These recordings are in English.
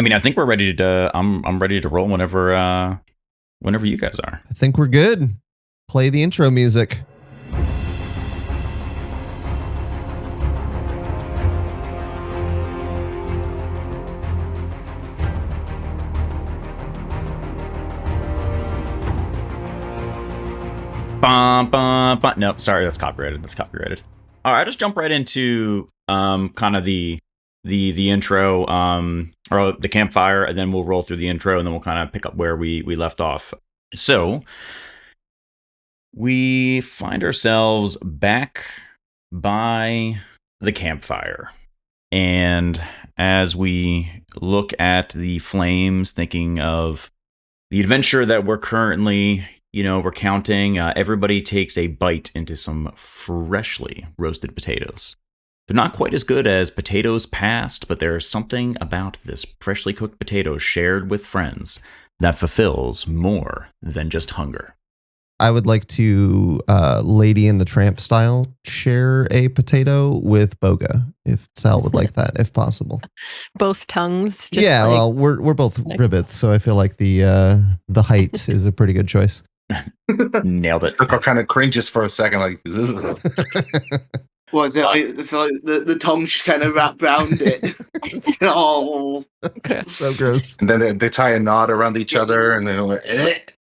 I mean, I think we're ready to. I'm ready to roll whenever you guys are. I think we're good. Play the intro music. Nope, sorry, that's copyrighted. All right, I'll just jump right into kind of the intro or the campfire, and then we'll roll through the intro, and then we'll kind of pick up where we left off. So we find ourselves back by the campfire, and as we look at the flames, thinking of the adventure that we're currently recounting, everybody takes a bite into some freshly roasted potatoes. They're not quite as good as potatoes past, but there's something about this freshly cooked potato shared with friends that fulfills more than just hunger. I would like to, Lady in the Tramp style, share a potato with Bogha, if Sal would like that, if possible. Both tongues? Well, we're both ribbits, so I feel like the height is a pretty good choice. Nailed it. I kind of cringes for a second, like. Was it like, so the tongue should kind of wrap around it? Oh, so gross. And then they tie a knot around each other, and they're like,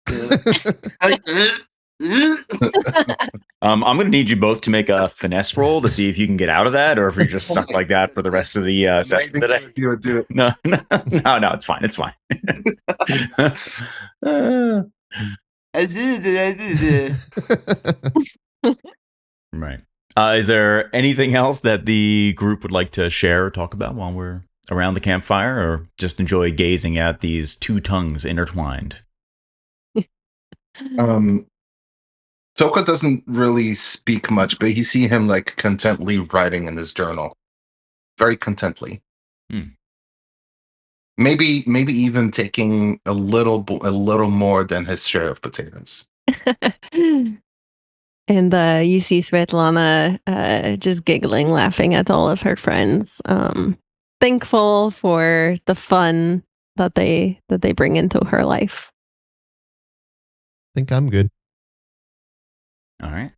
I'm going to need you both to make a finesse roll to see if you can get out of that, or if you're just stuck like that for the rest of the session today. Do it. No, it's fine. It's fine. Right. Is there anything else that the group would like to share or talk about while we're around the campfire, or just enjoy gazing at these two tongues intertwined? Toka doesn't really speak much, but you see him like contently writing in his journal. Very contently. Maybe even taking a little more than his share of potatoes. And you see Svetlana just giggling, laughing at all of her friends, thankful for the fun that they bring into her life. I think I'm good. All right.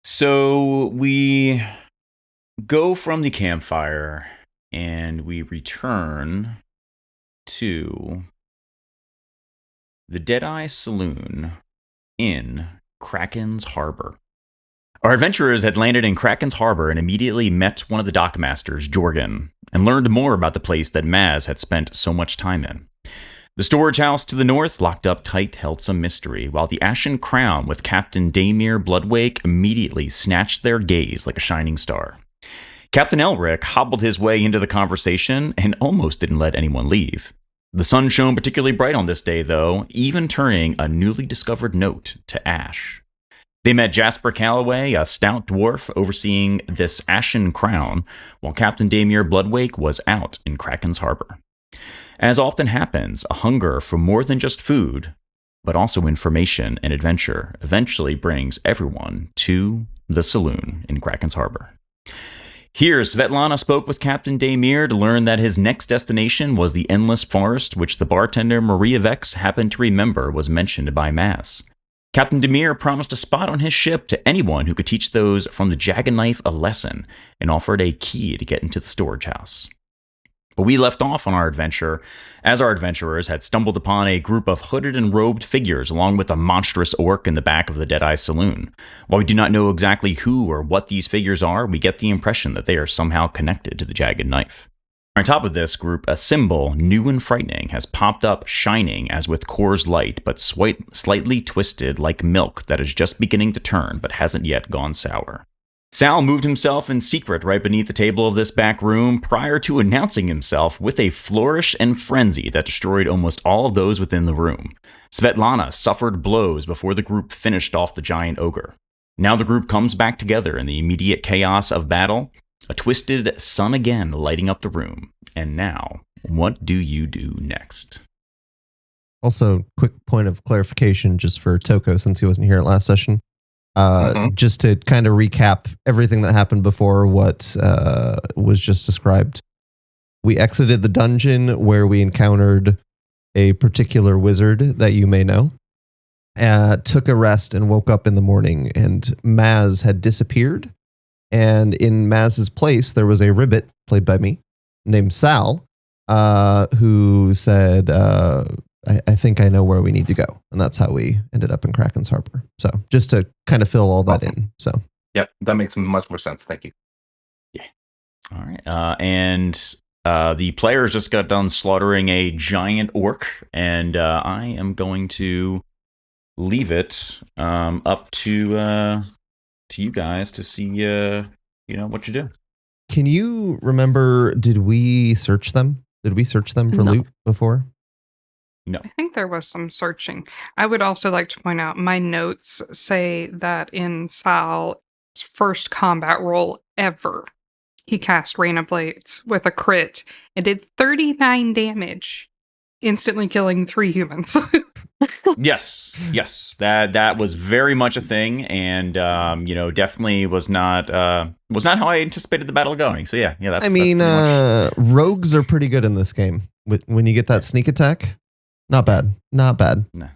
So we go from the campfire and we return to the Deadeye Saloon in Kraken's Harbor. Our adventurers had landed in Kraken's Harbor and immediately met one of the dockmasters, Jorgen, and learned more about the place that Maz had spent so much time in. The storage house to the north, locked up tight, held some mystery, while the Ashen Crown with Captain Daemir Bloodwake immediately snatched their gaze like a shining star. Captain Elric hobbled his way into the conversation and almost didn't let anyone leave. The sun shone particularly bright on this day, though, even turning a newly discovered note to ash. They met Jasper Calloway, a stout dwarf overseeing this Ashen Crown, while Captain Daemir Bloodwake was out in Kraken's Harbor. As often happens, a hunger for more than just food, but also information and adventure, eventually brings everyone to the saloon in Kraken's Harbor. Here, Svetlana spoke with Captain Daemir to learn that his next destination was the Endless Forest, which the bartender Maria Vex happened to remember was mentioned by Mass. Captain Daemir promised a spot on his ship to anyone who could teach those from the Jagged Knife a lesson, and offered a key to get into the storage house. But we left off on our adventure as our adventurers had stumbled upon a group of hooded and robed figures along with a monstrous orc in the back of the Deadeye Saloon. While we do not know exactly who or what these figures are, we get the impression that they are somehow connected to the Jagged Knife. On top of this group, a symbol, new and frightening, has popped up, shining as with Core's light, but slightly twisted like milk that is just beginning to turn but hasn't yet gone sour. Sal moved himself in secret right beneath the table of this back room prior to announcing himself with a flourish and frenzy that destroyed almost all of those within the room. Svetlana suffered blows before the group finished off the giant ogre. Now the group comes back together in the immediate chaos of battle, a twisted sun again lighting up the room. And now, what do you do next? Also, quick point of clarification just for Toko, since he wasn't here at last session. Just to kind of recap everything that happened before what was just described. we exited the dungeon where we encountered a particular wizard that you may know. Took a rest and woke up in the morning, and Maz had disappeared. And in Maz's place, there was a ribbit played by me named Sal, who said, I think I know where we need to go. And that's how we ended up in Kraken's Harbor. So just to kind of fill all that in. So Yep, that makes much more sense. Thank you. Yeah. All right. And the players just got done slaughtering a giant orc, and I am going to leave it up to you guys to see what you do. can you remember, did we search them? Did we search them for No. loot before? No. I think there was some searching. I would also like to point out my notes say that in Sal's first combat roll ever, he cast Rain of Blades with a crit and did 39 damage, instantly killing 3 humans. Yes. That was very much a thing, and definitely was not how I anticipated the battle going. So yeah, that's. I mean, that's pretty much... rogues are pretty good in this game. When you get that sneak attack, not bad. Not bad. No,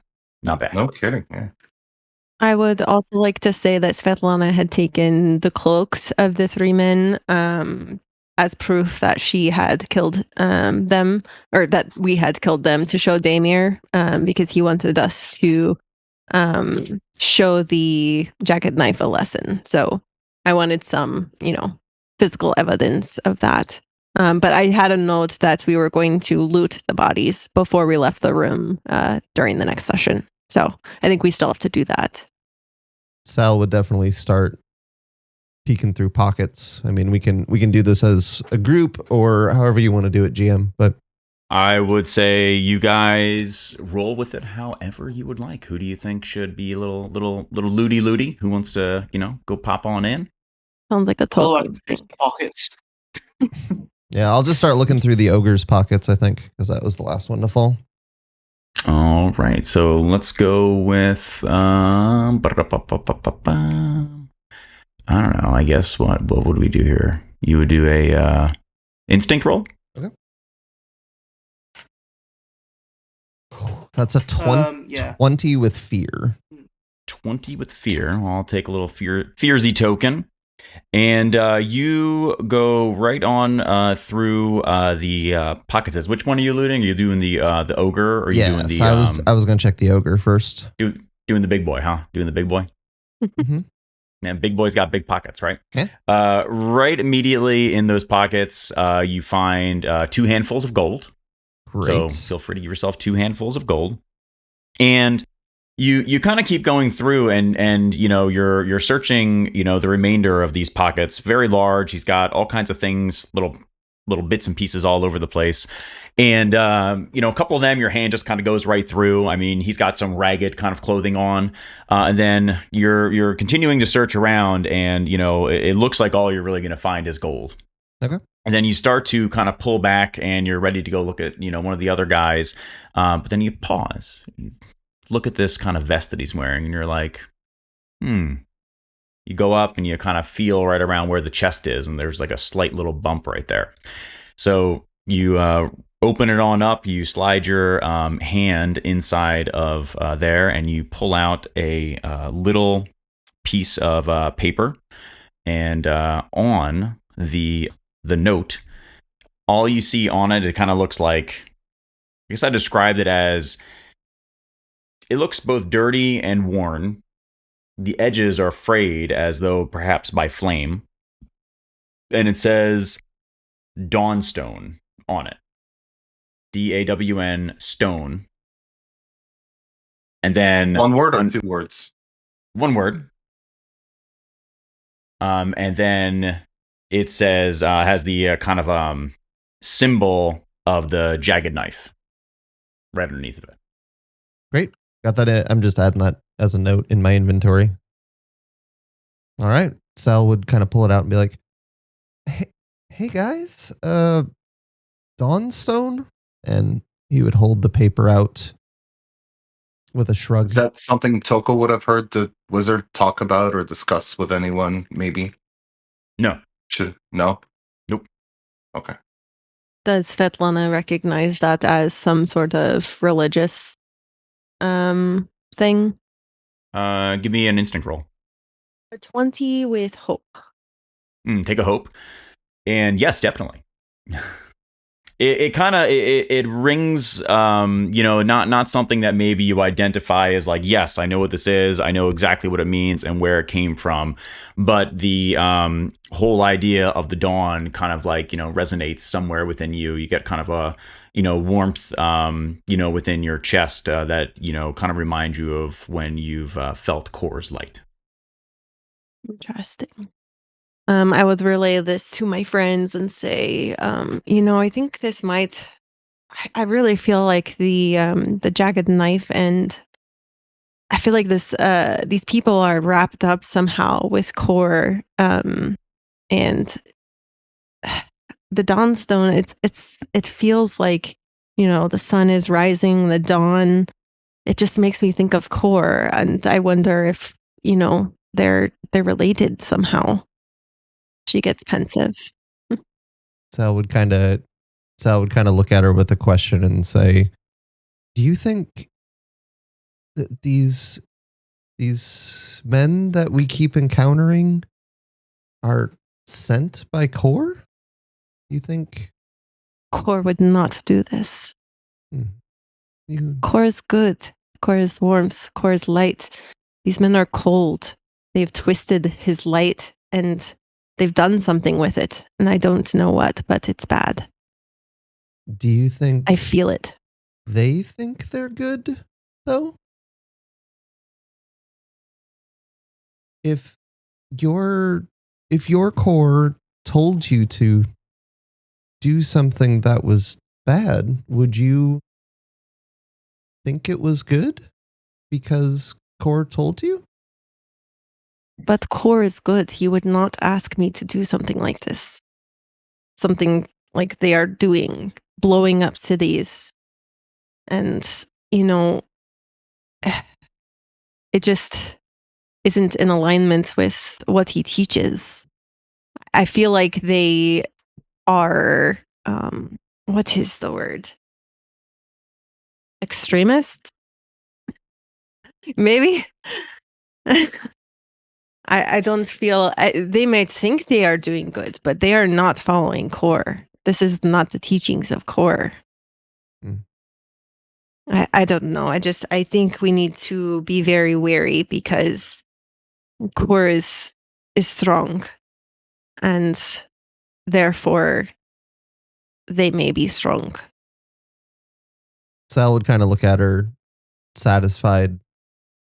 not bad. No kidding. Yeah. I would also like to say that Svetlana had taken the cloaks of the 3 men as proof that she had killed them, or that we had killed them, to show Daemir, because he wanted us to show the Jagged Knife a lesson. So I wanted some, physical evidence of that. But I had a note that we were going to loot the bodies before we left the room during the next session. So I think we still have to do that. Sal would definitely start peeking through pockets. I mean, we can do this as a group or however you want to do it, GM. But I would say you guys roll with it however you would like. Who do you think should be a little looty? Who wants to, go pop on in? Sounds like a All total. over his pockets. yeah, I'll just start looking through the ogre's pockets, I think, because that was the last one to fall. All right, so let's go with I don't know. I guess what would we do here? You would do a instinct roll. Okay. That's a 20 with fear. 20 with fear. Well, I'll take a little fearsy token. And you go right on through the pockets. Which one are you looting? Are you doing the ogre, or are you doing the? I was going to check the ogre first. Doing the big boy, huh? Doing the big boy. Mm-hmm. And big boy's got big pockets, right? Yeah. Right immediately in those pockets, you find 2 handfuls of gold. Great. So feel free to give yourself 2 handfuls of gold, and you kind of keep going through, and you're searching the remainder of these pockets. Very large. He's got all kinds of things, little bits and pieces all over the place, and a couple of them your hand just kind of goes right through. I mean, he's got some ragged kind of clothing on, and then you're continuing to search around, and it looks like all you're really going to find is gold. Okay. And then you start to kind of pull back, and you're ready to go look at one of the other guys, but then you pause. You look at this kind of vest that he's wearing, and you're like, You go up and you kind of feel right around where the chest is, and there's like a slight little bump right there. So you open it on up, you slide your hand inside of there, and you pull out a little piece of paper, and on the note, all you see on it kind of looks like, I guess I described it as, it looks both dirty and worn. The edges are frayed as though perhaps by flame. And it says Dawnstone on it. DAWN stone. And then... One word or 2 words? One word. And then it says, has the kind of symbol of the Jagged Knife right underneath of it. Great. Got that. I'm just adding that as a note in my inventory. All right. Sal would kind of pull it out and be like, hey guys, Dawnstone? And he would hold the paper out with a shrug. Is that something Toko would have heard the wizard talk about or discuss with anyone, maybe? No. No? Nope. Okay. Does Svetlana recognize that as some sort of religious thing? Give me an instinct roll. A 20 with hope. Take a hope. And yes, definitely. It kind of it rings, not something that maybe you identify as like, yes, I know what this is, I know exactly what it means and where it came from, but the whole idea of the dawn kind of like resonates somewhere within you. You get kind of a warmth, within your chest that kind of reminds you of when you've felt Kor's light. Interesting. I would relay this to my friends and say, I think this might. I really feel like the Jagged Knife, and I feel like these people are wrapped up somehow with Kor, and the Dawnstone. It feels like the sun is rising, the dawn. It just makes me think of Kor, and I wonder if they're related somehow. She gets pensive. Sal would kind of look at her with a question and say, "Do you think that these men that we keep encountering are sent by Kor? You think Kor would not do this. you Kor is good. Kor is warmth. Kor is light. These men are cold. They've twisted his light and they've done something with it. And I don't know what, but it's bad. do you think I feel it. they think they're good, though? If your Kor told you to do something that was bad, would you think it was good because Kor told you? But Kor is good. He would not ask me to do something like this. Something like they are doing, blowing up cities. And, it just isn't in alignment with what he teaches. I feel like they are, what is the word? Extremists? Maybe? I don't feel they might think they are doing good, but they are not following Kor. This is not the teachings of Kor. Mm. I don't know. I think we need to be very wary because Kor is strong, and therefore they may be strong. Sal would kind of look at her, satisfied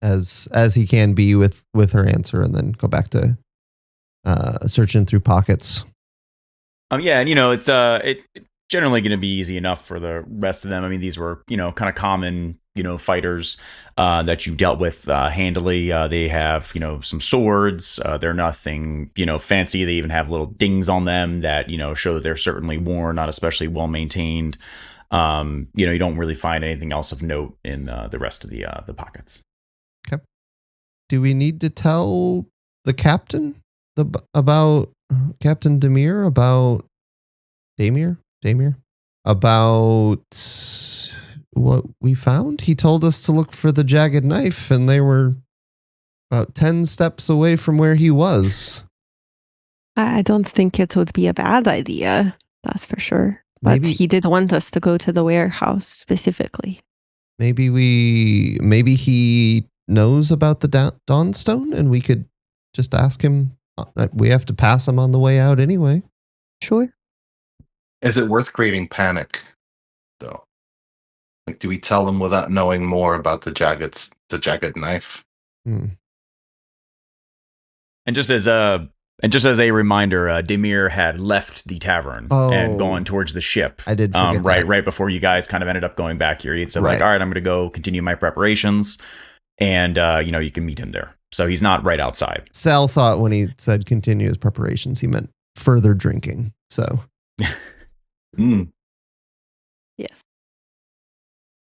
as he can be with her answer, and then go back to searching through pockets. Yeah, and it's generally going to be easy enough for the rest of them. I mean, these were kind of common fighters that you dealt with handily. They have some swords. They're nothing fancy. They even have little dings on them that show that they're certainly worn, not especially well maintained. You don't really find anything else of note in the rest of the pockets. Okay. Do we need to tell the captain about Captain Daemir about Daemir about what we found? He told us to look for the Jagged Knife, and they were about 10 steps away from where he was. I don't think it would be a bad idea, that's for sure. But he did want us to go to the warehouse specifically. Maybe he knows about the Dawnstone, and we could just ask him. We have to pass him on the way out anyway. Sure. Is it worth creating panic, though? Like, do we tell them without knowing more about the Jagged Knife? Hmm. And just as a reminder, Daemir had left the tavern and gone towards the ship. I did forget that. Right before you guys kind of ended up going back here. He had said, Right. all right, I'm going to go continue my preparations, and you can meet him there. So he's not right outside. Sal thought when he said continue his preparations, he meant further drinking. So, Yes.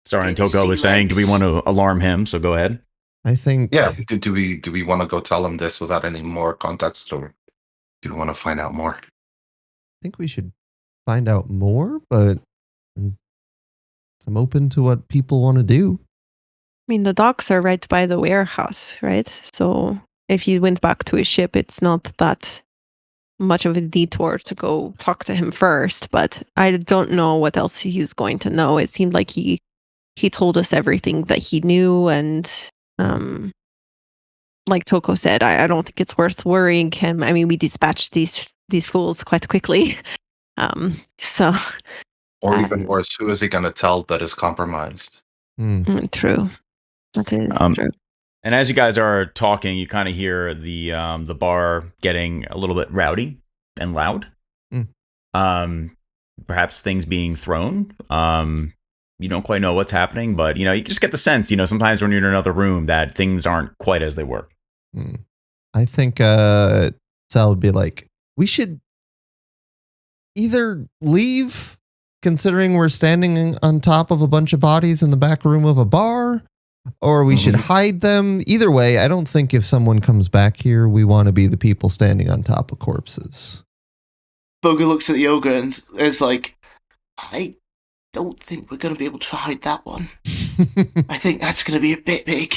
Sorry, and Toko was saying, do we want to alarm him? So go ahead. I think. Yeah. Do we want to go tell him this without any more context, or do we want to find out more? I think we should find out more, but I'm open to what people want to do. I mean, the docks are right by the warehouse, right? So if he went back to his ship, it's not that much of a detour to go talk to him first. But I don't know what else he's going to know. It seemed like he told us everything that he knew, and like Toko said, I don't think it's worth worrying him. I mean, we dispatched these fools quite quickly. So Or even worse, who is he going to tell that is compromised? True. That is true. And as you guys are talking, you kind of hear the bar getting a little bit rowdy and loud. Perhaps things being thrown. You don't quite know what's happening, but you just get the sense, sometimes when you're in another room that things aren't quite as they were. I think Sal would be like, we should either leave, considering we're standing on top of a bunch of bodies in the back room of a bar, or we should hide them. Either way, I don't think if someone comes back here, we want to be the people standing on top of corpses. Bogha looks at the ogre and is like, I don't think we're going to be able to hide that one. I think that's going to be a bit big.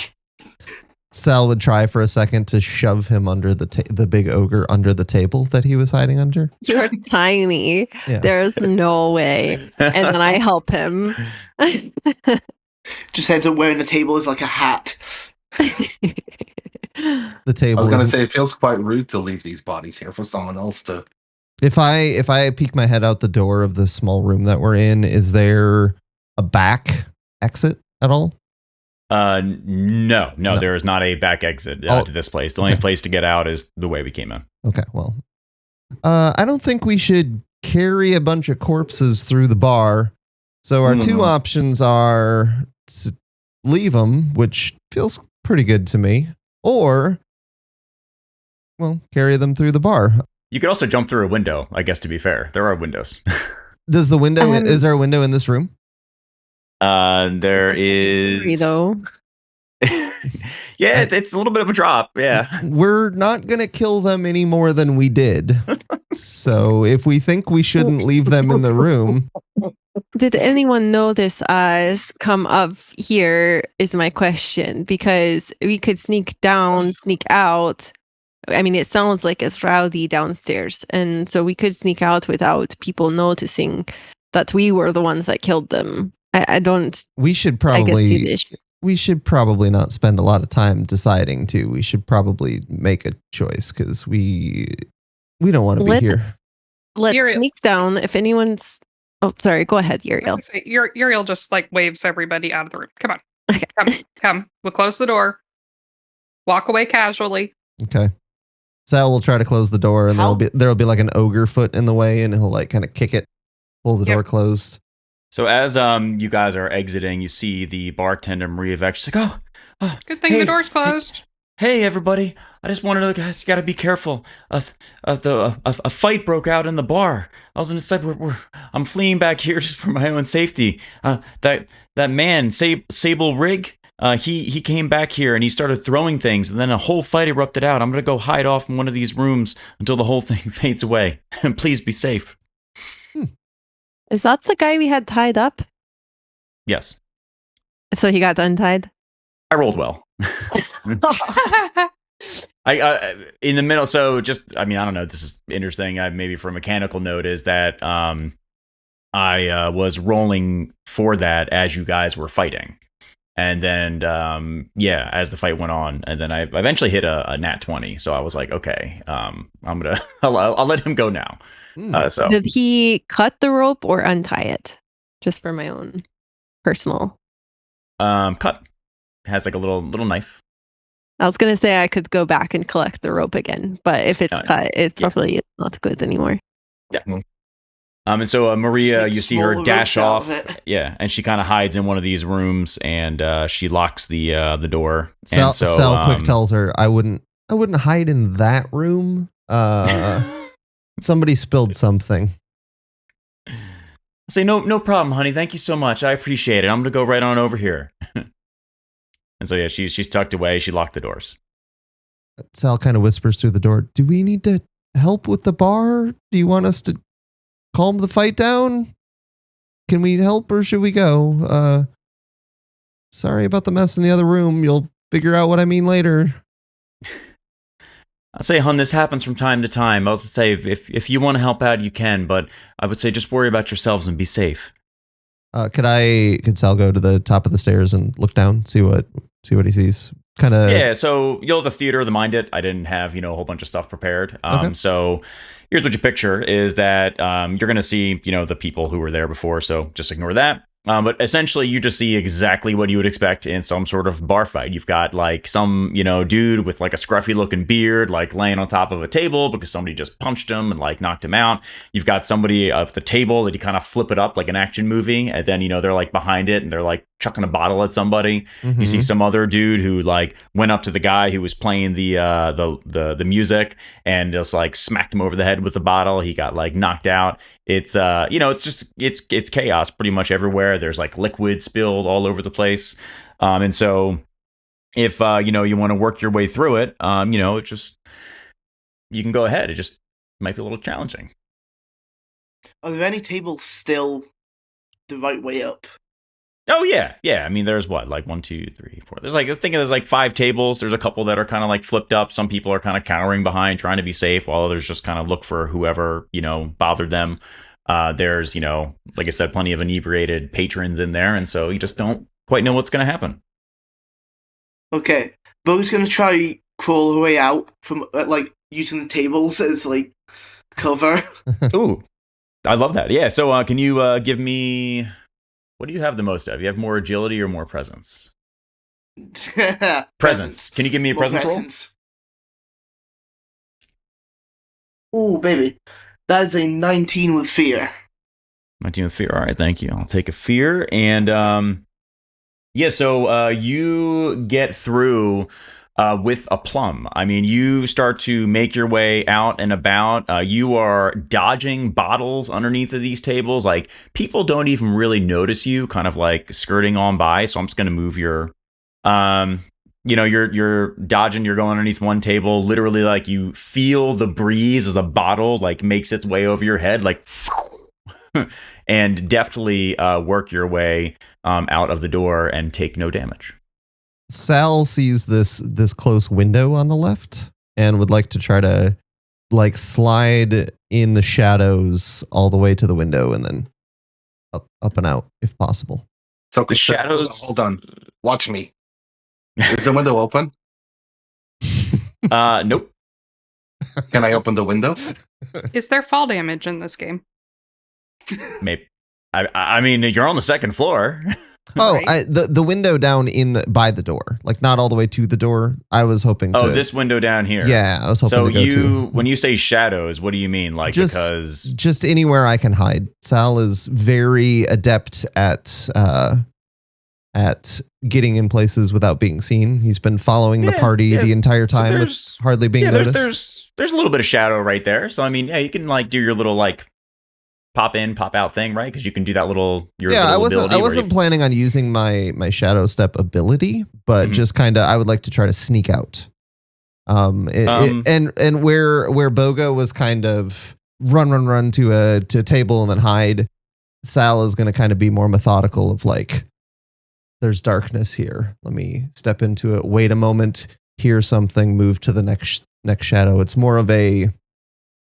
Sal would try for a second to shove him under the big ogre under the table that he was hiding under. You're tiny. Yeah. There's no way. And then I help him. Just ends up wearing the table as like a hat. The table. I was going to say, it feels quite rude to leave these bodies here for someone else to. If I peek my head out the door of this small room that we're in, is there a back exit at all? No, there is not a back exit to this place. The only place to get out is the way we came in. Okay, well, I don't think we should carry a bunch of corpses through the bar. So our two options are to leave them, which feels pretty good to me, or, well, carry them through the bar. You could also jump through a window, I guess, to be fair. There are windows. Is there a window in this room? There is. Though. Yeah, it's a little bit of a drop. Yeah. We're not going to kill them any more than we did. So if we think we shouldn't leave them in the room. Did anyone notice us come up here is my question, because we could sneak down, sneak out. I mean, it sounds like it's rowdy downstairs. And so we could sneak out without people noticing that we were the ones that killed them. I don't. We should see the issue. We should probably not spend a lot of time deciding too. We should probably make a choice because we don't want to be here. Let's sneak down. If anyone's, sorry, go ahead, Yriel. Yriel just like waves everybody out of the room. Come on, okay. Come. We'll close the door. Walk away casually. Okay. Sal will try to close the door, and there'll be like an ogre foot in the way, and he'll like kind of kick it, pull the door closed. So as you guys are exiting, you see the bartender Maria Vex. She's like, oh, good thing the door's closed. Hey, everybody! I just wanted to, guys, you got to be careful. A fight broke out in the bar. I was inside. I'm fleeing back here just for my own safety. That man, Sable Rig. He came back here and he started throwing things, and then a whole fight erupted out. I'm gonna go hide off in one of these rooms until the whole thing fades away. And please be safe. Is that the guy we had tied up? Yes. So he got untied? I rolled well. I in the middle. So just, I mean, I don't know. This is interesting. Maybe for a mechanical note is that I was rolling for that as you guys were fighting. And then, as the fight went on, and then I eventually hit a nat 20. So I was like, okay, I'll let him go now. So did he cut the rope or untie it? Just for my own personal. Cut. It has like a little knife. I was gonna say I could go back and collect the rope again, but if it's cut, it's probably not good anymore. Yeah. And so Maria, you see her dash off. Yeah, and she kind of hides in one of these rooms, and she locks the door. Sal quick tells her, I wouldn't hide in that room. Somebody spilled something. I say, no problem, honey. Thank you so much. I appreciate it. I'm gonna go right on over here. And so yeah, she's tucked away. She locked the doors. Sal kind of whispers through the door, do we need to help with the bar? Do you want us to calm the fight down? Can we help or should we go? Sorry about the mess in the other room. You'll figure out what I mean later. I'd say, hun, this happens from time to time. I was to say, if you want to help out, you can, but I would say just worry about yourselves and be safe. Could Sal go to the top of the stairs and look down, see what he sees? Kind of. Yeah, so you'll the theater of the mind it. I didn't have, a whole bunch of stuff prepared. Okay. So here's what you picture is that you're going to see, the people who were there before, so just ignore that. But essentially, you just see exactly what you would expect in some sort of bar fight. You've got like some, dude with like a scruffy looking beard, like laying on top of a table because somebody just punched him and like knocked him out. You've got somebody at the table that you kind of flip it up like an action movie. And then, they're like behind it and they're like chucking a bottle at somebody. Mm-hmm. You see some other dude who like went up to the guy who was playing the music and just like smacked him over the head with the bottle. He got like knocked out. It's it's chaos pretty much everywhere. There's like liquid spilled all over the place. And so if you want to work your way through it, it's just you can go ahead. It just might be a little challenging. Are there any tables still the right way up? Oh yeah. I mean, there's what, like 1, 2, 3, 4. There's like there's like 5 tables. There's a couple that are kind of like flipped up. Some people are kind of cowering behind, trying to be safe, while others just kind of look for whoever bothered them. There's like I said, plenty of inebriated patrons in there, and so you just don't quite know what's going to happen. Okay, Bo's gonna try crawl her way out from like using the tables as like cover. Ooh, I love that. Yeah. So can you give me? What do you have the most of? You have more agility or more presence? Presence. Can you give me a presence roll? Ooh, baby. That is a 19 with fear. 19 with fear. All right, thank you. I'll take a fear. And so you get through with a plum. I mean, you start to make your way out and about. You are dodging bottles underneath of these tables. Like, people don't even really notice you, kind of like skirting on by. So I'm just going to move your, you're dodging, you're going underneath one table. Literally, like, you feel the breeze as a bottle, like, makes its way over your head, like, and deftly work your way out of the door and take no damage. Sal sees this close window on the left and would like to try to like slide in the shadows all the way to the window and then up and out if possible. So The shadows. Hold on. Watch me. Is the window open? Nope. Can I open the window? Is there fall damage in this game? Maybe. I mean, you're on the second floor. Oh, Right. the window down by the door, like not all the way to the door. I was hoping to. Oh, this window down here. Yeah, I was hoping So to go to. when you say shadows, what do you mean? Like, because Just anywhere I can hide. Sal is very adept at getting in places without being seen. He's been following the party the entire time with hardly being noticed. there's a little bit of shadow right there. So I mean, yeah, you can like do your little like pop in, pop out thing, right? Because you can do that little I wasn't planning on using my shadow step ability, but just kind of I would like to try to sneak out. And where Bogha was kind of run to a table and then hide, Sal is going to kind of be more methodical of like, there's darkness here. Let me step into it. Wait a moment. Hear something. Move to the next shadow. It's more of a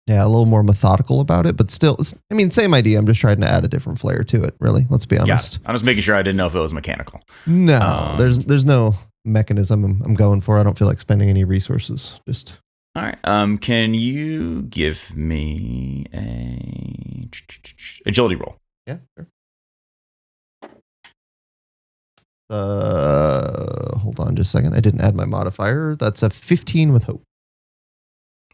little more methodical about it, but still, I mean, same idea. I'm just trying to add a different flair to it. Really, let's be honest. Yeah, I'm just making sure I didn't know if it was mechanical. No, there's no mechanism I'm going for. I don't feel like spending any resources. Just all right. Can you give me a agility roll? Yeah, sure. Hold on just a second. I didn't add my modifier. That's a 15 with hope.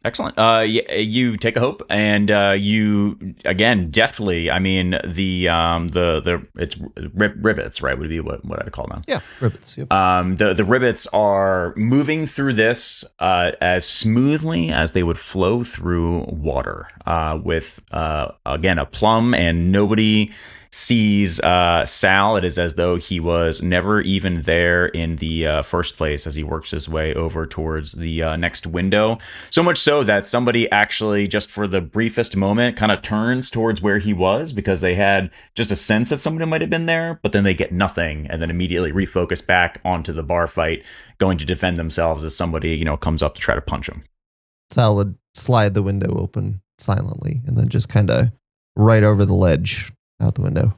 Excellent. You take a hope, and you again deftly. I mean, it's rivets, right? Would be what I'd call them. Yeah, rivets. Yep. The rivets are moving through this as smoothly as they would flow through water. With again a plum, and nobody sees Sal. It is as though he was never even there in the first place as he works his way over towards the next window. So much so that somebody actually, just for the briefest moment, kind of turns towards where he was because they had just a sense that somebody might have been there, but then they get nothing and then immediately refocus back onto the bar fight, going to defend themselves as somebody, comes up to try to punch them. Sal would slide the window open silently and then just kind of right over the ledge out the window.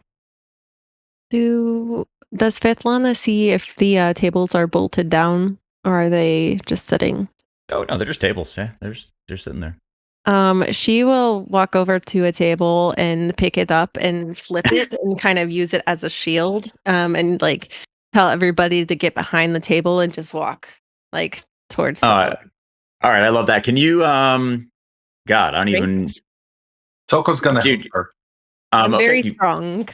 Does Svetlana see if the tables are bolted down or are they just sitting? Oh no, they're just tables. Yeah, they're sitting there. She will walk over to a table and pick it up and flip it and kind of use it as a shield. And like tell everybody to get behind the table and just walk like towards the board. All right, I love that. Can you God, I don't even Toko's gonna help her. I'm very strong.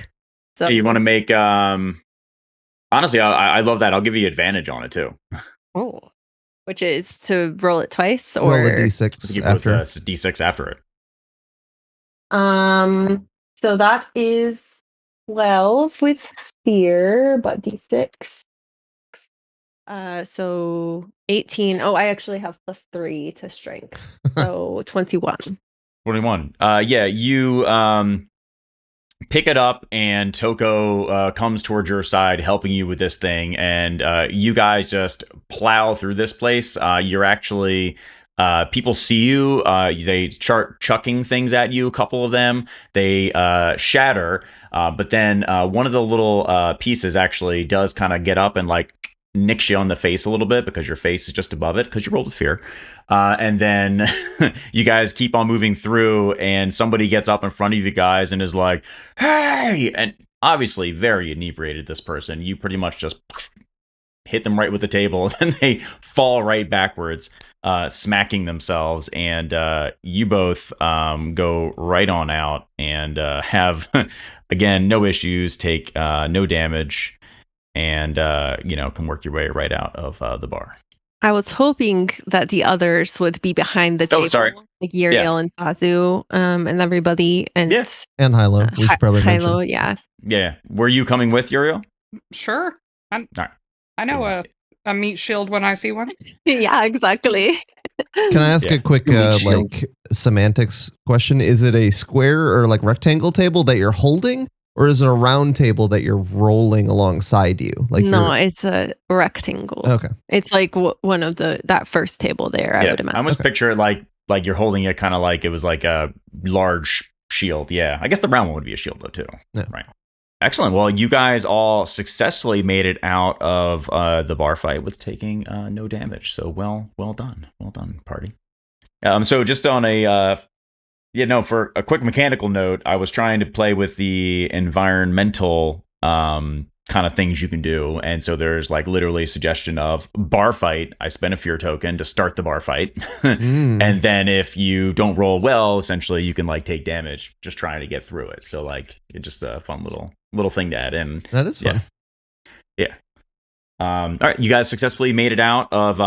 So you want to make honestly, I love that. I'll give you advantage on it too. Oh. Which is to roll it twice or roll a d6 after. D6 after it. So that is 12 with fear, but d6. So 18. Oh, I actually have +3 to strength. So 21. 21. Yeah, you pick it up and Toko comes towards your side helping you with this thing, and you guys just plow through this place. You're actually people see you, they start chucking things at you, a couple of them, they shatter, but then one of the little pieces actually does kind of get up and like nicks you on the face a little bit because your face is just above it because you rolled with fear. And then you guys keep on moving through and somebody gets up in front of you guys and is like, hey! And obviously very inebriated, this person. You pretty much just hit them right with the table and then they fall right backwards, smacking themselves. And you both go right on out and have, again, no issues, take no damage, and can work your way right out of the bar. I was hoping that the others would be behind the table. Oh, sorry. Like Yriel and Pazu, and everybody. And and Hilo. We should probably Hilo, mention. yeah. Yeah. Were you coming with Yriel? Sure. All right. I know a meat shield when I see one. Yeah, exactly. Can I ask a quick semantics question? Is it a square or like rectangle table that you're holding? Or is it a round table that you're rolling alongside you? Like no, it's a rectangle. Okay. It's like one of that first table there, I would imagine. I almost picture it like you're holding it kind of like it was like a large shield. Yeah. I guess the round one would be a shield though too. Yeah. Right. Excellent. Well, you guys all successfully made it out of the bar fight with taking no damage. So well done. Well done, party. So just on a for a quick mechanical note, I was trying to play with the environmental kind of things you can do. And so there's like literally a suggestion of bar fight. I spend a fear token to start the bar fight. And then if you don't roll well, essentially you can like take damage just trying to get through it. So like it's just a fun little thing to add in. That is fun. Yeah. All right. You guys successfully made it out of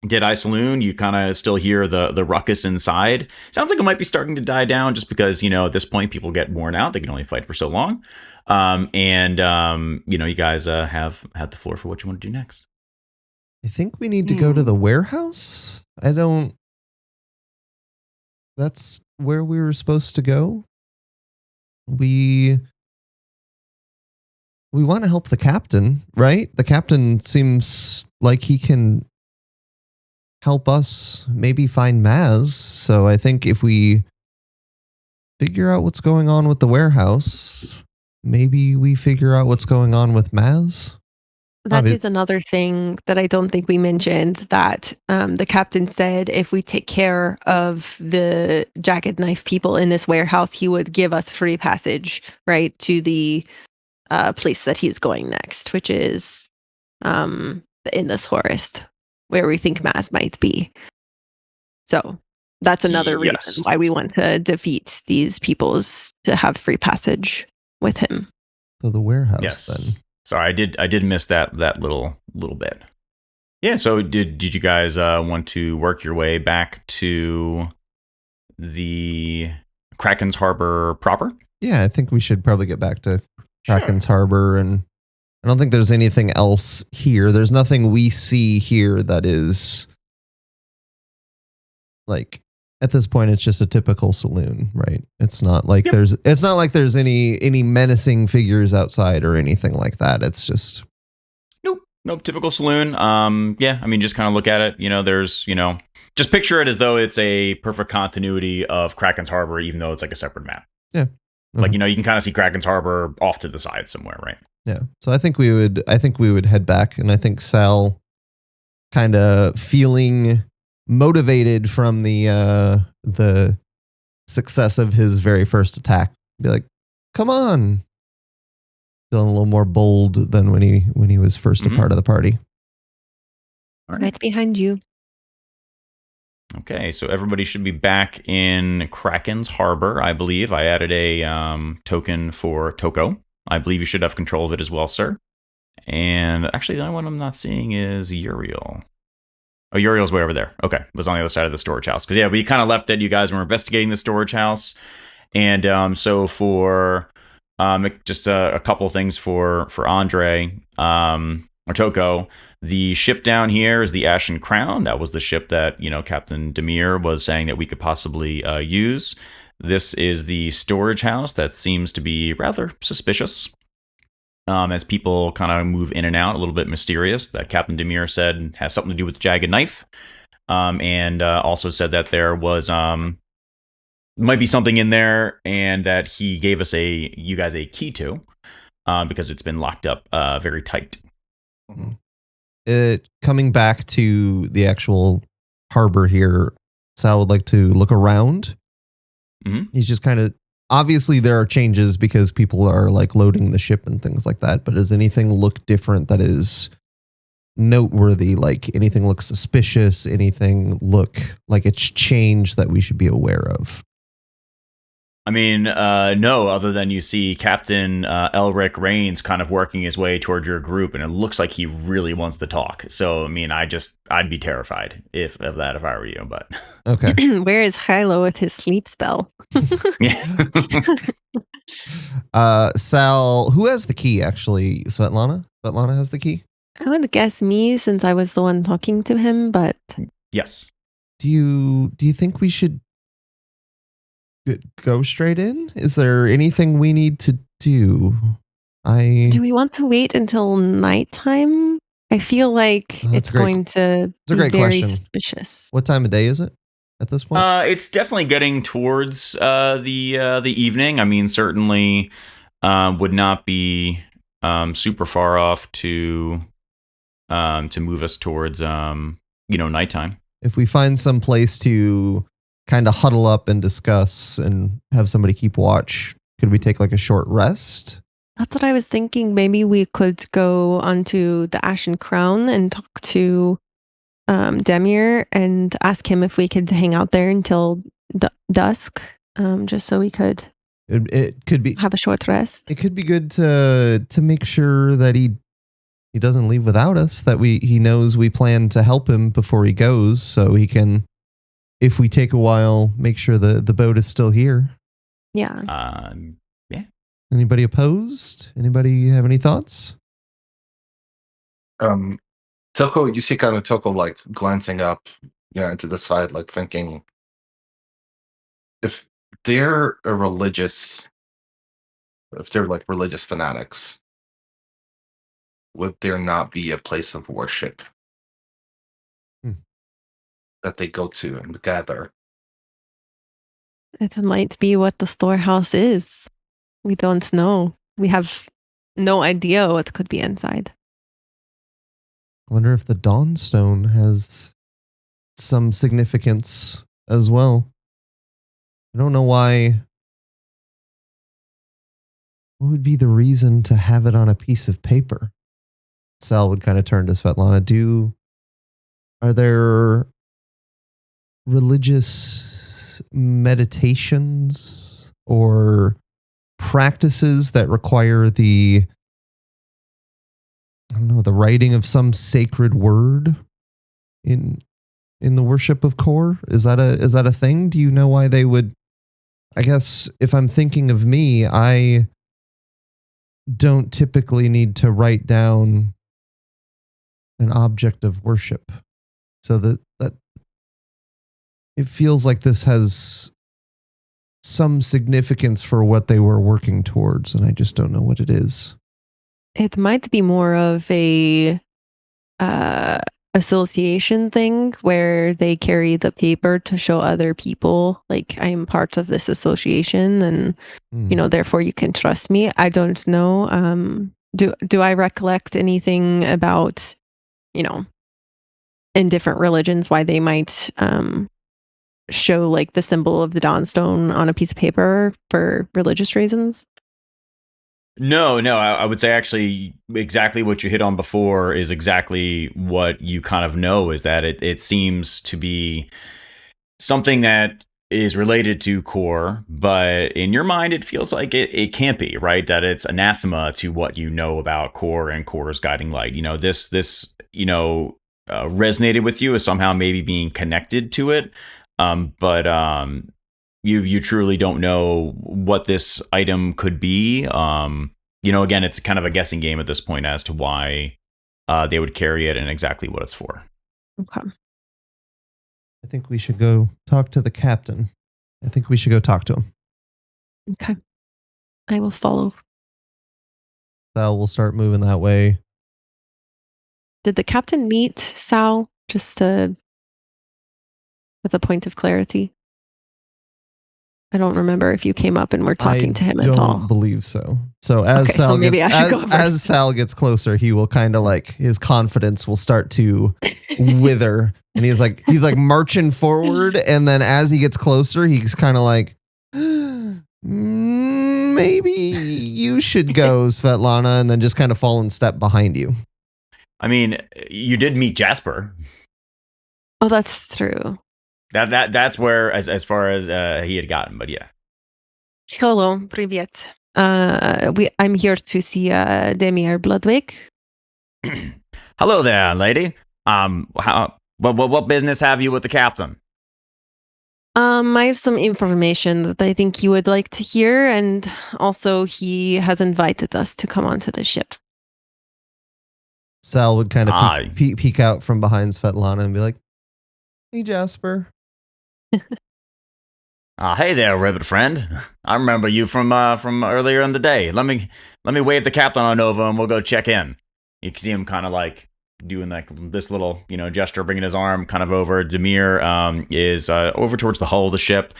Deadeye Saloon. You kind of still hear the ruckus inside. Sounds like it might be starting to die down just because, at this point people get worn out. They can only fight for so long. You guys have had the floor for what you want to do next. I think we need to go to the warehouse. That's where we were supposed to go. We want to help the captain, right? The captain seems like he can help us maybe find Maz. So I think if we figure out what's going on with the warehouse, maybe we figure out what's going on with Maz. That is another thing that I don't think we mentioned, that the captain said if we take care of the Jagged Knife people in this warehouse, he would give us free passage, right, to the place that he's going next, which is in this forest where we think Maz might be. So that's another reason why we want to defeat these peoples, to have free passage with him. So the warehouse then. Sorry, I did miss that little bit. Yeah, so did you guys want to work your way back to the Kraken's Harbor proper? Yeah, I think we should probably get back to Kraken's Harbor, and I don't think there's anything else here. There's nothing we see here that is like at this point it's just a typical saloon, right? It's not like there's any menacing figures outside or anything like that. It's just Nope, typical saloon. Yeah, I mean, just kind of look at it. There's, just picture it as though it's a perfect continuity of Kraken's Harbor, even though it's like a separate map. Yeah. Like, you can kind of see Kraken's Harbor off to the side somewhere, right? Yeah. So I think we would head back, and I think Sal kind of feeling motivated from the success of his very first attack, be like, come on. Feeling a little more bold than when he was first a part of the party. All Right behind you. Okay, so everybody should be back in Kraken's Harbor, I believe. I added a token for Toko. I believe you should have control of it as well, sir. And actually, the only one I'm not seeing is Yriel. Oh, Uriel's way over there. Okay, it was on the other side of the storage house. Because, yeah, we kind of left it. You guys were investigating the storage house. And so for just a couple of things for Andre or Toko, the ship down here is the Ashen Crown. That was the ship that, Captain Daemir was saying that we could possibly use. This is the storage house that seems to be rather suspicious. As people kind of move in and out, a little bit mysterious. That Captain Daemir said has something to do with the Jagged Knife. And also said that there was might be something in there, and that he gave us you guys a key to, because it's been locked up very tight. Coming back to the actual harbor here, Sal would like to look around. Mm-hmm. He's just kind of, obviously there are changes because people are like loading the ship and things like that, but does anything look different that is noteworthy? Like anything look suspicious? Anything look like it's changed that we should be aware of? I mean, no, other than you see Captain Elric Rains kind of working his way toward your group, and it looks like he really wants to talk. So, I mean, I'd be terrified if I were you, but... Okay. Where is Hilo with his sleep spell? Yeah. Sal, who has the key, actually? Svetlana? Svetlana has the key? I would guess me, since I was the one talking to him, but... Yes. Do you think we should go straight in? Is there anything we need to do? Do we want to wait until nighttime? I feel like it's going to be very suspicious. What time of day is it at this point? It's definitely getting towards the evening. I mean, certainly would not be super far off to move us towards nighttime. If we find some place to kind of huddle up and discuss and have somebody keep watch, could we take like a short rest? That's what I was thinking. Maybe we could go onto the Ashen Crown and talk to Daemir and ask him if we could hang out there until dusk, just so we could it could be have a short rest. It could be good to make sure that he doesn't leave without us, that he knows we plan to help him before he goes, so he can, if we take a while, make sure the boat is still here. Yeah. Yeah. Anybody opposed? Anybody have any thoughts? Toko, you see kind of Toko like glancing up, into the side, like thinking, if they're religious fanatics, would there not be a place of worship that they go to and gather? It might be what the storehouse is. We don't know. We have no idea what could be inside. I wonder if the Dawnstone has some significance as well. I don't know why. What would be the reason to have it on a piece of paper? Sal would kind of turn to Svetlana. Are there religious meditations or practices that require the writing of some sacred word in the worship of Kor? Is that a thing? Do you know why they would I guess if I'm thinking of me, I don't typically need to write down an object of worship. So that it feels like this has some significance for what they were working towards, and I just don't know what it is. It might be more of a association thing where they carry the paper to show other people, like, I'm part of this association, and therefore you can trust me. I don't know. Do I recollect anything about, in different religions, why they might show like the symbol of the Dawnstone on a piece of paper for religious reasons? No, I would say actually exactly what you hit on before is exactly what you kind of know, is that it seems to be something that is related to core, but in your mind it feels like it can't be, right? That it's anathema to what you know about core and core's guiding light. This resonated with you as somehow maybe being connected to it, but you truly don't know what this item could be. Again, it's kind of a guessing game at this point as to why they would carry it and exactly what it's for. Okay. I think we should go talk to the captain. I think we should go talk to him. Okay. I will follow. Sal will start moving that way. Did the captain meet Sal, just as a point of clarity? I don't remember if you came up and were talking to him at all. I don't believe so. So as Sal as Sal gets closer, he will kind of like, his confidence will start to wither, and he's like marching forward, and then as he gets closer, he's kind of like, maybe you should go, Svetlana, and then just kind of fall in step behind you. I mean, you did meet Jasper. Oh, that's true. That's where as far as he had gotten, but yeah. Hello, привет. I'm here to see Daemir Bloodwake. Hello there, lady. What business have you with the captain? I have some information that I think you would like to hear, and also he has invited us to come onto the ship. Sal would kind of peek out from behind Svetlana and be like, "Hey, Jasper." Hey there, ribbit friend. I remember you from earlier in the day. Let me wave the captain on over, and we'll go check in. You can see him kind of like doing like this little gesture, bringing his arm kind of over. Daemir is over towards the hull of the ship.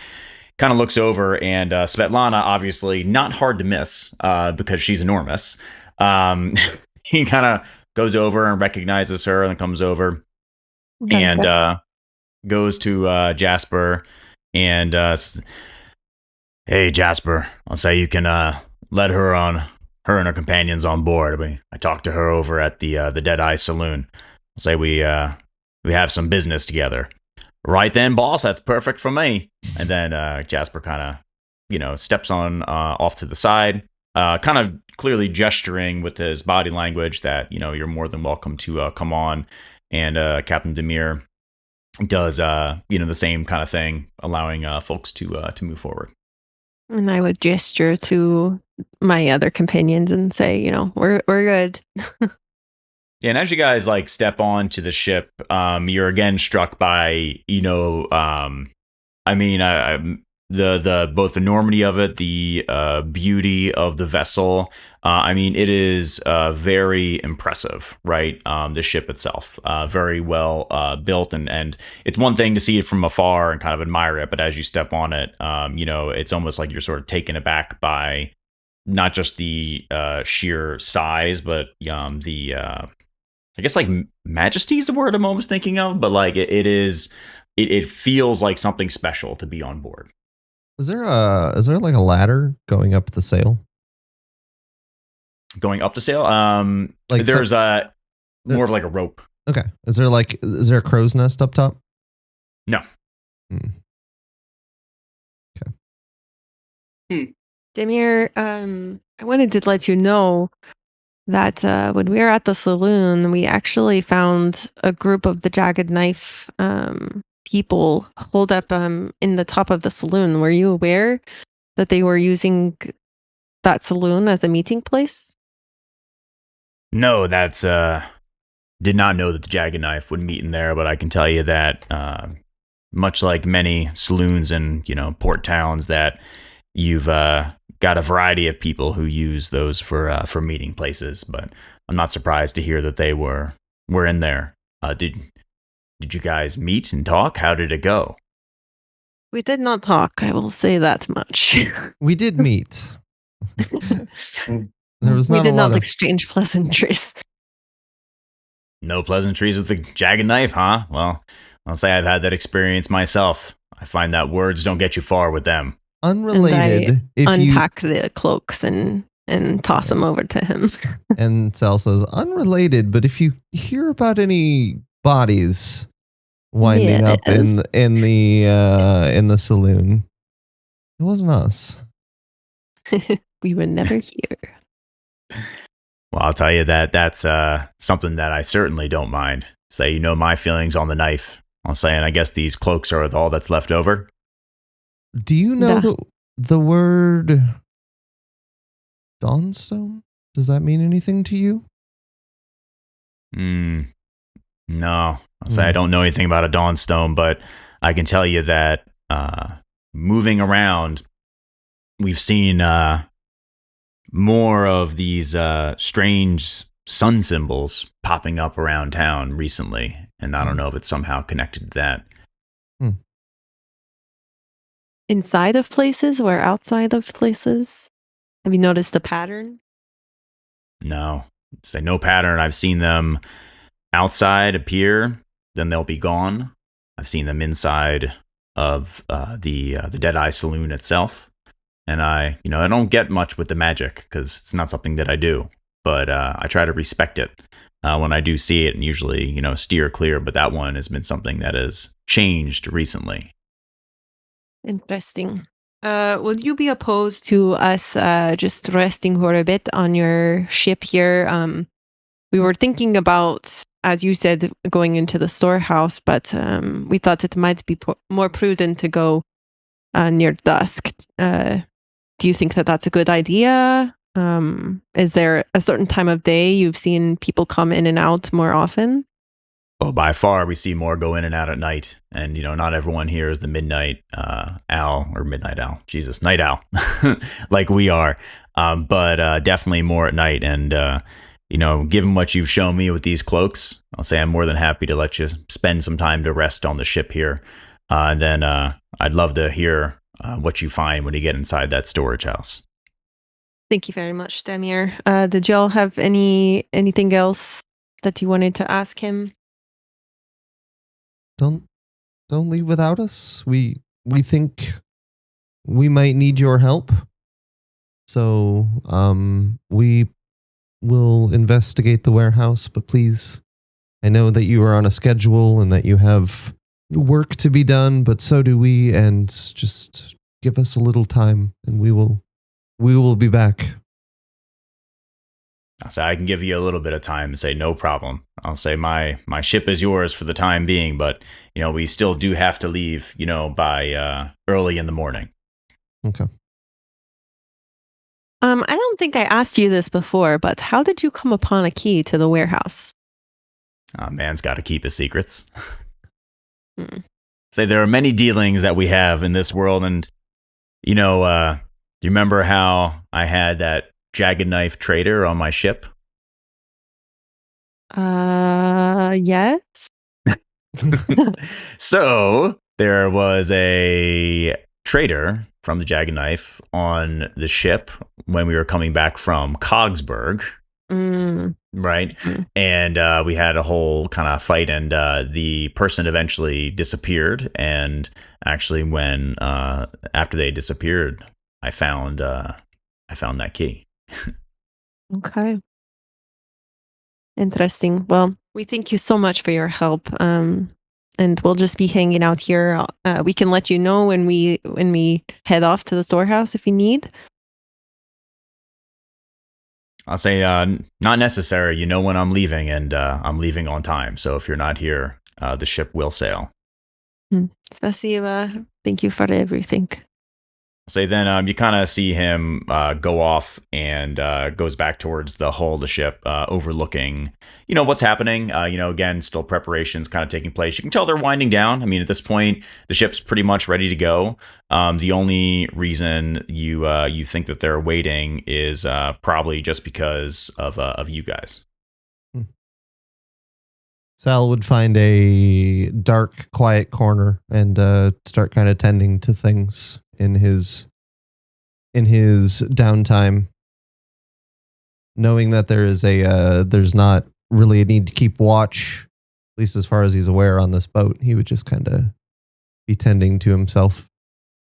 Kind of looks over, and Svetlana, obviously not hard to miss because she's enormous. He kind of goes over and recognizes her, and comes over and goes to Jasper and hey, Jasper, I'll say you can let her and her companions on board. I talked to her over at the Deadeye Saloon. I'll say we have some business together. Right then, boss, that's perfect for me. And then Jasper kind of steps on off to the side, kind of clearly gesturing with his body language that you're more than welcome to come on. And Captain Daemir does the same kind of thing, allowing folks to move forward. And I would gesture to my other companions and say, we're good. Yeah, and as you guys like step onto the ship, you're again struck by the both the enormity of it, the beauty of the vessel. It is very impressive, right? The ship itself, very well built, and it's one thing to see it from afar and kind of admire it, but as you step on it, it's almost like you're sort of taken aback by not just the sheer size, but the I guess like majesty is the word I'm almost thinking of, but like it feels like something special to be on board. Is there like a ladder going up the sail? Going up the sail? There's more of like a rope. Okay. Is there a crow's nest up top? No. Okay. Daemir, I wanted to let you know that when we were at the saloon, we actually found a group of the Jagged Knife people holed up in the top of the saloon. Were you aware that they were using that saloon as a meeting place? No, that's did not know that the Jagged Knife would meet in there, but I can tell you that much like many saloons and port towns, that you've got a variety of people who use those for meeting places. But I'm not surprised to hear that they were in there. Did you guys meet and talk? How did it go? We did not talk, I will say that much. We did meet. There was We not a did lot not of exchange pleasantries. No pleasantries with the Jagged Knife, huh? Well, I'll say I've had that experience myself. I find that words don't get you far with them. unrelated. And I unpack the cloaks and toss them over to him. And Sal says, unrelated, but if you hear about any bodies winding up in the saloon, it wasn't us. We were never here. Well, I'll tell you that's something that I certainly don't mind. Say, my feelings on the knife. I'll say, and I guess these cloaks are all that's left over. Do you know the word Dawnstone? Does that mean anything to you? No. I'll say I don't know anything about a Dawnstone, but I can tell you that moving around, we've seen more of these strange sun symbols popping up around town recently, and I don't know if it's somehow connected to that. Inside of places or outside of places? Have you noticed a pattern? No. Say no pattern. I've seen them outside appear, then they'll be gone. I've seen them inside of the Deadeye Saloon itself. And I don't get much with the magic because it's not something that I do, but I try to respect it when I do see it, and usually, steer clear. But that one has been something that has changed recently. Interesting. Would you be opposed to us just resting for a bit on your ship here? We were thinking about, as you said, going into the storehouse, but we thought it might be more prudent to go near dusk. Do you think that that's a good idea? Is there a certain time of day you've seen people come in and out more often? Well, by far, we see more go in and out at night. And, not everyone here is the midnight owl, or midnight owl. Jesus, night owl, like we are. But definitely more at night. And, given what you've shown me with these cloaks, I'll say I'm more than happy to let you spend some time to rest on the ship here. And then I'd love to hear what you find when you get inside that storage house. Thank you very much, Daemir. Did y'all have anything else that you wanted to ask him? Don't leave without us. We think we might need your help. So we will investigate the warehouse, but please, I know that you are on a schedule and that you have work to be done, but so do we, and just give us a little time and we will be back. I'll say I can give you a little bit of time and say no problem. I'll say my ship is yours for the time being, but we still do have to leave by early in the morning. Okay. I don't think I asked you this before, but how did you come upon a key to the warehouse? Man's got to keep his secrets. Say there are many dealings that we have in this world, and do you remember how I had that Jagged Knife trader on my ship? Yes. So there was a trader from the Jagged Knife on the ship when we were coming back from Cogsburg. Right. And we had a whole kind of fight, and the person eventually disappeared. And actually, when after they disappeared, I found that key. Okay. Interesting. Well, we thank you so much for your help. And we'll just be hanging out here. We can let you know when we head off to the storehouse if you need. I'll say not necessary. When I'm leaving, and I'm leaving on time. So if you're not here, the ship will sail. Spasiba. Thank you for everything. So then you kind of see him go off and goes back towards the hull of the ship, overlooking, what's happening. Again, still preparations kind of taking place. You can tell they're winding down. I mean, at this point, the ship's pretty much ready to go. The only reason you think that they're waiting is probably just because of you guys. Sal would find a dark, quiet corner and start kind of tending to things in his downtime, knowing that there's not really a need to keep watch, at least as far as he's aware, on this boat. He would just kind of be tending to himself.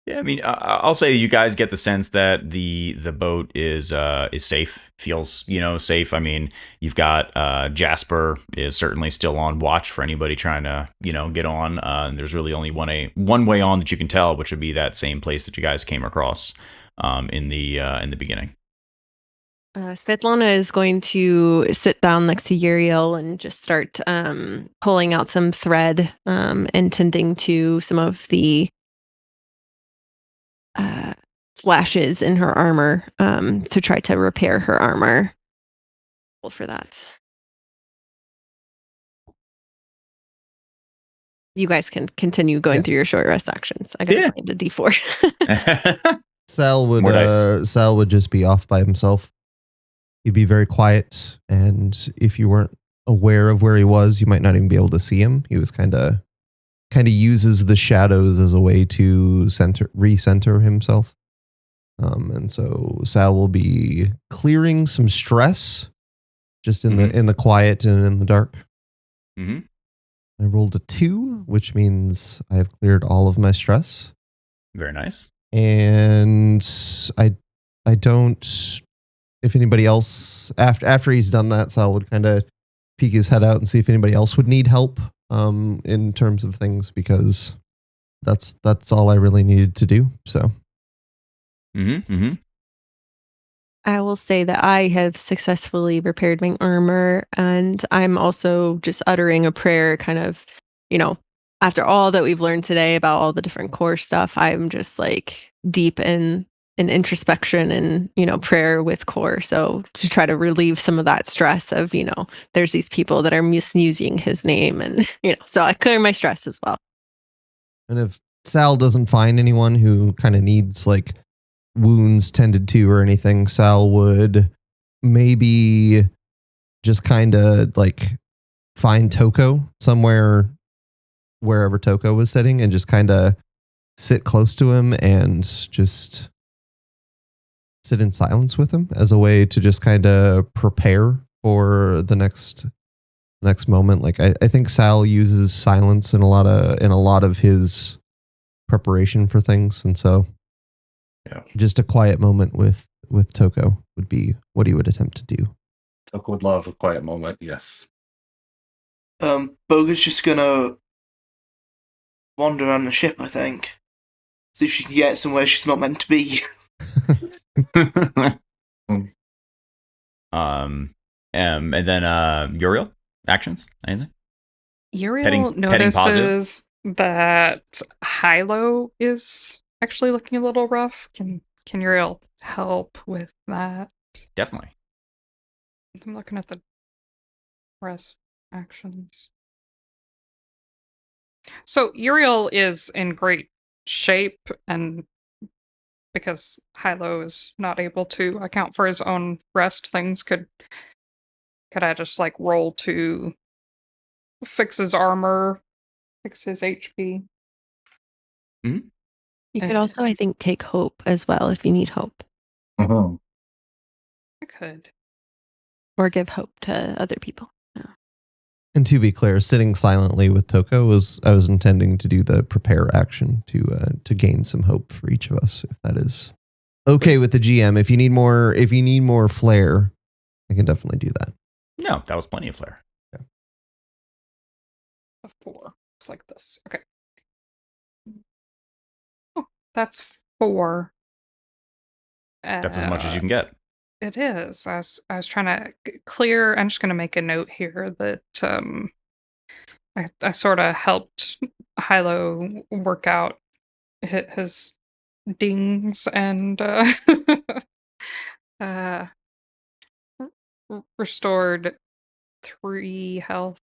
Yeah, I mean, I'll say you guys get the sense that the boat is safe, feels safe. I mean, you've got Jasper is certainly still on watch for anybody trying to get on. And there's really only one way on that you can tell, which would be that same place that you guys came across in the beginning. Svetlana is going to sit down next to Yriel and just start pulling out some thread and tending to some of the slashes in her armor to try to repair her armor. For that, you guys can continue going through your short rest actions. I gotta find a D4. Sal would just be off by himself. He'd be very quiet, and if you weren't aware of where he was, you might not even be able to see him. He was kind of uses the shadows as a way to recenter himself. And so Sal will be clearing some stress just in the quiet and in the dark. Mm-hmm. I rolled a 2, which means I have cleared all of my stress. Very nice. And I don't, if anybody else, after he's done that, Sal would kind of peek his head out and see if anybody else would need help in terms of things, because that's all I really needed to do. So. I will say that I have successfully repaired my armor, and I'm also just uttering a prayer, kind of, after all that we've learned today about all the different core stuff. I'm just like deep in introspection and prayer with core, so to try to relieve some of that stress of there's these people that are misusing his name, and so I clear my stress as well. And if Sal doesn't find anyone who kind of needs like wounds tended to or anything, Sal would maybe just kind of like find Toko somewhere, wherever Toko was sitting, and just kind of sit close to him and just sit in silence with him as a way to just kind of prepare for the next moment. Like I think Sal uses silence in a lot of his preparation for things, and so just a quiet moment with Toko would be what he would attempt to do. Toko would love a quiet moment, yes. Bogha's just gonna wander around the ship, I think. See if she can get somewhere she's not meant to be. And then Yriel, actions, anything? Yriel petting notices that Hilo is actually looking a little rough. Can Yriel help with that? Definitely. I'm looking at the rest actions. So Yriel is in great shape, and because Hilo is not able to account for his own rest things, could I just like roll to fix his armor, fix his HP? Mm-hmm. You could also, I think, take hope as well if you need hope. Mm-hmm. I could. Or give hope to other people. And to be clear, sitting silently with Toko I was intending to do the prepare action to gain some hope for each of us, if that is okay with the GM. If you need more flair, I can definitely do that. No, that was plenty of flair. Okay. A 4. It's like this. Okay. Oh, that's 4. That's as much as you can get. It is. I was trying to clear. I'm just going to make a note here that I sort of helped Hilo work out his dings and uh, restored 3 health,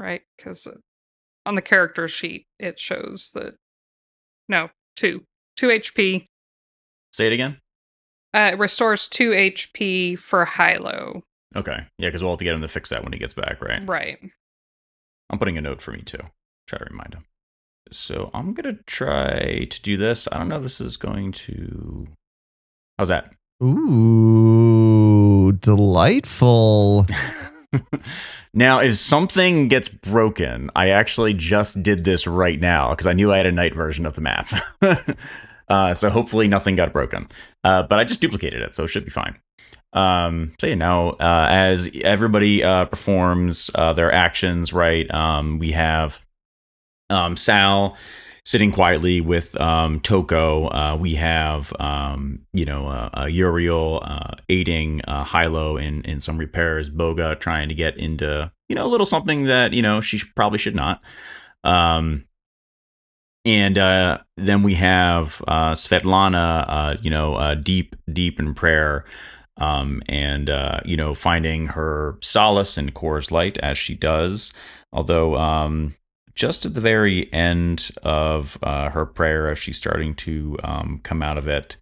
right? Because on the character sheet it shows that no 2 HP. Say it again. It restores 2 HP for Hilo. Okay. Yeah, because we'll have to get him to fix that when he gets back, right? Right. I'm putting a note for me too. Try to remind him. So I'm gonna try to do this. I don't know if this is going to. How's that? Ooh, delightful. Now, if something gets broken, I actually just did this right now because I knew I had a night version of the map. So hopefully nothing got broken. But I just duplicated it, so it should be fine. So now, as everybody performs their actions, right, we have Sal sitting quietly with Toko. We have Yriel aiding Hilo in some repairs. Bogha trying to get into a little something that she probably should not. And then we have Svetlana, deep in prayer, and finding her solace in Kor's light as she does. Although just at the very end of her prayer, as she's starting to come out of it,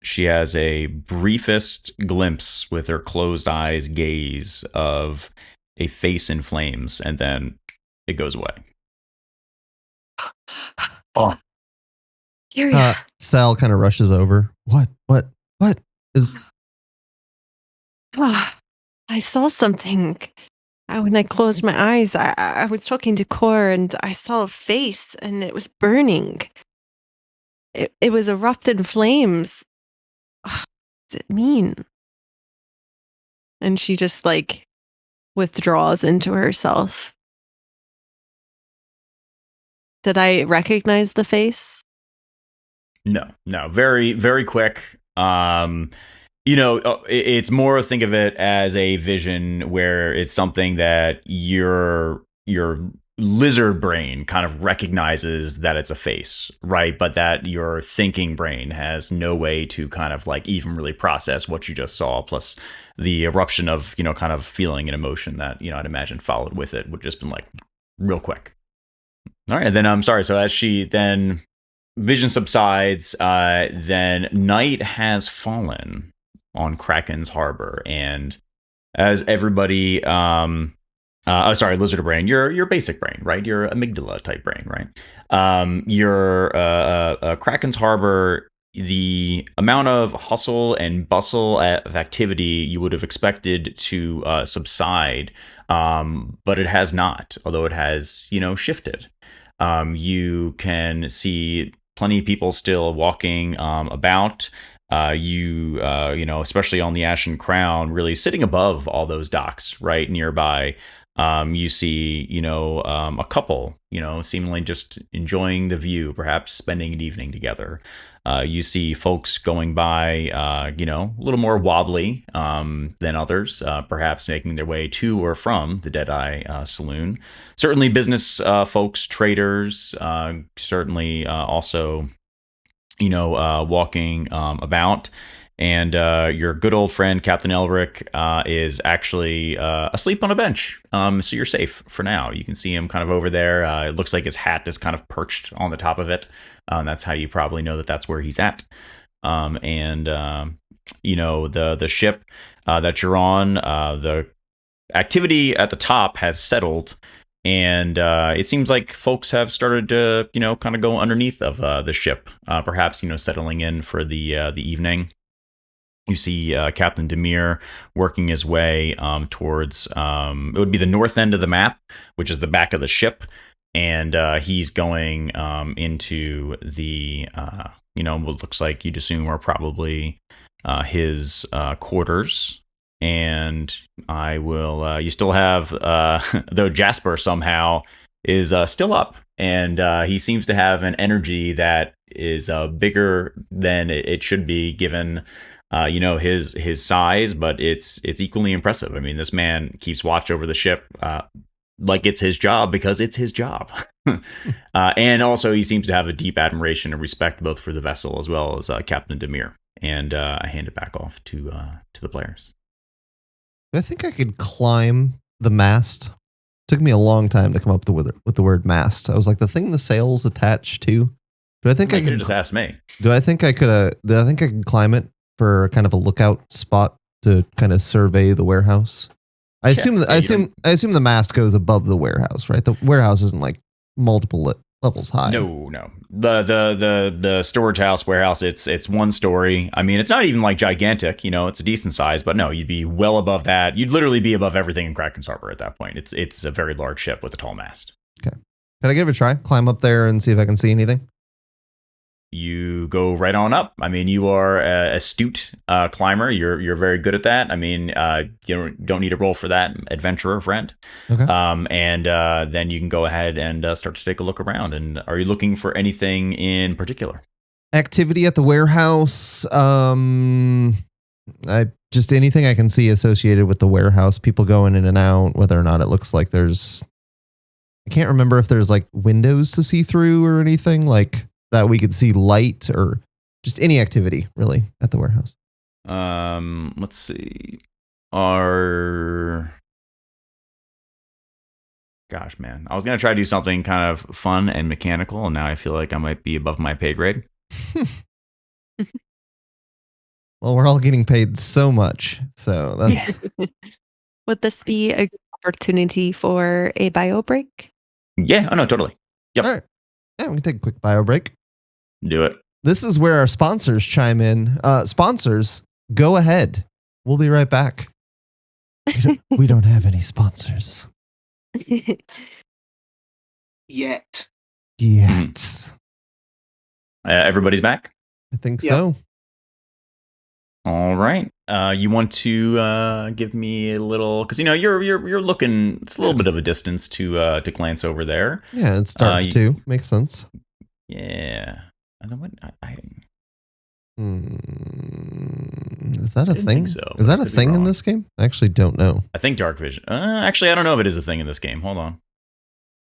she has a briefest glimpse with her closed eyes gaze of a face in flames, and then it goes away. Oh, Sal kind of rushes over. What is? I saw something. When I closed my eyes, I was talking to Kor and I saw a face and it was burning. It was erupted flames. What does it mean? And she just withdraws into herself. Did I recognize the face? No, very, very quick. It's more, think of it as a vision where it's something that your lizard brain kind of recognizes that it's a face, right? But that your thinking brain has no way to kind of even really process what you just saw, plus the eruption of, kind of feeling and emotion that, I'd imagine followed with it would just been real quick. All right, then I'm sorry. So as she then vision subsides, then night has fallen on Kraken's harbor, and as everybody, lizard brain, your basic brain, right? Your amygdala type brain, right? Your Kraken's harbor. The amount of hustle and bustle of activity you would have expected to subside, but it has not. Although it has, shifted. You can see plenty of people still walking about. Especially on the Ashen Crown, really sitting above all those docks right nearby. You see, a couple, seemingly just enjoying the view, perhaps spending an evening together. You see folks going by, a little more wobbly than others, perhaps making their way to or from the Deadeye Saloon. Certainly business folks, traders, certainly also, walking about. And your good old friend, Captain Elric, is actually asleep on a bench. So you're safe for now. You can see him kind of over there. It looks like his hat is kind of perched on the top of it. That's how you probably know that that's where he's at. The ship that you're on, the activity at the top has settled. And it seems like folks have started to, kind of go underneath of the ship, perhaps, settling in for the evening. You see Captain Daemir working his way towards, it would be the north end of the map, which is the back of the ship. And he's going into the, what looks like you'd assume are probably his quarters. And I will, you still have, though Jasper somehow is still up. And he seems to have an energy that is bigger than it should be given his size, but it's equally impressive. I mean, this man keeps watch over the ship, like it's his job because it's his job. And also, he seems to have a deep admiration and respect both for the vessel as well as Captain Daemir. And I hand it back off to the players. I think I could climb the mast. Took me a long time to come up with the word mast. I was like, the thing the sail's attached to. Do I think I could have just asked me? Do I think I could? Do I think I could climb it for kind of a lookout spot to kind of survey the warehouse? I assume the mast goes above the warehouse, right? The warehouse isn't like multiple levels high. No. The storage house, warehouse, it's one story. I mean, it's not even like gigantic, it's a decent size, but no, you'd be well above that. You'd literally be above everything in Kraken's Harbor at that point. It's a very large ship with a tall mast. Okay. Can I give it a try? Climb up there and see if I can see anything? You go right on up. I mean, you are an astute climber. You're very good at that. I mean, you don't need a roll for that, adventurer friend. Okay. And then you can go ahead and start to take a look around. And are you looking for anything in particular? Activity at the warehouse. Just anything I can see associated with the warehouse. People going in and out. Whether or not it looks like there's. I can't remember if there's like windows to see through or anything like. That we could see light or just any activity really at the warehouse. Let's see. Gosh, man. I was going to try to do something kind of fun and mechanical, and now I feel like I might be above my pay grade. Well, we're all getting paid so much, so that's... Would this be a good opportunity for a bio break? Yeah, no, totally. Yep. All right. Yeah, we can take a quick bio break. Do it. This is where our sponsors chime in. Sponsors, go ahead. We'll be right back. We don't have any sponsors. Yet. Everybody's back? I think so. All right. You want to give me a little, because you're looking. It's a little bit of a distance to glance over there. Yeah, it's dark too. Makes sense. Yeah. And then what? Is that a thing? So, is that a thing in this game? I actually don't know. I think dark vision. Actually, I don't know if it is a thing in this game. Hold on,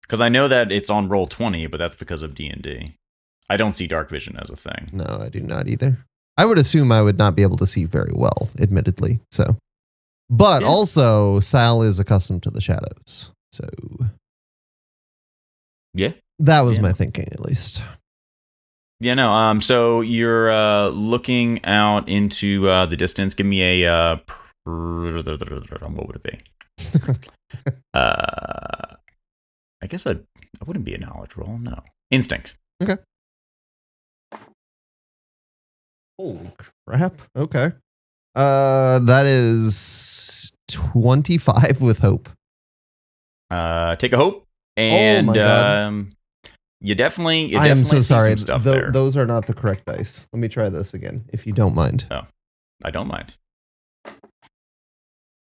because I know that it's on Roll20, but that's because of D&D. I don't see dark vision as a thing. No, I do not either. I would assume I would not be able to see very well, admittedly. So, but also Sal is accustomed to the shadows. So, yeah, that was my thinking, at least. Yeah, no. So you're looking out into the distance. Give me a what would it be? I guess I wouldn't be a knowledge roll. No, instinct. Okay. Holy crap. Okay. That is 25 with hope. Take a hope. And you definitely I am so sorry. Some stuff there. Those are not the correct dice. Let me try this again, if you don't mind. Oh, I don't mind.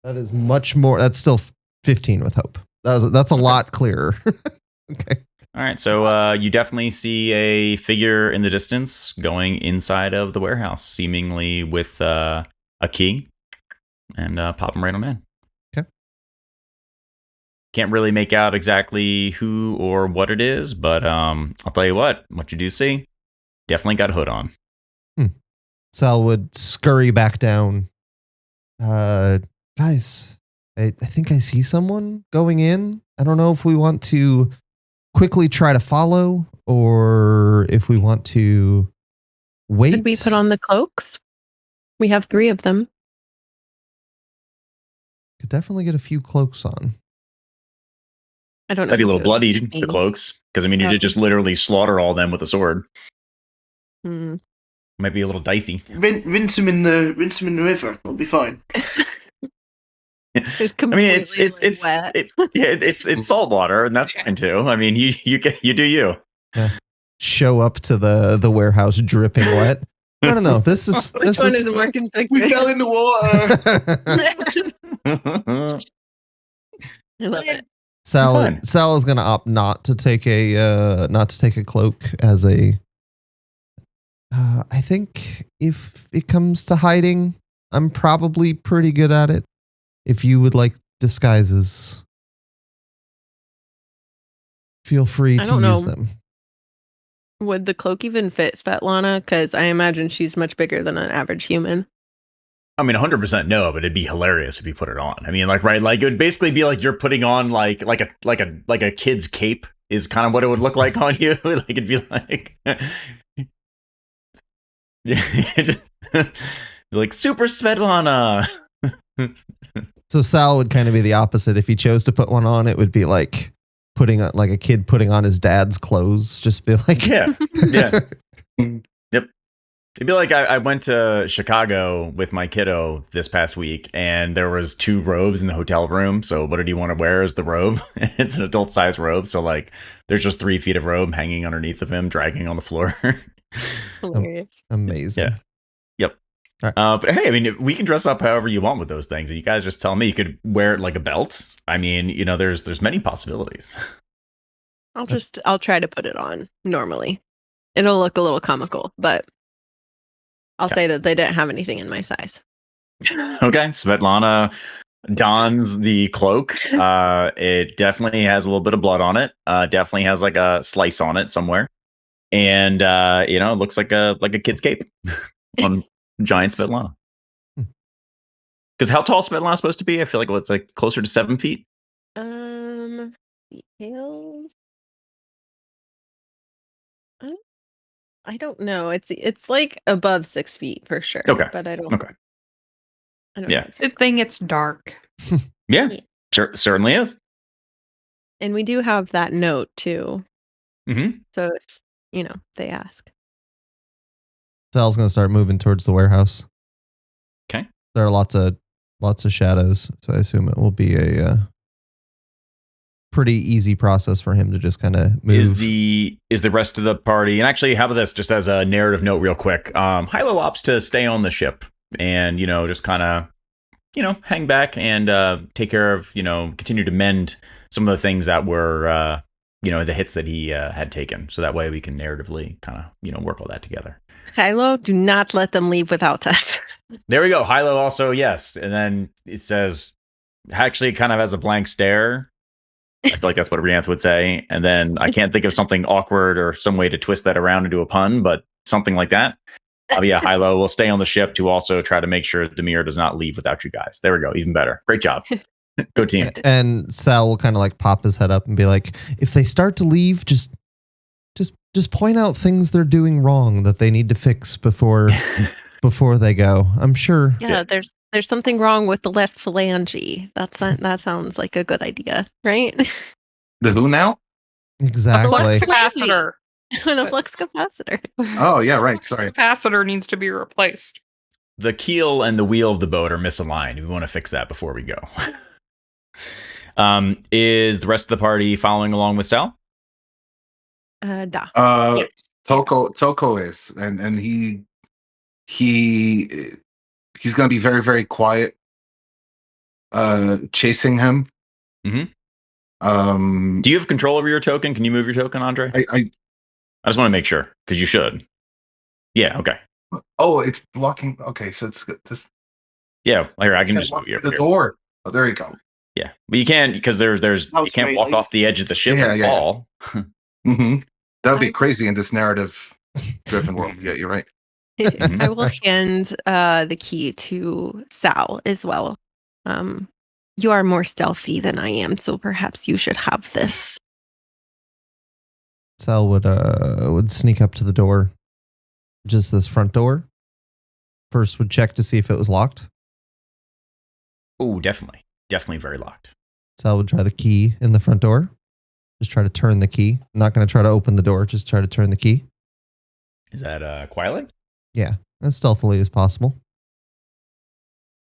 That is much more. That's still 15 with hope. That's a lot clearer. Okay. All right. So you definitely see a figure in the distance going inside of the warehouse, seemingly with a key, and pop him right on in. Okay. Can't really make out exactly who or what it is, but I'll tell you what you do see, definitely got a hood on. Sal would scurry back down. Guys, I think I see someone going in. I don't know if we want to quickly try to follow or if we want to wait. Could we put on the cloaks? We have 3 of them. Could definitely get a few cloaks on. I don't know. That'd be a little bloody, the cloaks. Because, I mean, you did just literally slaughter all of them with a sword. Might be a little dicey. Rinse them in the river. It'll be fine. It's I mean, it's salt water, and that's fine too. I mean, you do you. Yeah. Show up to the warehouse dripping wet. I don't know. This is Which one is more conspicuous? We fell in the water. I love it. Sal is gonna opt not to take a cloak as a. I think if it comes to hiding, I'm probably pretty good at it. If you would like disguises, Feel free I to don't use know. them. Would the cloak even fit Svetlana? Because I imagine she's much bigger than an average human. I mean, 100% no, but it'd be hilarious if you put it on. I mean, like, right, like it would basically be like you're putting on like a kid's cape is kind of what it would look like on you. Like it'd be like, yeah, just, like Super Svetlana. So Sal would kind of be the opposite. If he chose to put one on, it would be like putting on, like a kid putting on his dad's clothes. Just be like, Yeah. Yep. It'd be like I went to Chicago with my kiddo this past week, and there was 2 robes in the hotel room. So what did he want to wear as the robe? It's an adult size robe. So like there's just 3 feet of robe hanging underneath of him, dragging on the floor. Hilarious. Amazing. Yeah. Yep. All But hey, I mean, we can dress up however you want with those things. You guys just tell me. You could wear it like a belt. I mean, you know, there's many possibilities. I'll try to put it on normally. It'll look a little comical, but I'll say that they didn't have anything in my size. Okay, Svetlana dons the cloak. It definitely has a little bit of blood on it. Definitely has like a slice on it somewhere, and you know, it looks like a kid's cape on giant Svetlana. Because how tall is Svetlana supposed to be? I feel like it's like closer to 7 feet. Details. I don't know. It's like above 6 feet for sure. Okay. But I don't. Okay. I don't Yeah. know. Good thing it's dark. Yeah. Certainly is. And we do have that note too. Mm-hmm. So if they ask. Sal's going to start moving towards the warehouse. Okay. There are lots of shadows, so I assume it will be a pretty easy process for him to just kind of move. Is the rest of the party, and actually, how about this, just as a narrative note real quick, Hilo opts to stay on the ship and, just kind of, hang back and take care of, continue to mend some of the things that were, the hits that he had taken. So that way we can narratively kind of, work all that together. Hilo, do not let them leave without us. There we go. Hilo also, yes. And then it says, actually kind of has a blank stare. I feel like that's what Rianth would say. And then I can't think of something awkward or some way to twist that around into a pun, but something like that. Yeah, Hilo will stay on the ship to also try to make sure Daemir does not leave without you guys. There we go. Even better. Great job. Go team. And Sal will kind of like pop his head up and be like, if they start to leave, just point out things they're doing wrong that they need to fix before they go. I'm sure. Yeah, there's something wrong with the left phalange. That sounds like a good idea, right? The who now? Exactly. Flux capacitor. The flux capacitor. Oh, yeah, right. Sorry. Capacitor needs to be replaced. The keel and the wheel of the boat are misaligned. We want to fix that before we go. Is the rest of the party following along with Sal? Da. Yes. Toko is, and he's gonna be very, very quiet, chasing him. Mm-hmm. Do you have control over your token? Can you move your token, Andre? I just want to make sure, because you should. Yeah, okay. Oh, it's blocking. Okay, so it's this. Yeah, here, I can just move you the door. Oh, there you go. Yeah, but you can't, because there's you can't walk off the edge of the ship and fall. Mm-hmm. That would be crazy in this narrative-driven world. Yeah, you're right. I will hand the key to Sal as well. You are more stealthy than I am, so perhaps you should have this. Sal would sneak up to the door, just this front door. First would check to see if it was locked. Oh, definitely very locked. Sal would try the key in the front door. Just try to turn the key. I'm not going to try to open the door. Just try to turn the key. Is that quietly? Yeah, as stealthily as possible.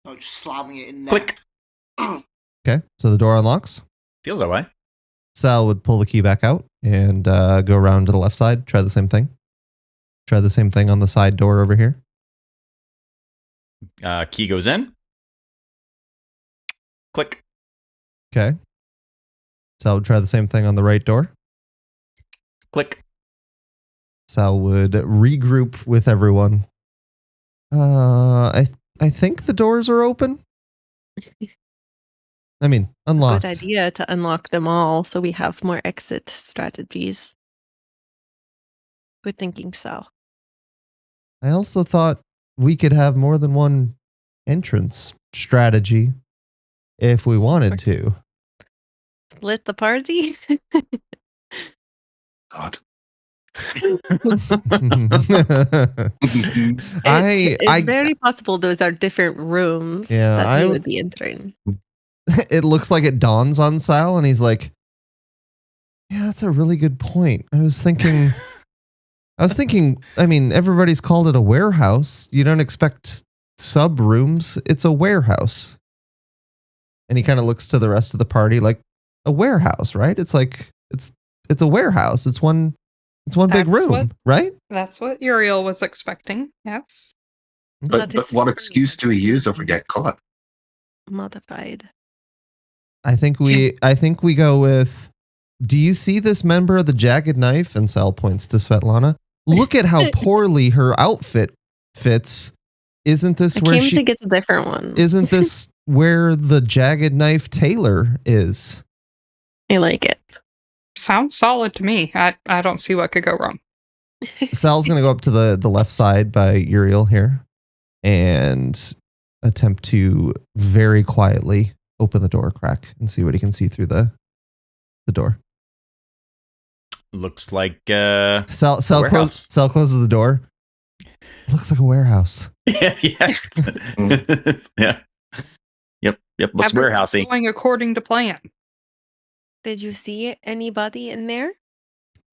I'm just slamming it in there. Click. Okay, so the door unlocks. Feels that way. Sal would pull the key back out and go around to the left side. Try the same thing. Try the same thing on the side door over here. Key goes in. Click. Okay. Sal would try the same thing on the right door. Click. Sal would regroup with everyone. I think the doors are open. I mean, unlocked. Good idea to unlock them all so we have more exit strategies. Good thinking, Sal. I also thought we could have more than one entrance strategy if we wanted to. Split the party? God. It's very possible those are different rooms that we would be entering. It looks like it dawns on Sal, and he's like, yeah, that's a really good point. I was thinking, I mean, everybody's called it a warehouse. You don't expect sub rooms. It's a warehouse. And he kind of looks to the rest of the party like, a warehouse, right? It's like, it's a warehouse. It's one big room, right? That's what Yriel was expecting. Yes. But what excuse do we use if we get caught? Modified. I think we go with, do you see this member of the Jagged Knife? And Sal points to Svetlana. Look at how poorly her outfit fits. Isn't this where she to get a different one? Isn't this where the Jagged Knife tailor is? I like it. Sounds solid to me. I don't see what could go wrong. Sal's going to go up to the left side by Yriel here and attempt to very quietly open the door crack and see what he can see through the door. Looks like Sal closes the door. Looks like a warehouse. Yeah. Yeah. Yep. Looks warehousey. Going according to plan. Did you see anybody in there?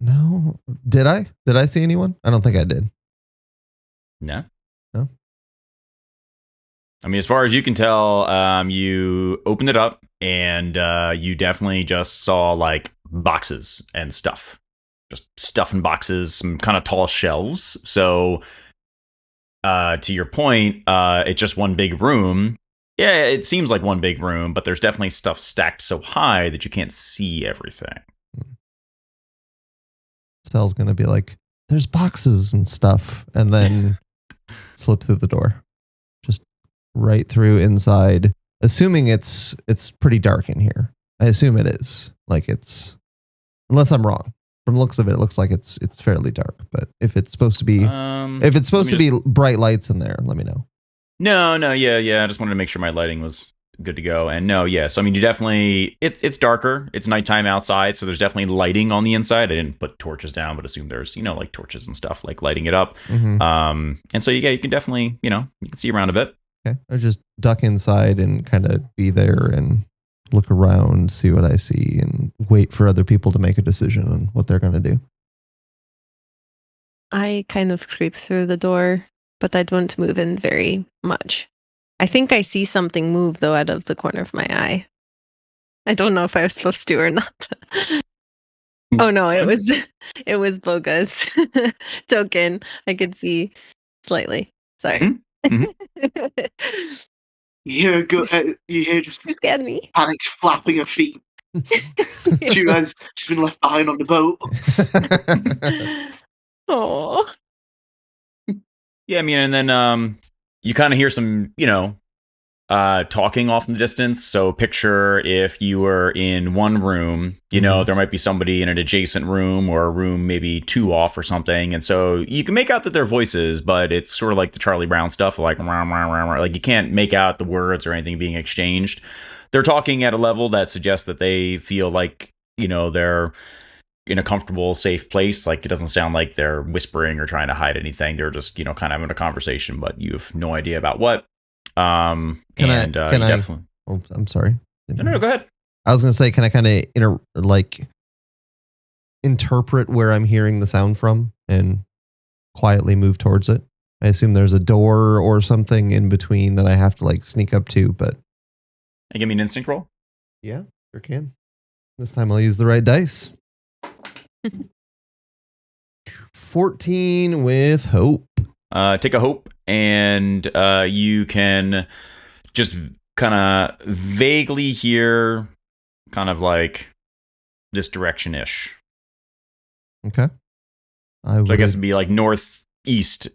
No. Did I? Did I see anyone? I don't think I did. No. I mean, as far as you can tell, you opened it up and you definitely just saw like boxes and stuff. Just stuff in boxes, some kind of tall shelves. So to your point, it's just one big room. Yeah, it seems like one big room, but there's definitely stuff stacked so high that you can't see everything. Sal's going to be like, there's boxes and stuff, and then slip through the door. Just right through inside, assuming it's pretty dark in here. I assume it is. Like it's, unless I'm wrong. From the looks of it, it looks like it's fairly dark. But if it's supposed to be, be bright lights in there, let me know. No, yeah. I just wanted to make sure my lighting was good to go. And no, yeah. So I mean, you definitely it's darker. It's nighttime outside, so there's definitely lighting on the inside. I didn't put torches down, but assume there's like torches and stuff like lighting it up. Mm-hmm. And so you can definitely you can see around a bit. Okay, I just duck inside and kind of be there and look around, see what I see, and wait for other people to make a decision on what they're going to do. I kind of creep through the door, but I don't move in very much. I think I see something move, though, out of the corner of my eye. I don't know if I was supposed to or not. Oh, no, it was Bogha's token. I could see slightly. Sorry. Mm-hmm. You hear just scared me. Panic flapping her feet. She's been left behind on the boat. Oh. Yeah, I mean, and then you kind of hear some, talking off in the distance. So picture if you were in one room, there might be somebody in an adjacent room or a room maybe two off or something. And so you can make out that they're voices, but it's sort of like the Charlie Brown stuff, like, like you can't make out the words or anything being exchanged. They're talking at a level that suggests that they feel like, they're in a comfortable, safe place. Like it doesn't sound like they're whispering or trying to hide anything. They're just, kind of having a conversation, but you have no idea about what. Can I definitely. Oh, I'm sorry. No, go ahead. I was going to say, can I kind of interpret where I'm hearing the sound from and quietly move towards it? I assume there's a door or something in between that I have to sneak up to, but. Give me an instinct roll. Yeah, sure can. This time I'll use the right dice. 14 with hope. Take a hope, and you can just kind of vaguely hear kind of like this direction-ish. Okay. So I guess it'd be like northeast.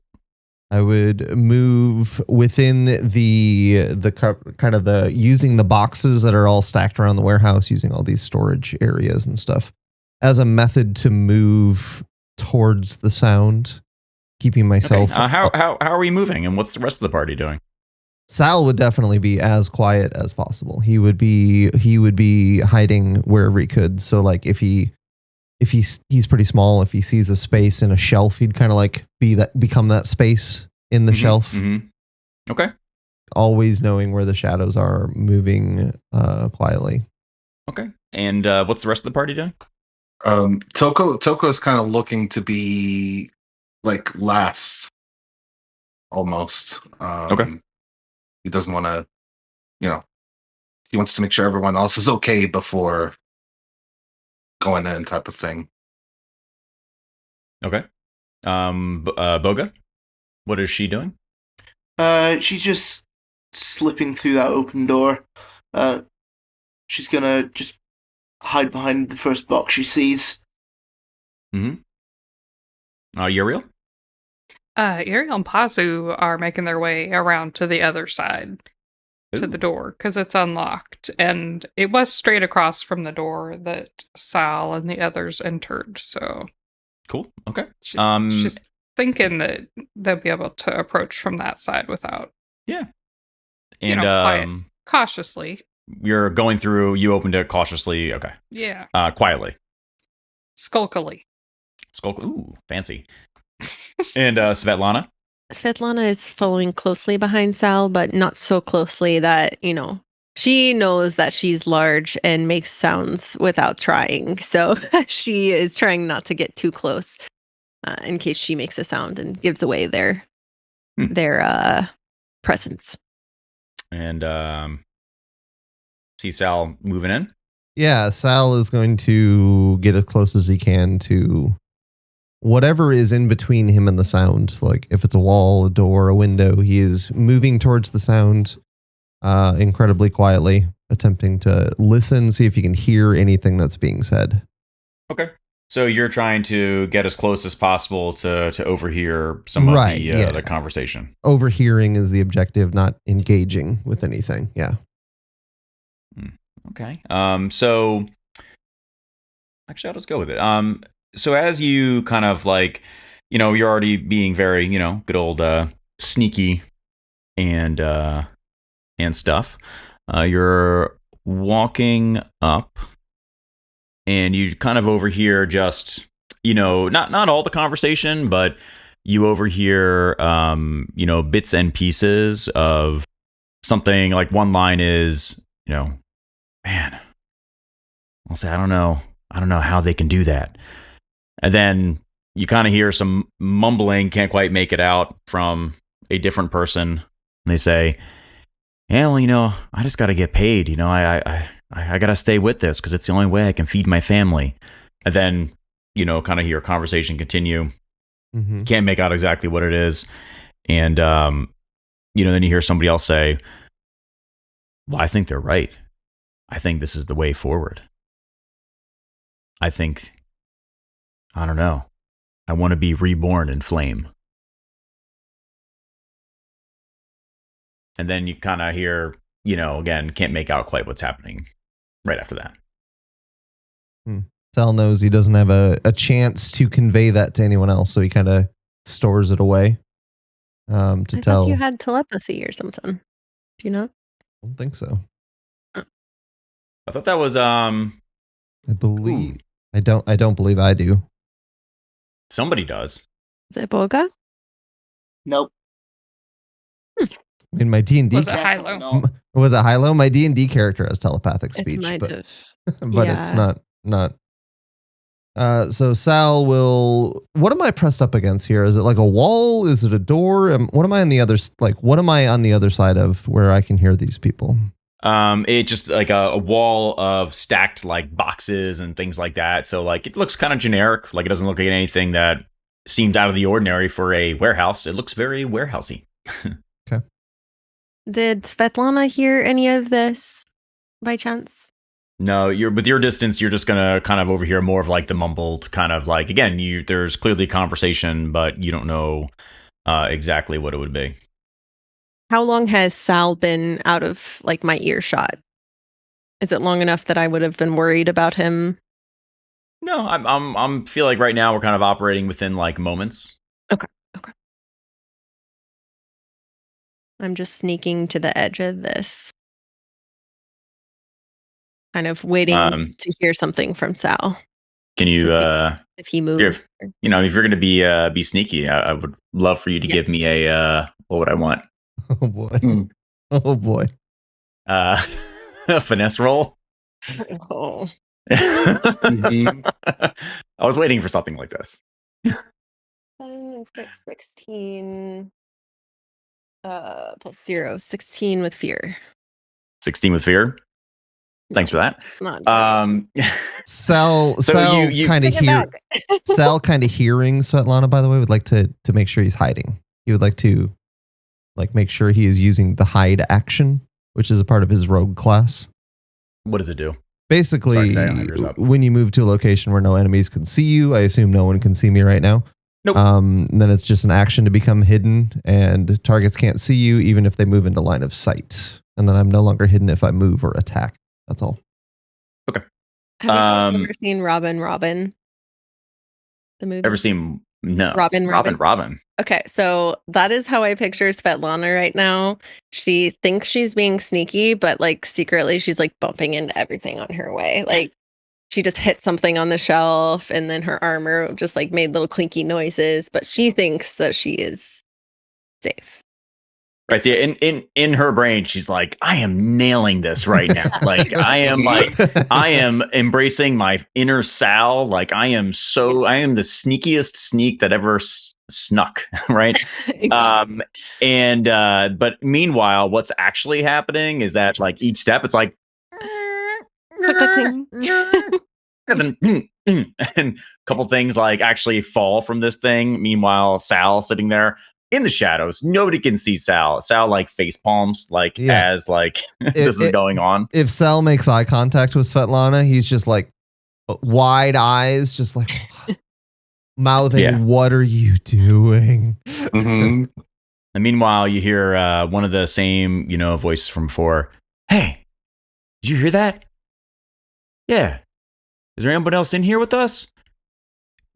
I would move within the kind of the using the boxes that are all stacked around the warehouse, using all these storage areas and stuff as a method to move towards the sound, keeping myself. Okay. How are we moving, and what's the rest of the party doing? Sal would definitely be as quiet as possible. He would be hiding wherever he could. So like if he's pretty small, if he sees a space in a shelf, he'd kind of like become that space in the shelf. Mm-hmm. Okay. Always knowing where the shadows are, moving quietly. Okay. And what's the rest of the party doing? Toko's kind of looking to be like last, almost. Okay. He doesn't want to, he wants to make sure everyone else is okay before going in, type of thing. Okay. Bogha, what is she doing? She's just slipping through that open door. She's gonna just hide behind the first box she sees. Mm-hmm. Yriel? Yriel and Pazu are making their way around to the other side to the door because it's unlocked, and it was straight across from the door that Sal and the others entered. So cool. Okay. She's thinking that they'll be able to approach from that side without. Yeah. And quiet, cautiously. You're going through. You opened it cautiously. Okay. Yeah. Quietly. Skulkily. Ooh, fancy. And Svetlana? Svetlana is following closely behind Sal, but not so closely that, she knows that she's large and makes sounds without trying. So she is trying not to get too close in case she makes a sound and gives away their presence. And see Sal moving in? Yeah, Sal is going to get as close as he can to whatever is in between him and the sound. Like if it's a wall, a door, a window, he is moving towards the sound incredibly quietly, attempting to listen, see if he can hear anything that's being said. Okay. So you're trying to get as close as possible to overhear some of the conversation. Overhearing is the objective, not engaging with anything. Yeah. Okay. So actually, I'll just go with it. So as you kind of like, you're already being very, good old sneaky and stuff. You're walking up, and you kind of overhear just, not all the conversation, but you overhear, bits and pieces of something. Like one line is, man, I'll say, I don't know how they can do that. And then you kind of hear some mumbling, can't quite make it out, from a different person. And they say, yeah, well, I just got to get paid. I got to stay with this because it's the only way I can feed my family. And then, kind of hear a conversation continue. Mm-hmm. Can't make out exactly what it is. And, then you hear somebody else say, well, I think they're right. I think this is the way forward. I don't know. I want to be reborn in flame. And then you kind of hear, again, can't make out quite what's happening right after that. Sal knows he doesn't have a chance to convey that to anyone else, so he kind of stores it away. I thought you had telepathy or something. Do you know? I don't think so. I thought that was I believe I don't believe I do. Somebody does. Is it Bogha? Nope. In my D&D, was it Hilo? Was it Hilo? My D&D character has telepathic speech, but it's not. So Sal will. What am I pressed up against here? Is it like a wall? Is it a door? What am I on the other? Like, what am I on the other side of where I can hear these people? It just like a wall of stacked like boxes and things like that. So like it looks kind of generic. Like it doesn't look like anything that seemed out of the ordinary for a warehouse. It looks very warehousey. Okay. Did Svetlana hear any of this by chance? No, with your distance, you're just gonna kind of overhear more of like the mumbled kind of like, again, there's clearly conversation, but you don't know exactly what it would be. How long has Sal been out of like my earshot? Is it long enough that I would have been worried about him? No, I'm feel like right now we're kind of operating within like moments. Okay. I'm just sneaking to the edge of this, kind of waiting to hear something from Sal. Can you if he moves? if you're going to be sneaky, I would love for you to give me a what would I want? Oh boy. Oh boy. A finesse roll. Oh. I was waiting for something like this. 16 plus 0, 16 with fear. 16 with fear. Thanks for that. It's not Sal kind of Sal kind of hearing Svetlana, by the way, would like to make sure he's hiding. He would like to make sure he is using the hide action, which is a part of his rogue class. What does it do? Basically, when you move to a location where no enemies can see you, I assume no one can see me right now. Nope. Then it's just an action to become hidden, and targets can't see you even if they move into line of sight. And then I'm no longer hidden if I move or attack. That's all. Okay. Have you ever seen Robin? The movie? Ever seen? No. Robin. Okay, so that is how I picture Svetlana right now. She thinks she's being sneaky, but like secretly she's like bumping into everything on her way. Like she just hit something on the shelf and then her armor just like made little clinky noises, but she thinks that she is safe. Right. So in her brain, she's like, I am nailing this right now. Like I am embracing my inner Sal. Like I am the sneakiest sneak that ever snuck. Right. But meanwhile, what's actually happening is that like each step, it's like, and then and a couple things like actually fall from this thing. Meanwhile, Sal sitting there in the shadows, nobody can see Sal. Sal like face palms, as like this is going on. If Sal makes eye contact with Svetlana, he's just like wide eyes, just like mouthing, "What are you doing?" Mm-hmm. And meanwhile, you hear one of the same, voices from before. Hey, did you hear that? Yeah. Is there anyone else in here with us?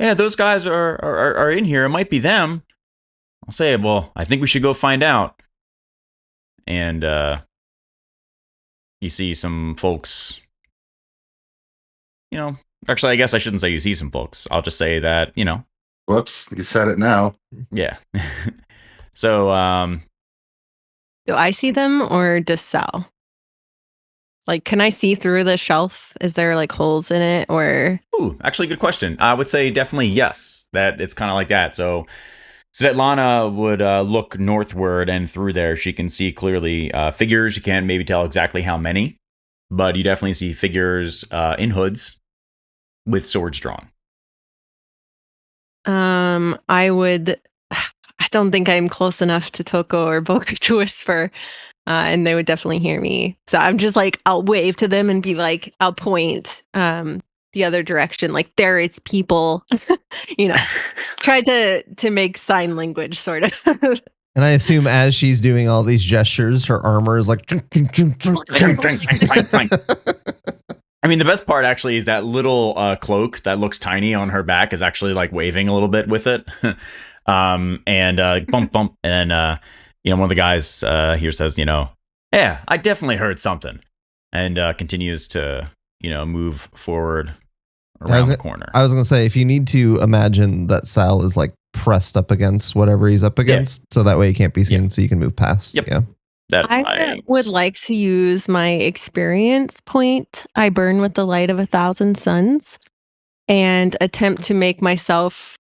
Yeah, those guys are in here. It might be them. I'll say, well, I think we should go find out. And you see some folks, actually, I guess I shouldn't say you see some folks. I'll just say that, Whoops, you said it now. Yeah. So, do I see them or does Sal? Like, can I see through the shelf? Is there like holes in it or? Ooh, actually, good question. I would say definitely yes. That it's kind of like that. So Svetlana would look northward, and through there she can see clearly figures. You can't maybe tell exactly how many, but you definitely see figures in hoods with swords drawn. I don't think I'm close enough to Toko or Bogha to whisper, and they would definitely hear me. So I'm just like, I'll wave to them and be like, I'll point the other direction, like there is people, try to make sign language sort of. And I assume as she's doing all these gestures, her armor is like. I mean, the best part actually is that little cloak that looks tiny on her back is actually like waving a little bit with it. And bump, bump. And, one of the guys here says, yeah, I definitely heard something. And continues to, move forward around the corner. I was going to say, if you need to imagine that Sal is like pressed up against whatever he's up against, so that way he can't be seen, so you can move past. Yep. Yeah. I would like to use my experience point I burn with the light of 1,000 suns and attempt to make myself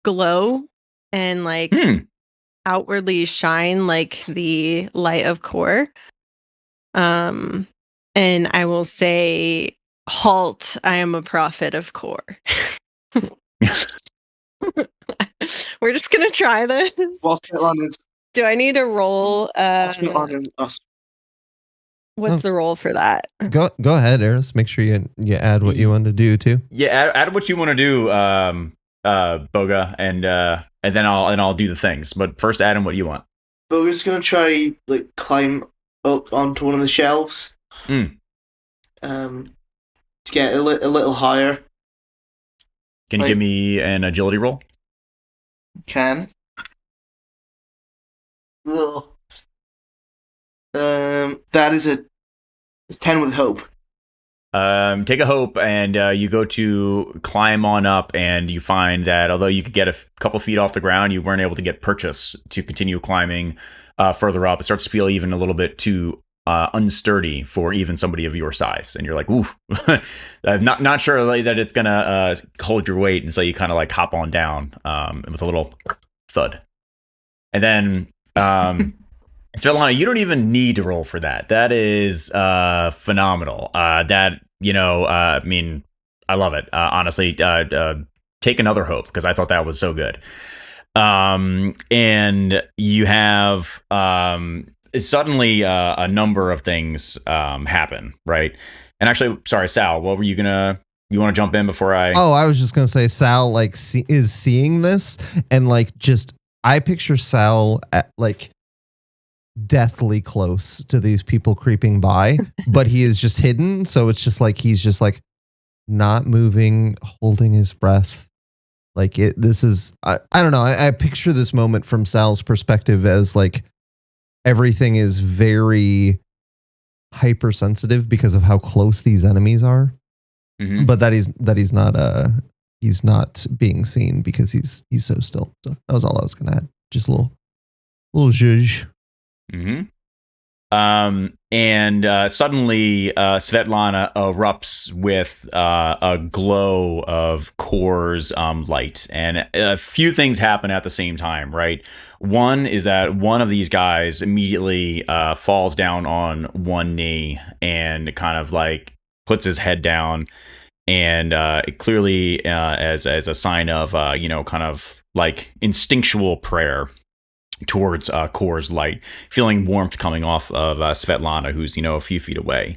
glow and like outwardly shine like the light of core. And I will say, halt, I am a prophet of core. We're just gonna try this. Do I need to roll? What's the roll for that? Go ahead, Eris. Make sure you add what you want to do too. Yeah, add what you want to do. Bogha, and then I'll do the things. But first, Adam, what do you want? But we're just gonna try like climb up onto one of the shelves. Mm. To get a little higher. Can you give me an agility roll? Can. Well, that is it's 10 with hope. Take a hope, and you go to climb on up, and you find that although you could get a couple feet off the ground, you weren't able to get purchase to continue climbing further up. It starts to feel even a little bit too unsturdy for even somebody of your size, and you're like, "Ooh, I'm not sure that it's gonna hold your weight," and so you kind of like hop on down with a little thud, and then. Svetlana, you don't even need to roll for that. That is phenomenal. I mean, I love it. Honestly, take another hope because I thought that was so good. And you have suddenly a number of things happen, right? And actually, sorry, Sal, what were you gonna? You want to jump in before I? Oh, I was just gonna say Sal is seeing this and like just I picture Sal at like deathly close to these people creeping by, but he is just hidden. So it's just like he's just like not moving, holding his breath. Like this is I don't know. I picture this moment from Sal's perspective as like everything is very hypersensitive because of how close these enemies are. Mm-hmm. But that he's not being seen because he's so still. So that was all I was gonna add. Just a little zhuzh. Mm-hmm. And suddenly Svetlana erupts with a glow of Core's light, and a few things happen at the same time, right? One is that one of these guys immediately falls down on one knee and kind of like puts his head down, and clearly as a sign of kind of like instinctual prayer towards Core's light, feeling warmth coming off of Svetlana, who's a few feet away.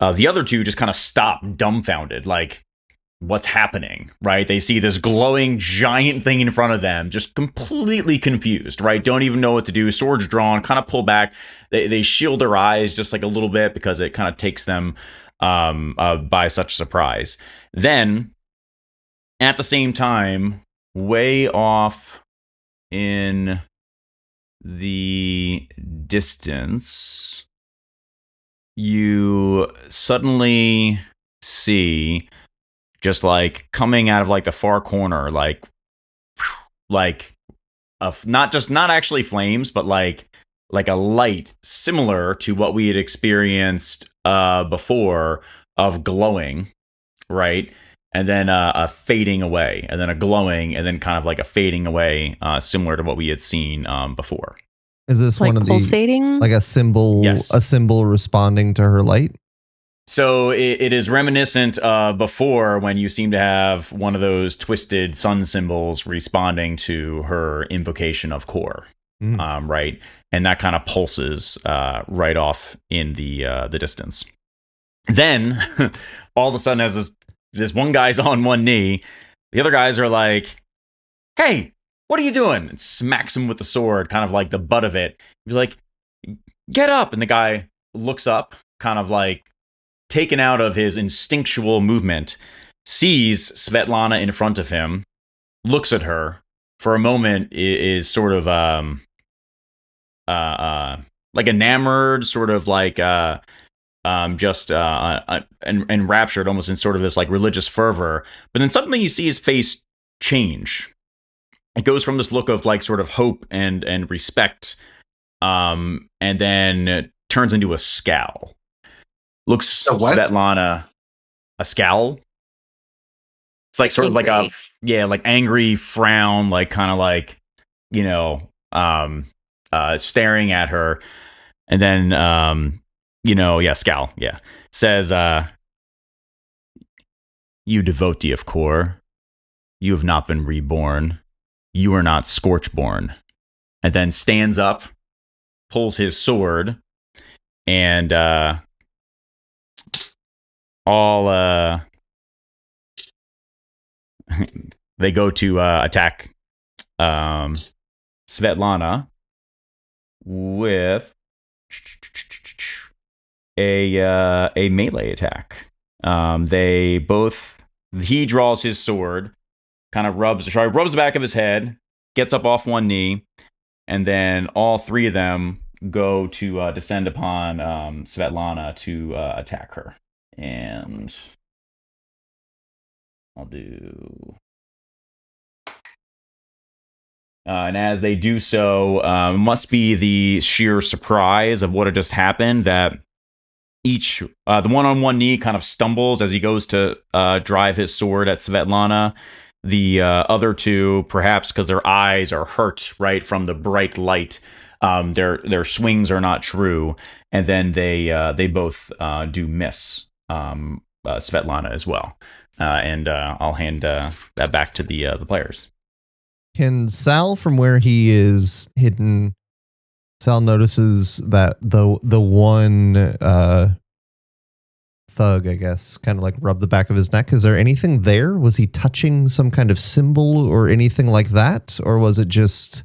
The other two just kind of stop, dumbfounded, like what's happening, right? They see this glowing giant thing in front of them, just completely confused, right? Don't even know what to do. Swords drawn, kind of pull back. They shield their eyes just like a little bit because it kind of takes them by such surprise. Then, at the same time, way off in the distance, you suddenly see just like coming out of like the far corner, like not actually flames, but like a light similar to what we had experienced before of glowing, right? And then a fading away, and then a glowing, and then kind of like a fading away, similar to what we had seen before. Is this like one of pulsating? Like a symbol, yes. A symbol responding to her light? So it is reminiscent of before when you seem to have one of those twisted sun symbols responding to her invocation of Core, right? And that kind of pulses right off in the distance. Then all of a sudden, as this one guy's on one knee, the other guys are like, "Hey, what are you doing?" And smacks him with the sword, kind of like the butt of it. He's like, "Get up!" And the guy looks up, kind of like taken out of his instinctual movement, sees Svetlana in front of him, looks at her for a moment, is sort of like enamored, sort of like just enraptured, almost in sort of this like religious fervor. But then suddenly you see his face change. It goes from this look of like sort of hope and respect, and then turns into a scowl. Looks Svetlana a scowl. It's like sort of like like angry frown, like kind of like staring at her, and then scowl. Yeah, says, "You devotee of Core, you have not been reborn. You are not Scorchborn." And then stands up, pulls his sword, and all they go to attack Svetlana with a melee attack. He draws his sword, kind of rubs the back of his head, gets up off one knee, and then all three of them go to descend upon Svetlana to attack her. And I'll do... and as they do so, must be the sheer surprise of what had just happened that each, the one on one knee kind of stumbles as he goes to drive his sword at Svetlana. The other two, perhaps because their eyes are hurt, right, from the bright light, their swings are not true, and then they both do miss Svetlana as well. And I'll hand that back to the players. Can Sal, from where he is hidden, Sal notices that the one thug, I guess, kind of like rubbed the back of his neck. Is there anything there? Was he touching some kind of symbol or anything like that? Or was it just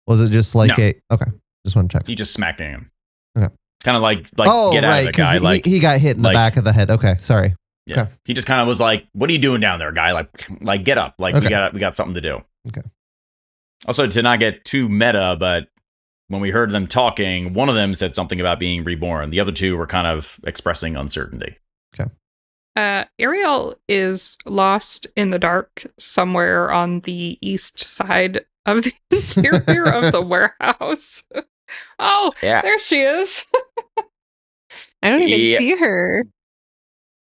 like No. okay. Just want to check. He just smacking him. Okay. Kind of like oh, get out of the guy. He got hit in the back of the head. Okay, sorry. Yeah. Okay. He just kind of was like, "What are you doing down there, guy? Like get up. Like Okay. we got something to do." Okay. Also, to not get too meta, but when we heard them talking, one of them said something about being reborn. The other two were kind of expressing uncertainty. Yriel is lost in the dark somewhere on the east side of the interior of the warehouse. Oh, Yeah. there she is. I don't even see her.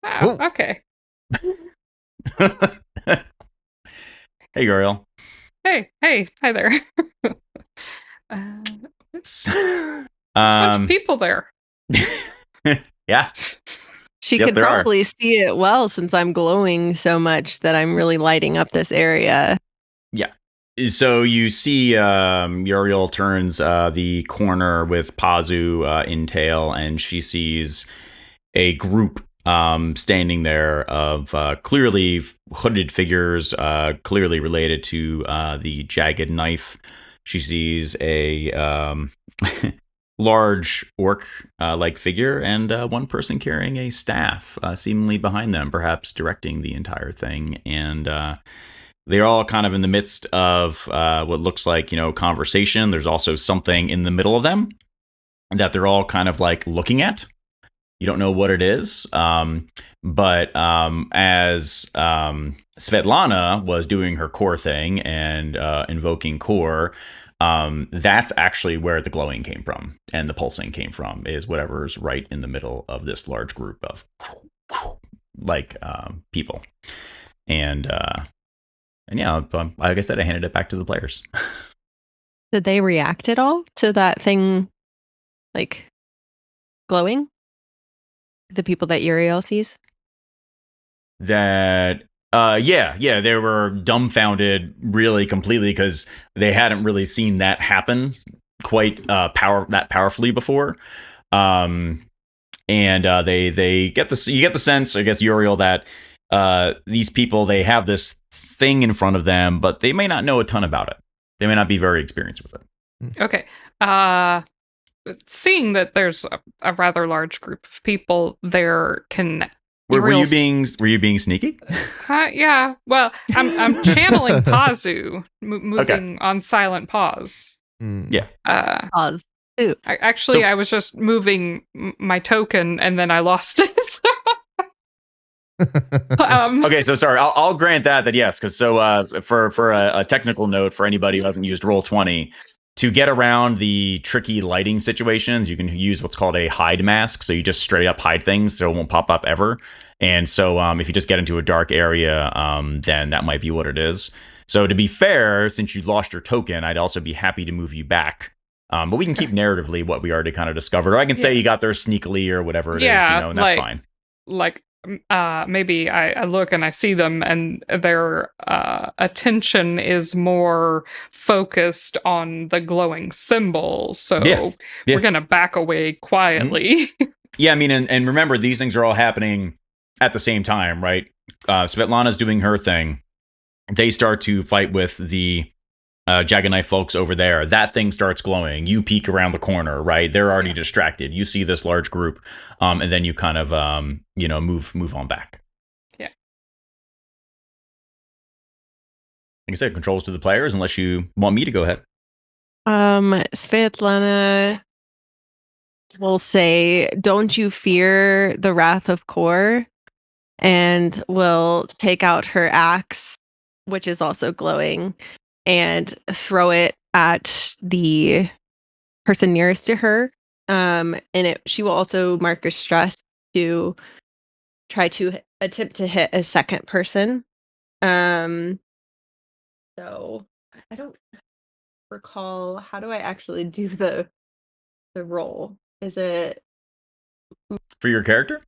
Oh, Oh. okay. Hey, Yriel. Hey, hi there. There's There's a bunch of people there. yeah. She Yep, could there are. probably see it well since I'm glowing so much that I'm really lighting up this area. So you see Yriel turns the corner with Pazu in tail, and she sees a group standing there of clearly hooded figures, clearly related to the Jagged Knife. She sees a large orc like figure and one person carrying a staff, seemingly behind them, perhaps directing the entire thing. And they're all kind of in the midst of what looks like, conversation. There's also something in the middle of them that they're all kind of like looking at. You don't know what it is. But as Svetlana was doing her core thing and invoking core, that's actually where the glowing came from and the pulsing came from, is whatever's right in the middle of this large group of people. And yeah, like I said, I handed it back to the players. Did they react at all to that thing, like, glowing? The people that Yriel sees? That, yeah, they were dumbfounded really completely because they hadn't really seen that happen quite powerfully before. And they get you get the sense, I guess, Yriel, that these people, they have this thing in front of them, but they may not know a ton about it. They may not be very experienced with it. Okay. Seeing that there's a rather large group of people there, were you being sneaky? Yeah. Well, I'm channeling Pazu, moving on silent pause. Yeah. Pause. Ooh. I was just moving my token and then I lost it. Okay, so sorry. I'll grant that yes, because for a technical note for anybody who hasn't used Roll20, to get around the tricky lighting situations, you can use what's called a hide mask. So you just straight up hide things so it won't pop up ever. And so if you just get into a dark area, then that might be what it is. So to be fair, since you lost your token, I'd also be happy to move you back. But we can keep narratively what we already kind of discovered. Or I can say you got there sneakily or whatever it is, and that's fine. Like, maybe I look and I see them and their attention is more focused on the glowing symbol. So we're going to back away quietly. Mm-hmm. Yeah, I mean, and remember, these things are all happening at the same time, right? Svetlana's doing her thing. they start to fight with the Jagged Knife folks over there. That thing starts glowing. You peek around the corner, right? They're already distracted. You see this large group, and then you kind of move on back. Yeah. Like I said, controls to the players, unless you want me to go ahead. Svetlana will say, "Don't you fear the wrath of Kor?" and will take out her axe, which is also glowing, and throw it at the person nearest to her. She will also mark a stress to try to attempt to hit a second person. So I don't recall, how do I actually do the roll? Is it For your character?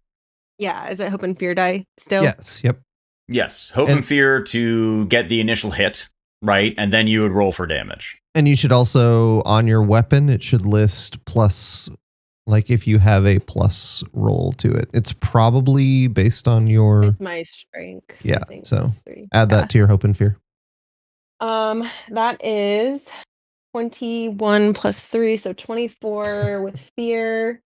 Yeah, is it hope and fear die still? Yes. Yep. Yes. Hope and fear to get the initial hit, right? And then you would roll for damage. And you should also, on your weapon, it should list plus, like if you have a plus roll to it. It's probably based on your... It's my strength. Yeah, I think so +3. add that to your hope and fear. That is 21 plus 3, so 24 with fear.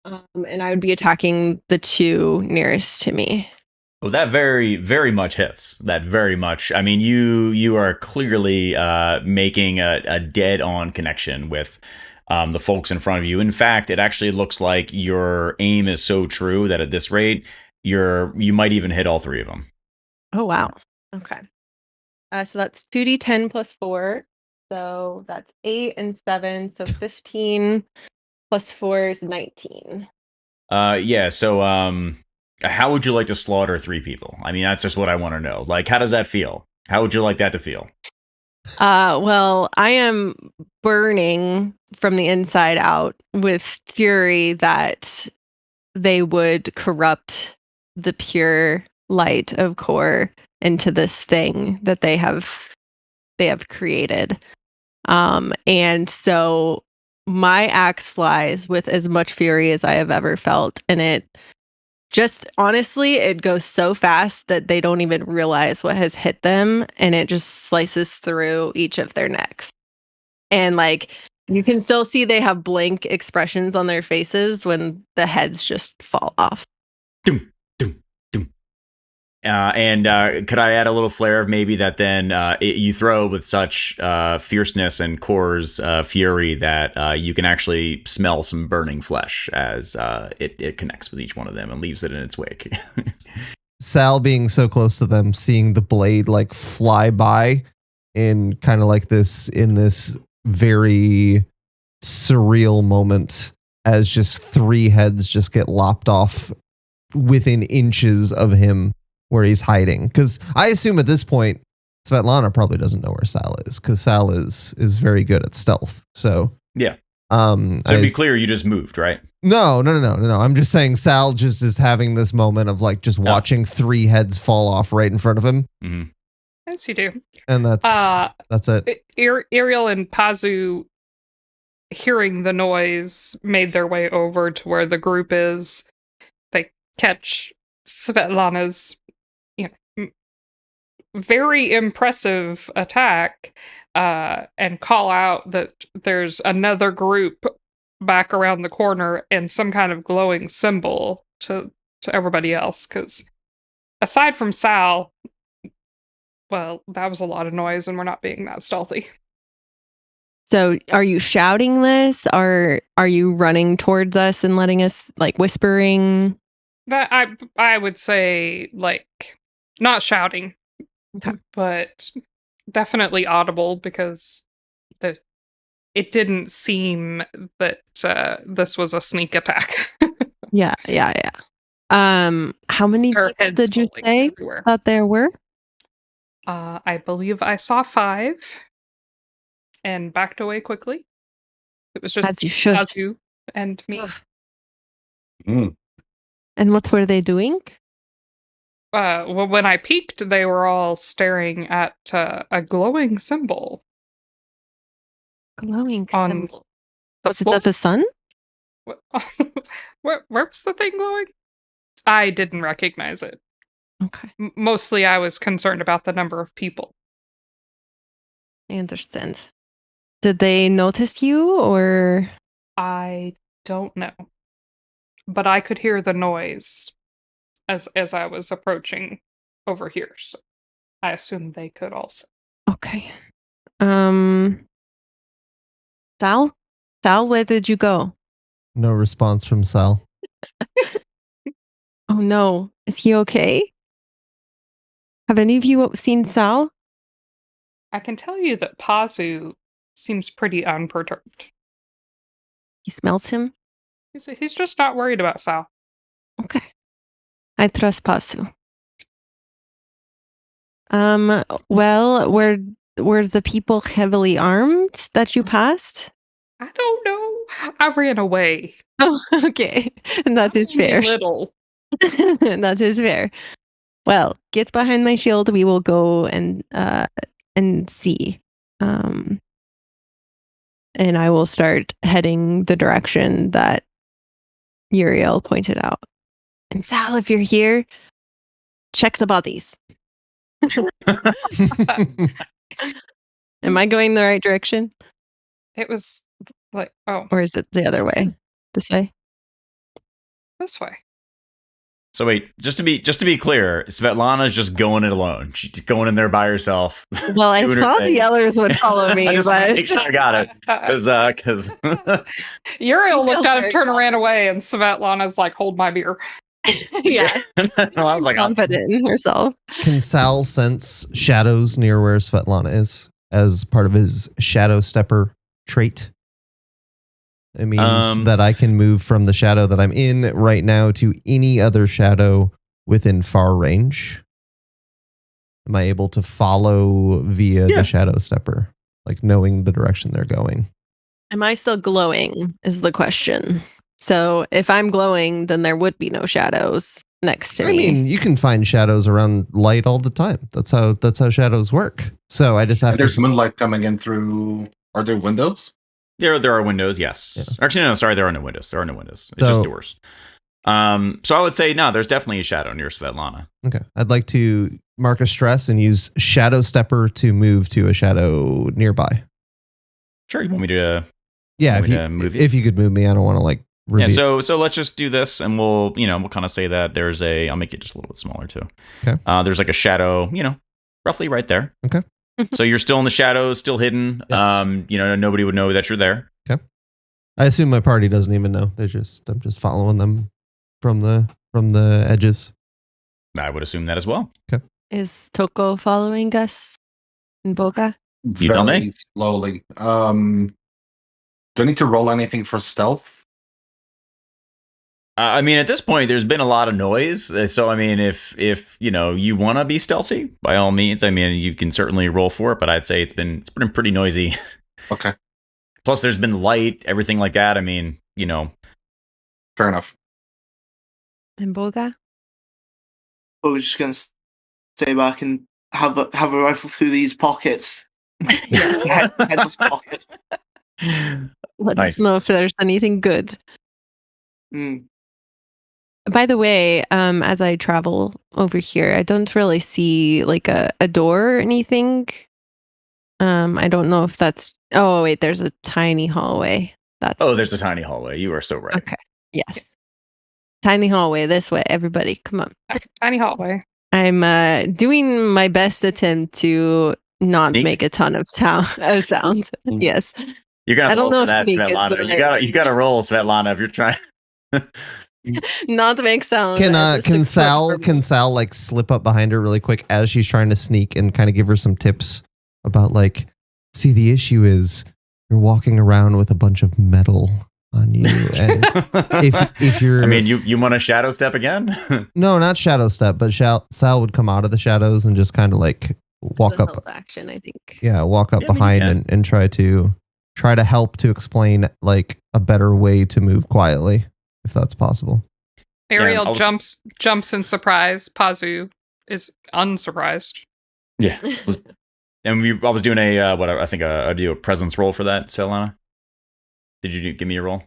And I would be attacking the two nearest to me. Well, that very, very much hits. That very much. I mean, you are clearly making a dead-on connection with the folks in front of you. In fact, it actually looks like your aim is so true that at this rate, you might even hit all three of them. Oh, wow. Okay. So that's 2d10 plus 4. So that's 8 and 7. So 15 plus 4 is 19. Yeah. So, how would you like to slaughter 3 people? I mean, that's just what I want to know. Like, how does that feel? How would you like that to feel? Well, I am burning from the inside out with fury that they would corrupt the pure light of Kor into this thing that they have created. And so my axe flies with as much fury as I have ever felt, and it just, honestly, it goes so fast that they don't even realize what has hit them, and it just slices through each of their necks. And like, you can still see they have blank expressions on their faces when the heads just fall off. Doom, doom, doom. And could I add a little flair of maybe that then you throw with such fierceness and Kor's fury that you can actually smell some burning flesh as it connects with each one of them and leaves it in its wake. Sal, being so close to them, seeing the blade like fly by in kind of like this, in this very surreal moment, as just 3 heads just get lopped off within inches of him where he's hiding. Because I assume at this point, Svetlana probably doesn't know where Sal is, because Sal is very good at stealth. So yeah. So to be clear, you just moved, right? No. I'm just saying Sal just is having this moment of like just watching 3 heads fall off right in front of him. Mm-hmm. Yes, you do. And that's it. Yriel and Pazu, hearing the noise, made their way over to where the group is. They catch Svetlana's very impressive attack and call out that there's another group back around the corner and some kind of glowing symbol to everybody else, because aside from Sal, well, that was a lot of noise and we're not being that stealthy. So are you shouting this, or are you running towards us and letting us, like, whispering? That I would say, like, not shouting. Okay. But definitely audible, because it didn't seem that this was a sneak attack. Yeah. How many people did you say that there were? I believe I saw 5 and backed away quickly. It was just as you should. Pazu and me. And what were they doing? Well, when I peeked, they were all staring at a glowing symbol. Glowing on symbol. The Was floor. it of a sun? Where was the thing glowing? I didn't recognize it. Okay, Mostly I was concerned about the number of people. I understand. Did they notice you or? I don't know. But I could hear the noise as I was approaching over here, so I assume they could also. Okay. Sal? Sal, where did you go? No response from Sal. Oh no. Is he okay? Have any of you seen Sal? I can tell you that Pazu seems pretty unperturbed. He smells him? He's just not worried about Sal. Okay. I trust Pazu. Well, were the people heavily armed that you passed? I don't know. I ran away. Oh, okay. That is Only fair. little. That is fair. Well, get behind my shield. We will go and see. And I will start heading the direction that Yriel pointed out. And Sal, if you're here, check the bodies. Am I going the right direction? It was like, oh, Or is it the other way? This way? this way. So wait, just to be clear, Svetlana's just going it alone. She's going in there by herself. Well, I doing her thought thing. the others would follow me, I just want to but make sure I got it. Because Yriel looked at him, very turned and ran away, and Svetlana's like, hold my beer. yeah, I was like, confident in herself. Can Sal sense shadows near where Svetlana is as part of his shadow stepper trait? It means that I can move from the shadow that I'm in right now to any other shadow within far range. Am I able to follow via the shadow stepper, like knowing the direction they're going? Am I still glowing is the question. So if I'm glowing, then there would be no shadows next to me. I mean, you can find shadows around light all the time. That's how shadows work. So I just have There's to. moonlight coming in through. Are there windows? there are windows, yes. Yeah. Actually, no, sorry, there are no windows. There are no windows. It's just doors. So I would say no. There's definitely a shadow near Svetlana. Okay, I'd like to mark a stress and use shadow stepper to move to a shadow nearby. Sure, you want me to? Yeah, Want me to move you? if you could move me, I don't want to like. Yeah, so let's just do this, and we'll kind of say that there's a. I'll make it just a little bit smaller too. Okay. There's like a shadow, roughly right there. Okay. So you're still in the shadows, still hidden. Yes. Nobody would know that you're there. Okay. I assume my party doesn't even know. I'm just following them from the edges. I would assume that as well. Is Toko following us in Bogha? You tell me. Very slowly. Do I need to roll anything for stealth? I mean, at this point, there's been a lot of noise. So, I mean, if you want to be stealthy, by all means, I mean, you can certainly roll for it. But I'd say it's been pretty noisy. Okay. Plus, there's been light, everything like that. I mean, Fair enough. In Bogha? We're just going to stay back and have a rifle through these pockets. Headless pockets. Let Nice. us know if there's anything good. Mm. By the way, as I travel over here, I don't really see like a door or anything. I don't know if that's. Oh wait, there's a tiny hallway. There's a tiny hallway. You are so right. Okay. Yes. Tiny hallway this way. Everybody, come on. Tiny hallway. I'm doing my best attempt to not Sneak? make a ton of sound. Yes. You're gonna I don't roll know for that, if sneak is the Svetlana. right You gotta roll, Svetlana, if you're trying. Not to make sound. Can Sal like slip up behind her really quick as she's trying to sneak and kind of give her some tips about like, see, the issue is you're walking around with a bunch of metal on you, and if you're, I mean, you want to shadow step again? no, not shadow step, but Sal would come out of the shadows and just kind of like walk up action, I think. Yeah, walk up Yeah, I mean, behind you can. and try to help to explain like a better way to move quietly, if that's possible. Yriel Yeah, jumps in surprise. Pazu is unsurprised. Yeah. And I was doing I do a presence roll for that, Svetlana. Did you give me a roll?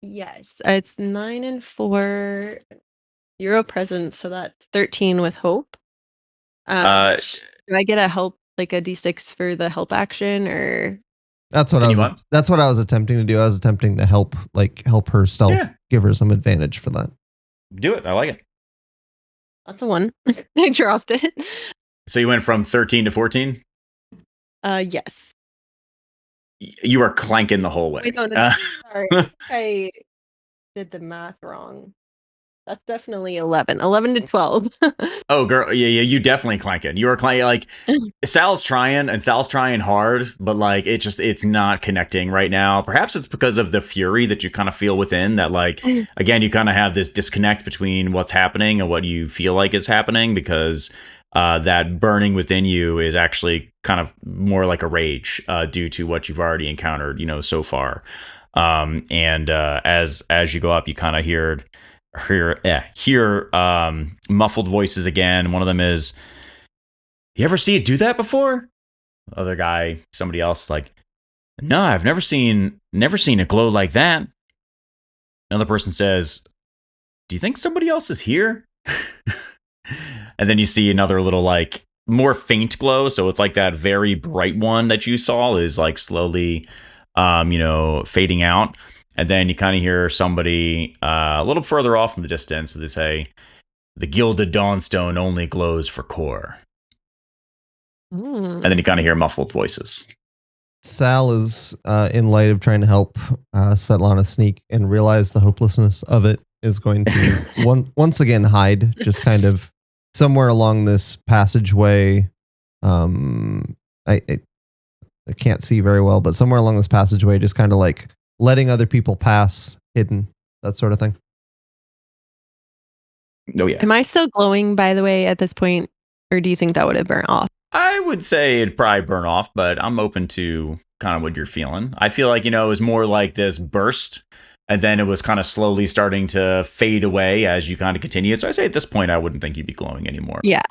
Yes, it's 9 and 4. 0 presence, so that's 13 with hope. Uh, Do I get a help, like a d6 for the help action, or? That's what I was attempting to do. I was attempting to help her stealth, give her some advantage for that. Do it. I like it. That's a 1. I dropped it. So you went from 13 to 14? Yes. You are clanking the whole way. Wait, no. Sorry. I think I did the math wrong. That's definitely 11. 11 to 12. Oh, girl. Yeah, you definitely clanking. You are clanking. Like, Sal's trying hard, but like, it's not connecting right now. Perhaps it's because of the fury that you kind of feel within that, like, again, you kind of have this disconnect between what's happening and what you feel like is happening, because that burning within you is actually kind of more like a rage due to what you've already encountered, so far. And as you go up, you kind of hear muffled voices again. One of them is, "You ever see it do that before?" Other guy, somebody else, like, "No, I've never seen it glow like that." Another person says, "Do you think somebody else is here?" And then you see another little, like, more faint glow. So it's like that very bright one that you saw is like slowly, fading out. And then you kind of hear somebody a little further off in the distance, but they say, "The gilded Dawnstone only glows for core." And then you kind of hear muffled voices. Sal is, in light of trying to help Svetlana sneak and realize the hopelessness of it, is going to once again hide, just kind of somewhere along this passageway. I can't see very well, but somewhere along this passageway, just kind of like letting other people pass, hidden, that sort of thing. Oh, yeah. Am I still glowing, by the way, at this point? Or do you think that would have burnt off? I would say it'd probably burn off, but I'm open to kind of what you're feeling. I feel like, it was more like this burst, and then it was kind of slowly starting to fade away as you kind of continued. So I say at this point, I wouldn't think you'd be glowing anymore. Yeah,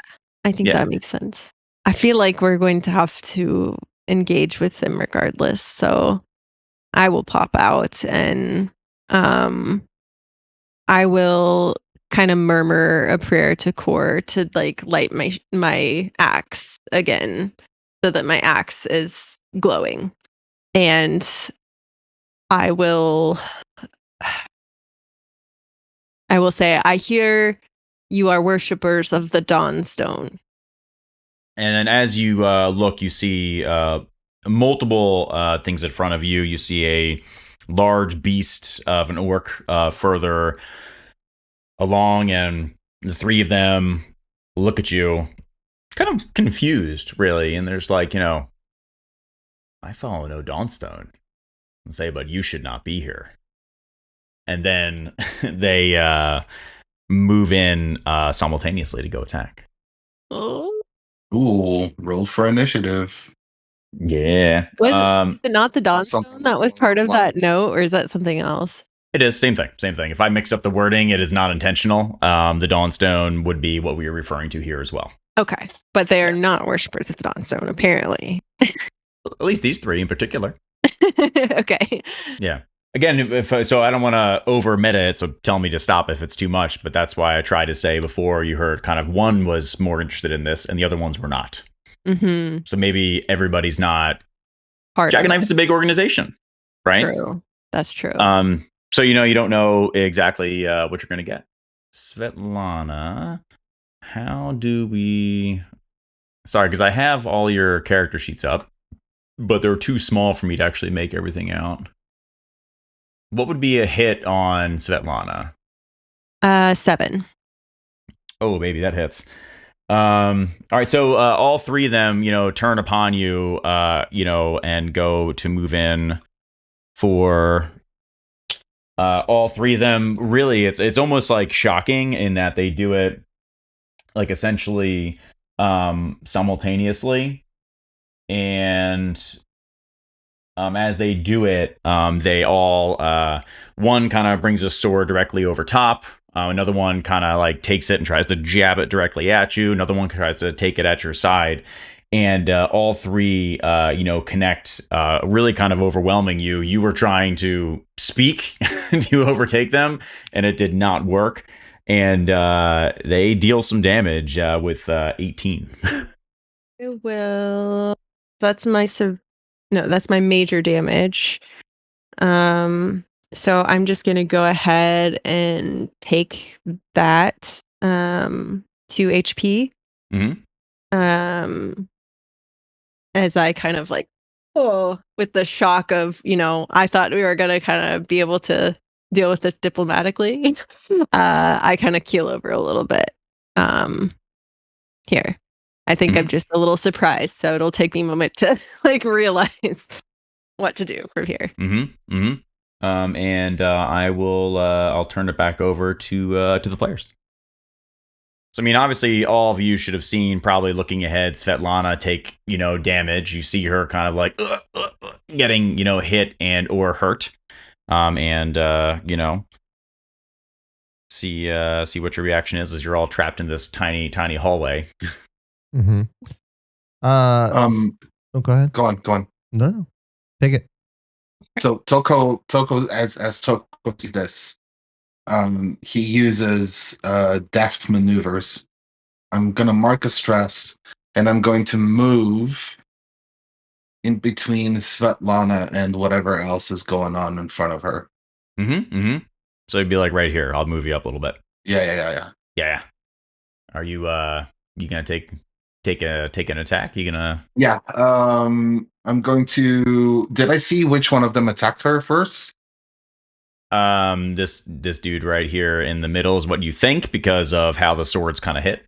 I think that makes sense. I feel like we're going to have to engage with them regardless. So I will pop out and I will kind of murmur a prayer to Core to like light my axe again so that my axe is glowing. And I will say, "I hear you are worshippers of the Dawnstone." And then as you look, you see multiple things in front of you. You see a large beast of an orc further along, and the three of them look at you kind of confused, really. And there's like, "I follow no Dawnstone," and say, "But you should not be here." And then they move in simultaneously to go attack. Oh. Ooh, roll for initiative. Yeah. Was it not the Dawnstone that was part of that note, or is that something else? It is. Same thing. If I mix up the wording, it is not intentional. The Dawnstone would be what we are referring to here as well. Okay. But they are not worshippers of the Dawnstone, apparently. At least these three in particular. Okay. Yeah. Again, so I don't want to over meta it, so tell me to stop if it's too much, but that's why I tried to say before, you heard kind of one was more interested in this and the other ones were not. Mm-hmm. So maybe everybody's not. Jagged Knife is a big organization, right? True. That's true. So you don't know exactly what you're going to get. Svetlana, how do we... Sorry, because I have all your character sheets up, but they're too small for me to actually make everything out. What would be a hit on Svetlana? 7. Oh, baby, that hits. All right, so all three of them, turn upon you, and go to move in for all three of them. Really, it's almost like shocking in that they do it like essentially simultaneously, and as they do it, they all one kind of brings a sword directly over top. Another one kind of like takes it and tries to jab it directly at you. Another one tries to take it at your side. And all three, connect, really kind of overwhelming you. You were trying to speak to overtake them, and it did not work. and they deal some damage with 18. I will. That's my that's my major damage. So I'm just gonna go ahead and take that 2 HP. Mm-hmm. As I kind of like, oh, with the shock of, I thought we were gonna kind of be able to deal with this diplomatically. I kind of keel over a little bit. Here. I think I'm just a little surprised, so it'll take me a moment to like realize what to do from here. And I will. I'll turn it back over to the players. So I mean, obviously, all of you should have seen, probably looking ahead, Svetlana take damage. You see her kind of like getting hit and or hurt, and see what your reaction is as you're all trapped in this tiny hallway. Mm-hmm. Go ahead. Go on. No, take it. So Toko as Toko sees this, he uses deft maneuvers. I'm gonna mark a stress, and I'm going to move in between Svetlana and whatever else is going on in front of her. So it'd be like right here. I'll move you up a little bit. Yeah. Are you you gonna take an attack? You gonna? Yeah. I'm going to. Did I see which one of them attacked her first? This dude right here in the middle is what you think because of how the swords kind of hit.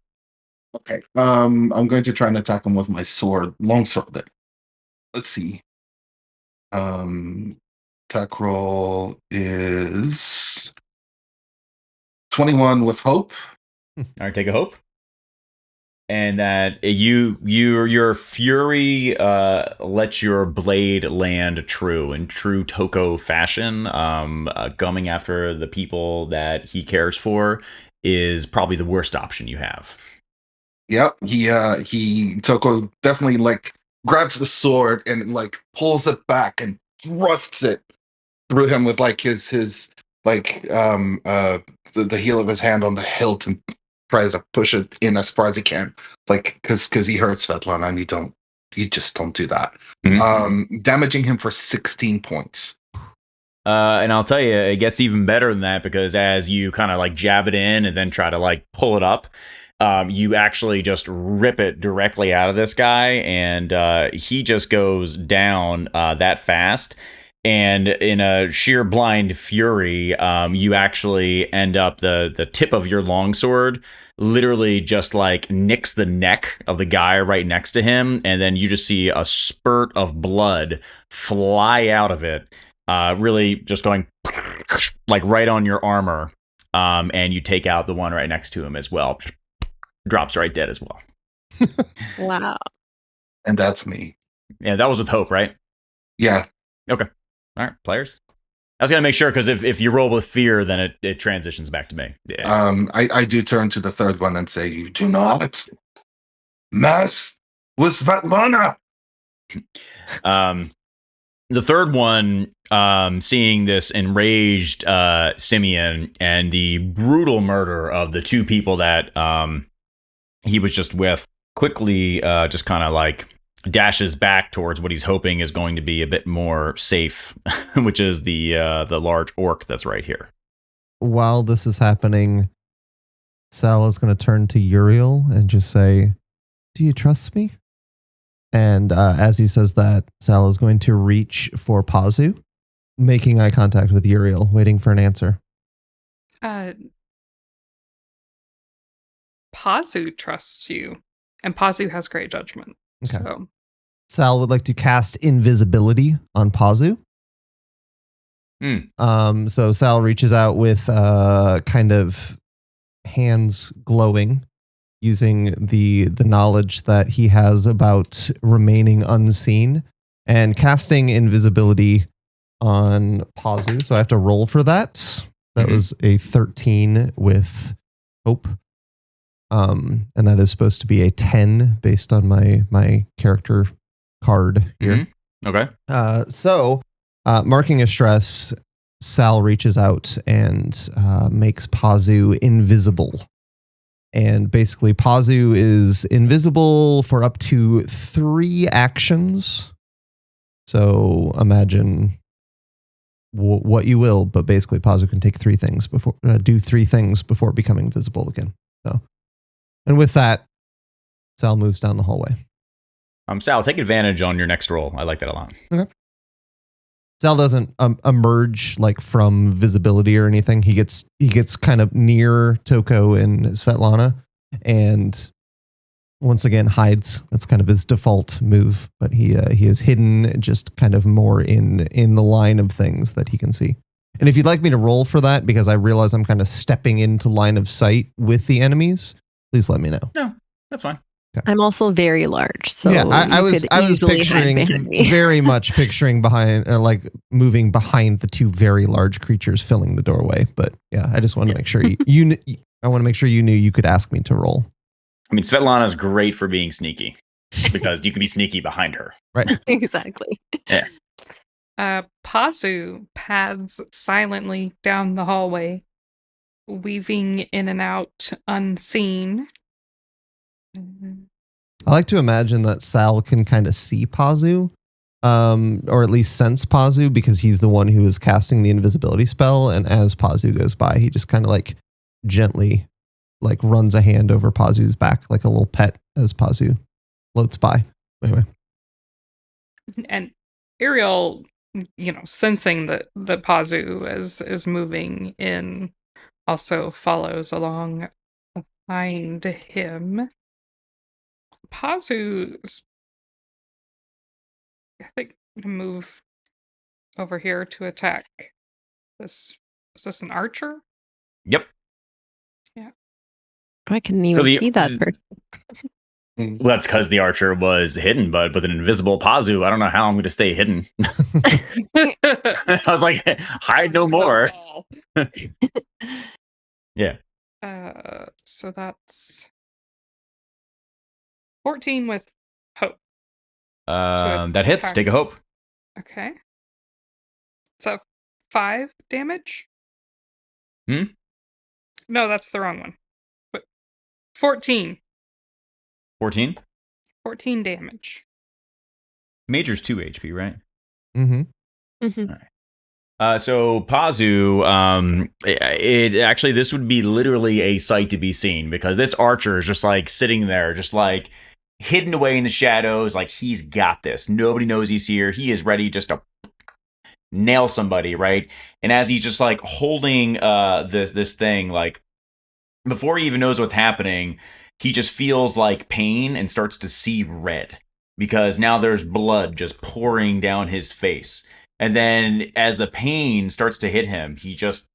Okay. I'm going to try and attack him with my sword, longsword. Then. Let's see. Attack roll is 21 with hope. All right, take a hope. And that your fury lets your blade land true in true Toko fashion. Coming after the people that he cares for is probably the worst option you have. Yep. He Toko definitely like grabs the sword and like pulls it back and thrusts it through him with like his like the heel of his hand on the hilt and tries to push it in as far as he can, like because he hurts Svetlana and you just don't do that. Damaging him for 16 points. And I'll tell you, it gets even better than that because as you kind of like jab it in and then try to like pull it up, you actually just rip it directly out of this guy, and he just goes down that fast. And in a sheer blind fury, you actually end up the tip of your longsword literally just like nicks the neck of the guy right next to him, and then you just see a spurt of blood fly out of it, really just going like right on your armor, and you take out the one right next to him as well. Drops right dead as well. Wow. And that's me. Yeah, that was with hope, right? Yeah. Okay. All right, players. I was gonna make sure because if you roll with fear, then it transitions back to me. Yeah. I do turn to the third one and say, "You do not mess with Svetlana." The third one, seeing this enraged Simeon and the brutal murder of the two people that he was just with, quickly just kind of like dashes back towards what he's hoping is going to be a bit more safe, which is the large orc that's right here. While this is happening, Sal is going to turn to Yriel and just say, "Do you trust me?" And as he says that, Sal is going to reach for Pazu, making eye contact with Yriel, waiting for an answer. Pazu trusts you, and Pazu has great judgment. Okay. So Sal would like to cast invisibility on Pazu. So Sal reaches out with kind of hands glowing, using the knowledge that he has about remaining unseen, and casting invisibility on Pazu. So I have to roll for that. That was a 13 with hope. And that is supposed to be a 10 based on my character card here. Okay. So marking a stress, Sal reaches out and makes Pazu invisible. And basically, Pazu is invisible for up to 3 actions. So imagine what you will, but basically, Pazu can take 3 things before do 3 things before becoming visible again. So, and with that, Sal moves down the hallway. Sal, take advantage on your next roll. I like that a lot. Okay. Sal doesn't emerge like from visibility or anything. He gets kind of near Toko and Svetlana, and once again hides. That's kind of his default move. But he is hidden, just kind of more in the line of things that he can see. And if you'd like me to roll for that, because I realize I'm kind of stepping into line of sight with the enemies, please let me know. No, that's fine. I'm also very large, so yeah, I was picturing very much picturing behind, like moving behind the 2 very large creatures filling the doorway. But yeah, I just want to make sure I want to make sure you knew you could ask me to roll. I mean, Svetlana's great for being sneaky because you can be sneaky behind her. Right. Exactly. Yeah. Pazu pads silently down the hallway, weaving in and out unseen. I like to imagine that Sal can kind of see Pazu, or at least sense Pazu, because he's the one who is casting the invisibility spell. And as Pazu goes by, he just kind of like gently like runs a hand over Pazu's back like a little pet as Pazu floats by. Anyway. And Yriel, sensing that Pazu is moving in, also follows along behind him. Pazu's, I think, gonna move over here to attack this. Is this an archer? Yep. Yeah. I couldn't even see that person. Well, that's because the archer was hidden, but with an invisible Pazu, I don't know how I'm going to stay hidden. I was like, hide no more. Yeah. So that's 14 with hope. That hits. Take a hope. Okay. So 5 damage? Hmm? No, that's the wrong one. But 14. 14? 14 damage. Major's 2 HP, right? Mm-hmm. Mm-hmm. All right. So Pazu, it actually, this would be literally a sight to be seen because this archer is just like sitting there, just like hidden away in the shadows. Like he's got this. Nobody knows he's here. He is ready just to nail somebody, right? And as he's just like holding this thing, like before he even knows what's happening, he just feels like pain and starts to see red because now there's blood just pouring down his face. And then as the pain starts to hit him, he just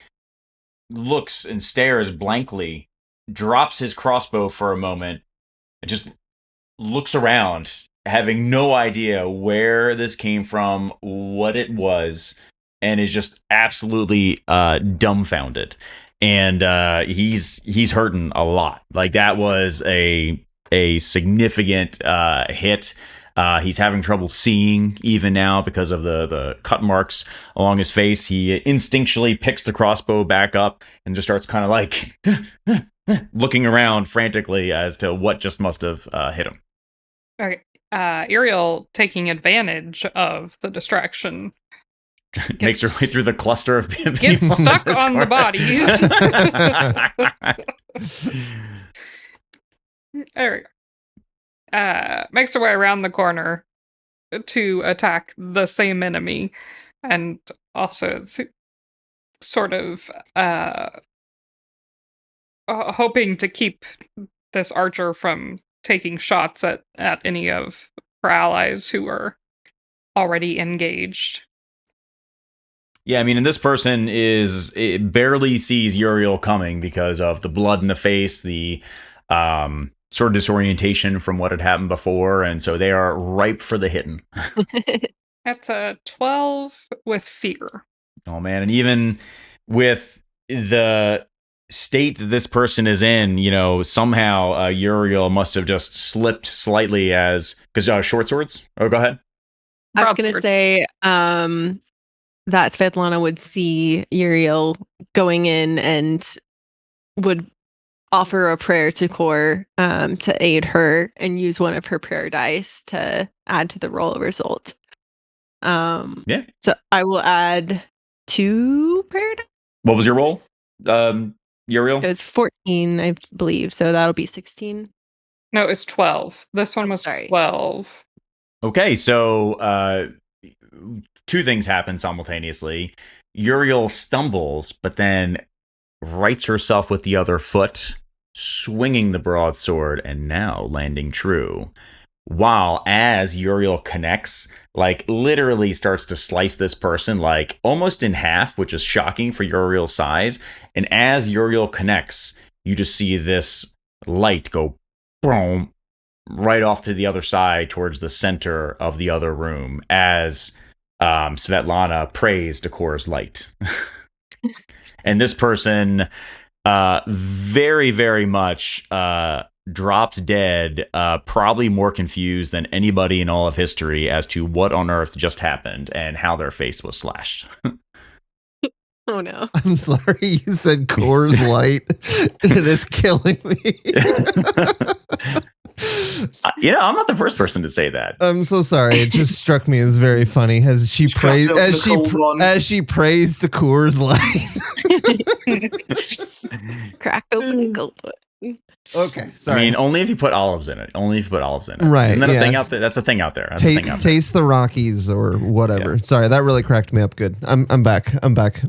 looks and stares blankly, drops his crossbow for a moment, and just looks around, having no idea where this came from, what it was, and is just absolutely dumbfounded. And he's hurting a lot. Like that was a significant hit. He's having trouble seeing even now because of the cut marks along his face. He instinctually picks the crossbow back up and just starts kind of like looking around frantically as to what just must have hit him. Okay. Yriel, taking advantage of the distraction, makes her way through the cluster of people. Gets stuck on the bodies. There we go. Makes her way around the corner to attack the same enemy, and also sort of hoping to keep this archer from taking shots at any of her allies who are already engaged. Yeah, I mean, and this person barely sees Yriel coming because of the blood in the face, the sort of disorientation from what had happened before, and so they are ripe for the hitting. That's a 12 with fear. Oh man, and even with the state that this person is in, somehow Yriel must have just slipped slightly because short swords. Oh, go ahead. I was going to say that Svetlana would see Yriel going in and would offer a prayer to Core to aid her and use one of her prayer dice to add to the roll result. Yeah. So I will add 2 prayer dice. What was your roll, Yriel? It was 14, I believe. So that'll be 16. No, it's 12. This one was Sorry. 12. Okay, so 2 things happen simultaneously. Yriel stumbles, but then rights herself with the other foot, swinging the broadsword and now landing true. While as Yriel connects, like literally starts to slice this person like almost in half, which is shocking for Yriel's size. And as Yriel connects, you just see this light go boom right off to the other side towards the center of the other room as Svetlana prays to Kor's light. And this person very, very much drops dead, probably more confused than anybody in all of history as to what on earth just happened and how their face was slashed. Oh no. I'm sorry, you said Coors Light. It is killing me. I'm not the first person to say that. I'm so sorry. It just struck me as very funny as she prays as she prays to Coors Light. Crack open a cold one. Okay, sorry. I mean, only if you put olives in it. Right. Isn't that a thing out there? That's a thing out there. Taste the Rockies or whatever. Yeah. Sorry, that really cracked me up good. I'm back. I'm back,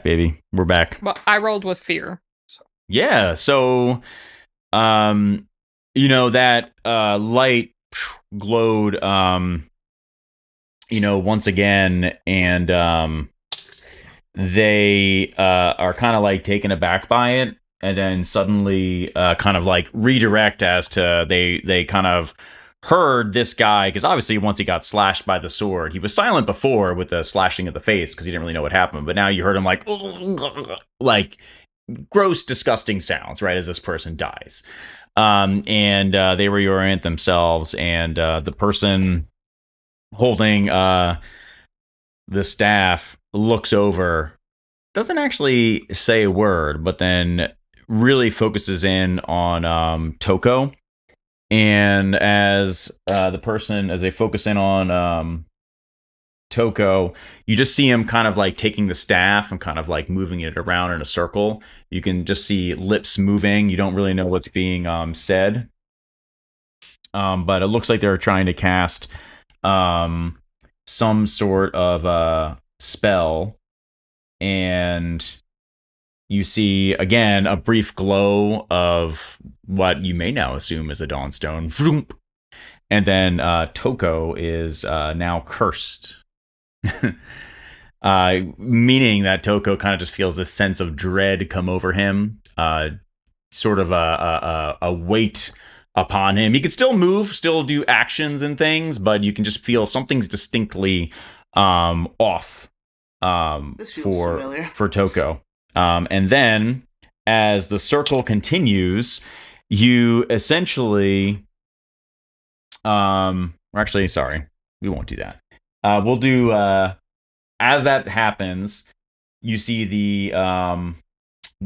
baby. We're back. Well, I rolled with fear. So. Yeah, so that light glowed once again, and they are kind of like taken aback by it, and then suddenly kind of like redirect as to they kind of heard this guy, because obviously once he got slashed by the sword, he was silent before with the slashing of the face because he didn't really know what happened, but now you heard him like gross, disgusting sounds right as this person dies. And they reorient themselves, and the person holding the staff looks over, doesn't actually say a word, but then really focuses in on Toko. And as they focus in on Toko, you just see him kind of like taking the staff and kind of like moving it around in a circle. You can just see lips moving. You don't really know what's being said. But it looks like they're trying to cast some sort of spell. And you see, again, a brief glow of what you may now assume is a Dawnstone. Vroom. And then Toko is now cursed. Meaning that Toko kind of just feels this sense of dread come over him. Sort of a weight upon him. He could still move, still do actions and things, but you can just feel something's distinctly off for Toko. And then as the circle continues, you essentially actually, sorry, we won't do that. We'll do as that happens, you see the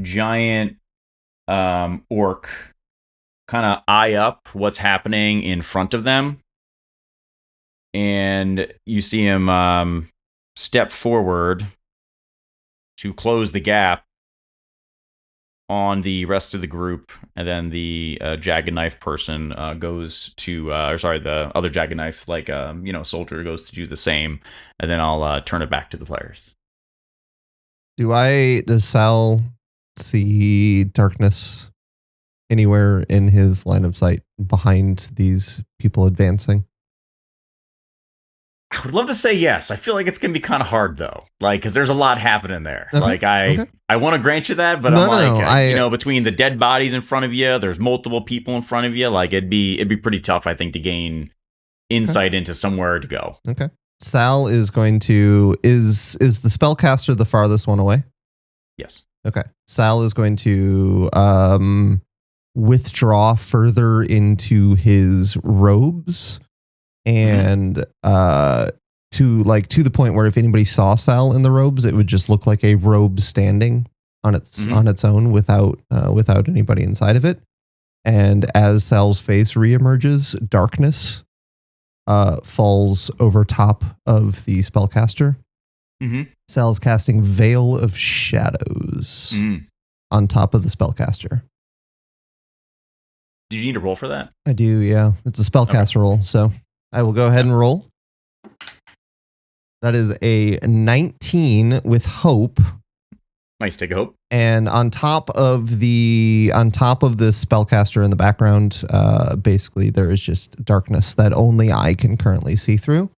giant orc kind of eye up what's happening in front of them, and you see him step forward to close the gap on the rest of the group, and then the Jagged Knife person goes to, the other Jagged Knife, soldier goes to do the same, and then I'll turn it back to the players. Does Sal see darkness anywhere in his line of sight behind these people advancing? I would love to say yes. I feel like it's going to be kind of hard, though. Because there's a lot happening there. Okay. I want to grant you that, but between the dead bodies in front of you, there's multiple people in front of you. It'd be pretty tough, I think, to gain insight into somewhere to go. Okay. Sal is going to... Is the spellcaster the farthest one away? Yes. Okay. Sal is going to withdraw further into his robes and to the point where if anybody saw Sal in the robes, it would just look like a robe standing on its own without anybody inside of it. And as Sal's face reemerges, darkness falls over top of the spellcaster. Sal's casting Veil of Shadows on top of the spellcaster. Did you need to roll for that? I do, yeah. It's a spellcaster roll, so I will go ahead and roll. That is a 19 with hope. Nice, take a hope. And on top of this spellcaster in the background, basically there is just darkness that only I can currently see through.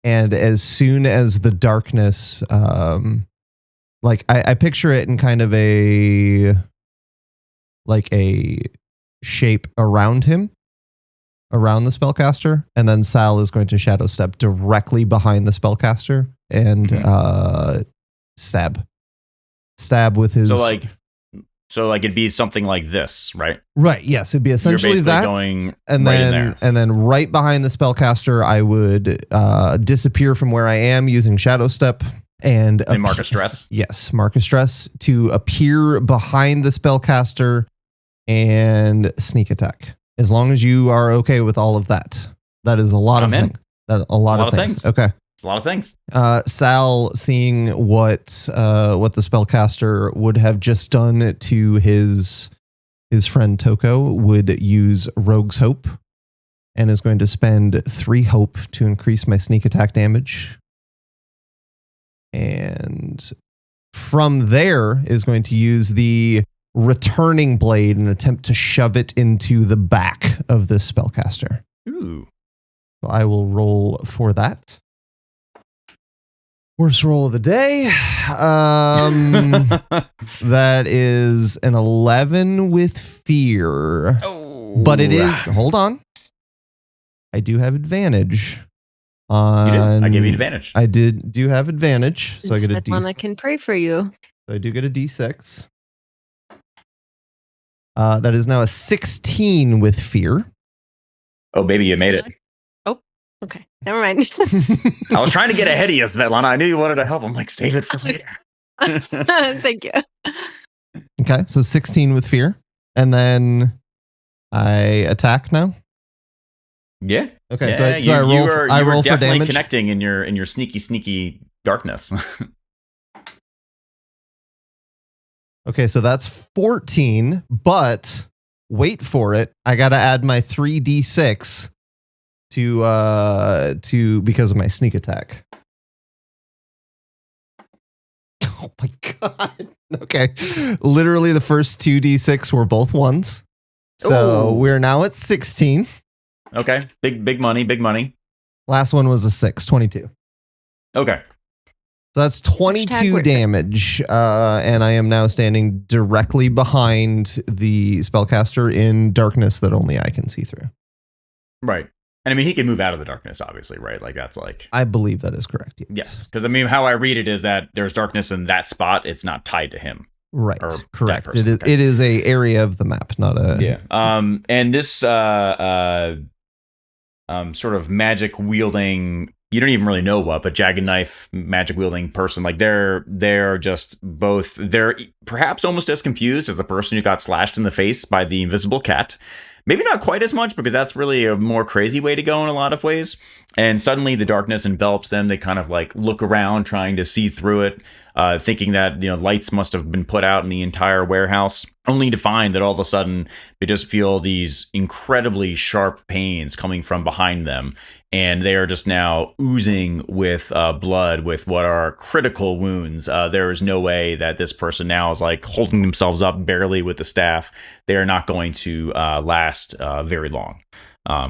And as soon as the darkness, I picture it in kind of a shape around him, around the spellcaster, and then Sal is going to shadow step directly behind the spellcaster and stab with his. So it'd be something like this, right? Right. Yes, it'd be essentially You're basically that. Going and right then in there. and then right behind the spellcaster, I would disappear from where I am using shadow step and mark a stress. Yes, mark a stress to appear behind the spellcaster and sneak attack. As long as you are okay with all of that, that is a lot of things. A lot of things. Okay. It's a lot of things. Sal, seeing what the spellcaster would have just done to his friend Toko, would use Rogue's Hope and is going to spend 3 hope to increase my sneak attack damage. And from there is going to use the returning blade and attempt to shove it into the back of this spellcaster. Ooh. So I will roll for that. Worst roll of the day. That is an 11 with fear. Oh. But it is, hold on. I do have advantage. You did? I gave you advantage. I do have advantage. So I get a D6. Svetlana can pray for you. So I do get a D6. That is now a 16 with fear. Oh, baby, you made it. Oh, okay. Never mind. I was trying to get ahead of you, Svetlana. I knew you wanted to help. I'm like, save it for later. Thank you. Okay, so 16 with fear. And then I attack now. Yeah. Okay, yeah, so I roll for definitely damage. Connecting in your sneaky darkness. Okay, so that's 14, but wait for it. I got to add my 3d6 to because of my sneak attack. Oh my god. Okay. Literally the first 2d6 were both ones. So we're now at 16. Okay. Big money. Last one was a 6, 22. Okay. So that's 22 damage, and I am now standing directly behind the spellcaster in darkness that only I can see through. Right. And I mean, he can move out of the darkness, obviously, right? Like, that's like... I believe that is correct, yes. Because, I mean, how I read it is that there's darkness in that spot. It's not tied to him. Right. Correct. It is a area of the map, not a... Yeah. And this sort of magic wielding... You don't even really know what, but Jagged Knife, magic wielding person, like they're just both, they're perhaps almost as confused as the person who got slashed in the face by the invisible cat. Maybe not quite as much, because that's really a more crazy way to go in a lot of ways. And suddenly the darkness envelops them. They kind of like look around, trying to see through it, thinking that, you know, lights must have been put out in the entire warehouse, only to find that all of a sudden they just feel these incredibly sharp pains coming from behind them. And they are just now oozing with blood, with what are critical wounds. There is no way that this person now is like holding themselves up barely with the staff. They are not going to last very long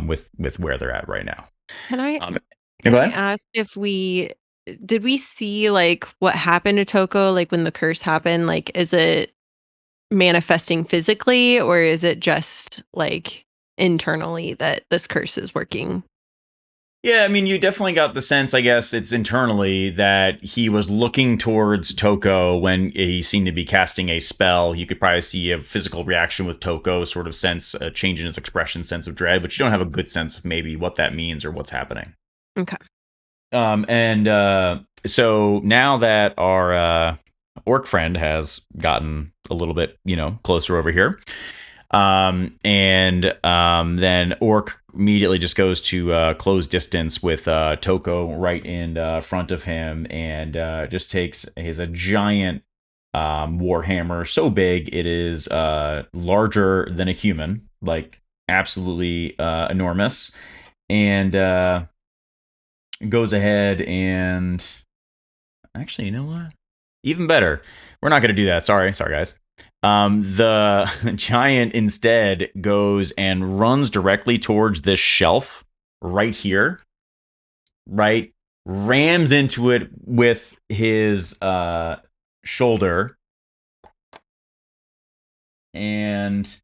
with where they're at right now. Can I go ahead? ask if did we see like what happened to Toko, like when the curse happened? Like, is it manifesting physically, or is it just like internally that this curse is working? Yeah, I mean, you definitely got the sense, I guess it's internally, that he was looking towards Toko when he seemed to be casting a spell. You could probably see a physical reaction with Toko, sort of sense a change in his expression, sense of dread, but you don't have a good sense of maybe what that means or what's happening. Okay. So now that our orc friend has gotten a little bit, closer over here, then orc immediately just goes to close distance with Toko right in front of him, and just takes a giant warhammer, so big it is larger than a human, like absolutely enormous, and goes ahead and actually, you know what? Even better. We're not going to do that. Sorry, guys. The giant instead goes and runs directly towards this shelf right here. Right, rams into it with his shoulder, and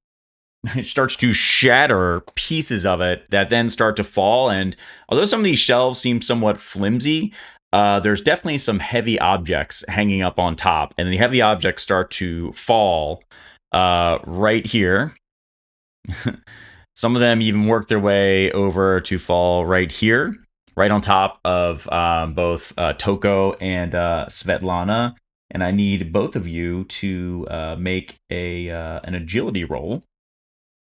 it starts to shatter pieces of it that then start to fall. And although some of these shelves seem somewhat flimsy, there's definitely some heavy objects hanging up on top, and the heavy objects start to fall right here. Some of them even work their way over to fall right here, right on top of both Toko and Svetlana. And I need both of you to make an agility roll.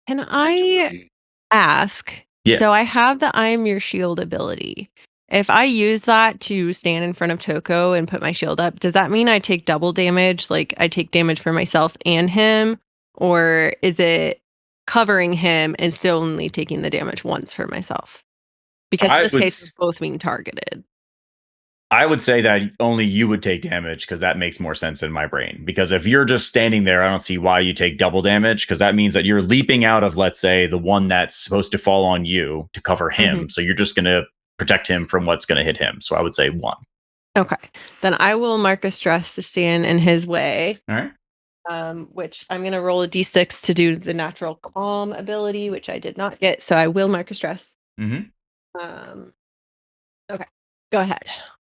Can I ask? Yeah. So I have the I am your shield ability. If I use that to stand in front of Toko and put my shield up, does that mean I take double damage? Like I take damage for myself and him? Or is it covering him and still only taking the damage once for myself? Because in this case, we're both being targeted. I would say that only you would take damage, because that makes more sense in my brain. Because if you're just standing there, I don't see why you take double damage, because that means that you're leaping out of, let's say, the one that's supposed to fall on you to cover him. Mm-hmm. So you're just going to protect him from what's going to hit him. So I would say 1. Okay. Then I will mark a stress to stand in his way. All right. Which I'm going to roll a d6 to do the natural calm ability, which I did not get. So I will mark a stress. Mm-hmm. Okay. Go ahead.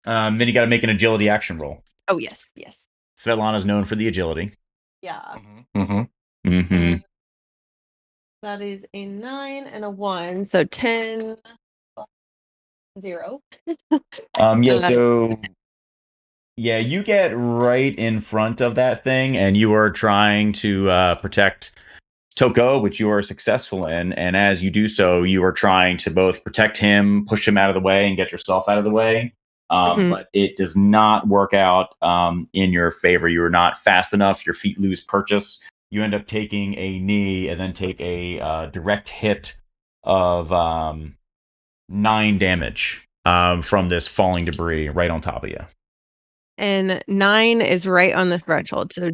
Then you got to make an agility action roll. Oh, yes. Svetlana's known for the agility. Yeah. Mm-hmm. Mm-hmm. That is a 9 and a 1. So 10, 0. Yeah, you get right in front of that thing, and you are trying to protect Toko, which you are successful in. And as you do so, you are trying to both protect him, push him out of the way, and get yourself out of the way. But it does not work out in your favor. You are not fast enough. Your feet lose purchase. You end up taking a knee and then take a direct hit of 9 damage from this falling debris right on top of you. And 9 is right on the threshold. So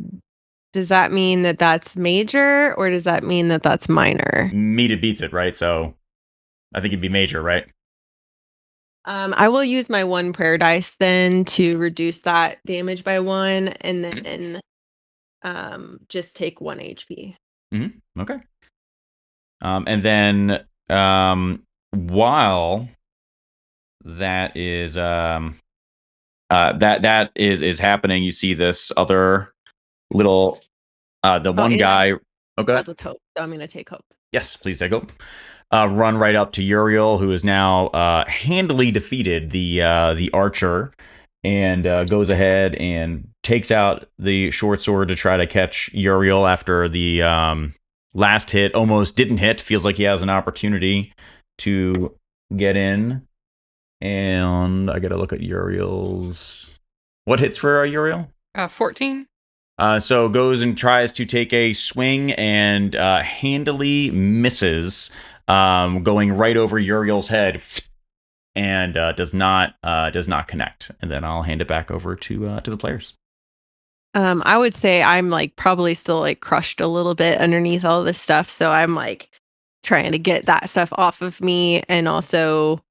does that mean that that's major, or does that mean that that's minor? Meter beats it, right? So I think it'd be major, right? I will use my 1 prayer dice then to reduce that damage by 1, and then just take 1 HP. Mm-hmm. Okay. And then while that is that is happening, you see this other little one guy. Okay. With hope. So I'm going to take hope. Yes, please take hope. Run right up to Yriel, who has now handily defeated the archer, and goes ahead and takes out the short sword to try to catch Yriel after the last hit almost didn't hit. Feels like he has an opportunity to get in. And I gotta look at Uriel's. What hits for Yriel? 14. So goes and tries to take a swing and handily misses, going right over Uriel's head, and does not connect. And then I'll hand it back over to the players. I would say I'm like probably still like crushed a little bit underneath all this stuff, so I'm like trying to get that stuff off of me, and also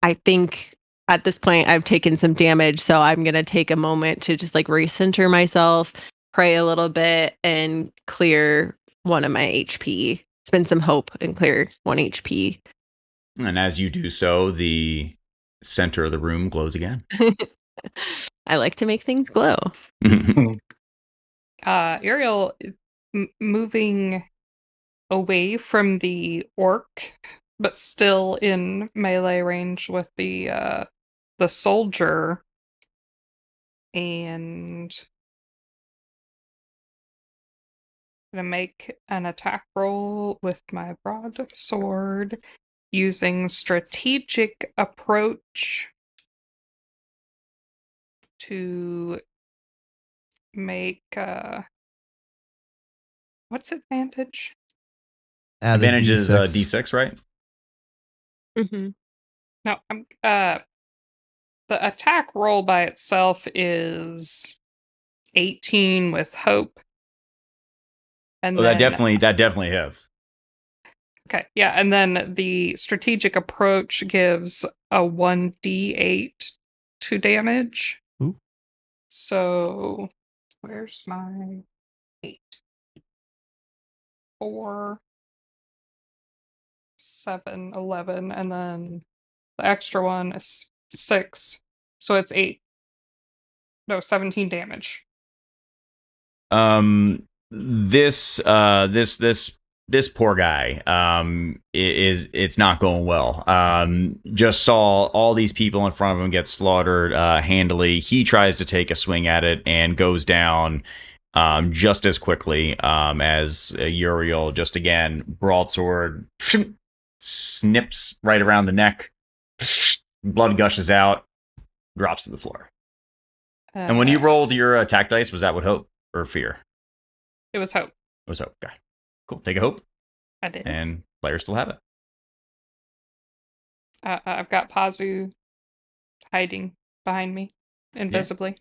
I think at this point I've taken some damage, so I'm going to take a moment to just like recenter myself, pray a little bit, and clear 1 of my HP. Spend some hope and clear 1 HP. And as you do so, the center of the room glows again. I like to make things glow. Yriel is moving away from the orc, but still in melee range with the the soldier and I'm gonna make an attack roll with my broadsword using strategic approach to make what's advantage? Add a Advantage is D6. D6, right? Mm-hmm. No, I'm the attack roll by itself is 18 with hope. And Oh, then that definitely hits. okay, yeah, and then the strategic approach gives a 1d8 to damage. Ooh. So where's my 8? 4, 7, 11, and then the extra one is 6. So it's 8. No, 17 damage. This poor guy it's not going well. Just saw all these people in front of him get slaughtered handily. He tries to take a swing at it and goes down just as quickly as Yriel. Just again, broadsword snips right around the neck. Blood gushes out, drops to the floor. And when you rolled your attack dice, was that with hope or fear? It was hope. It was hope. Okay. Cool. Take a hope. I did. And players still have it. I've got Pazu hiding behind me invisibly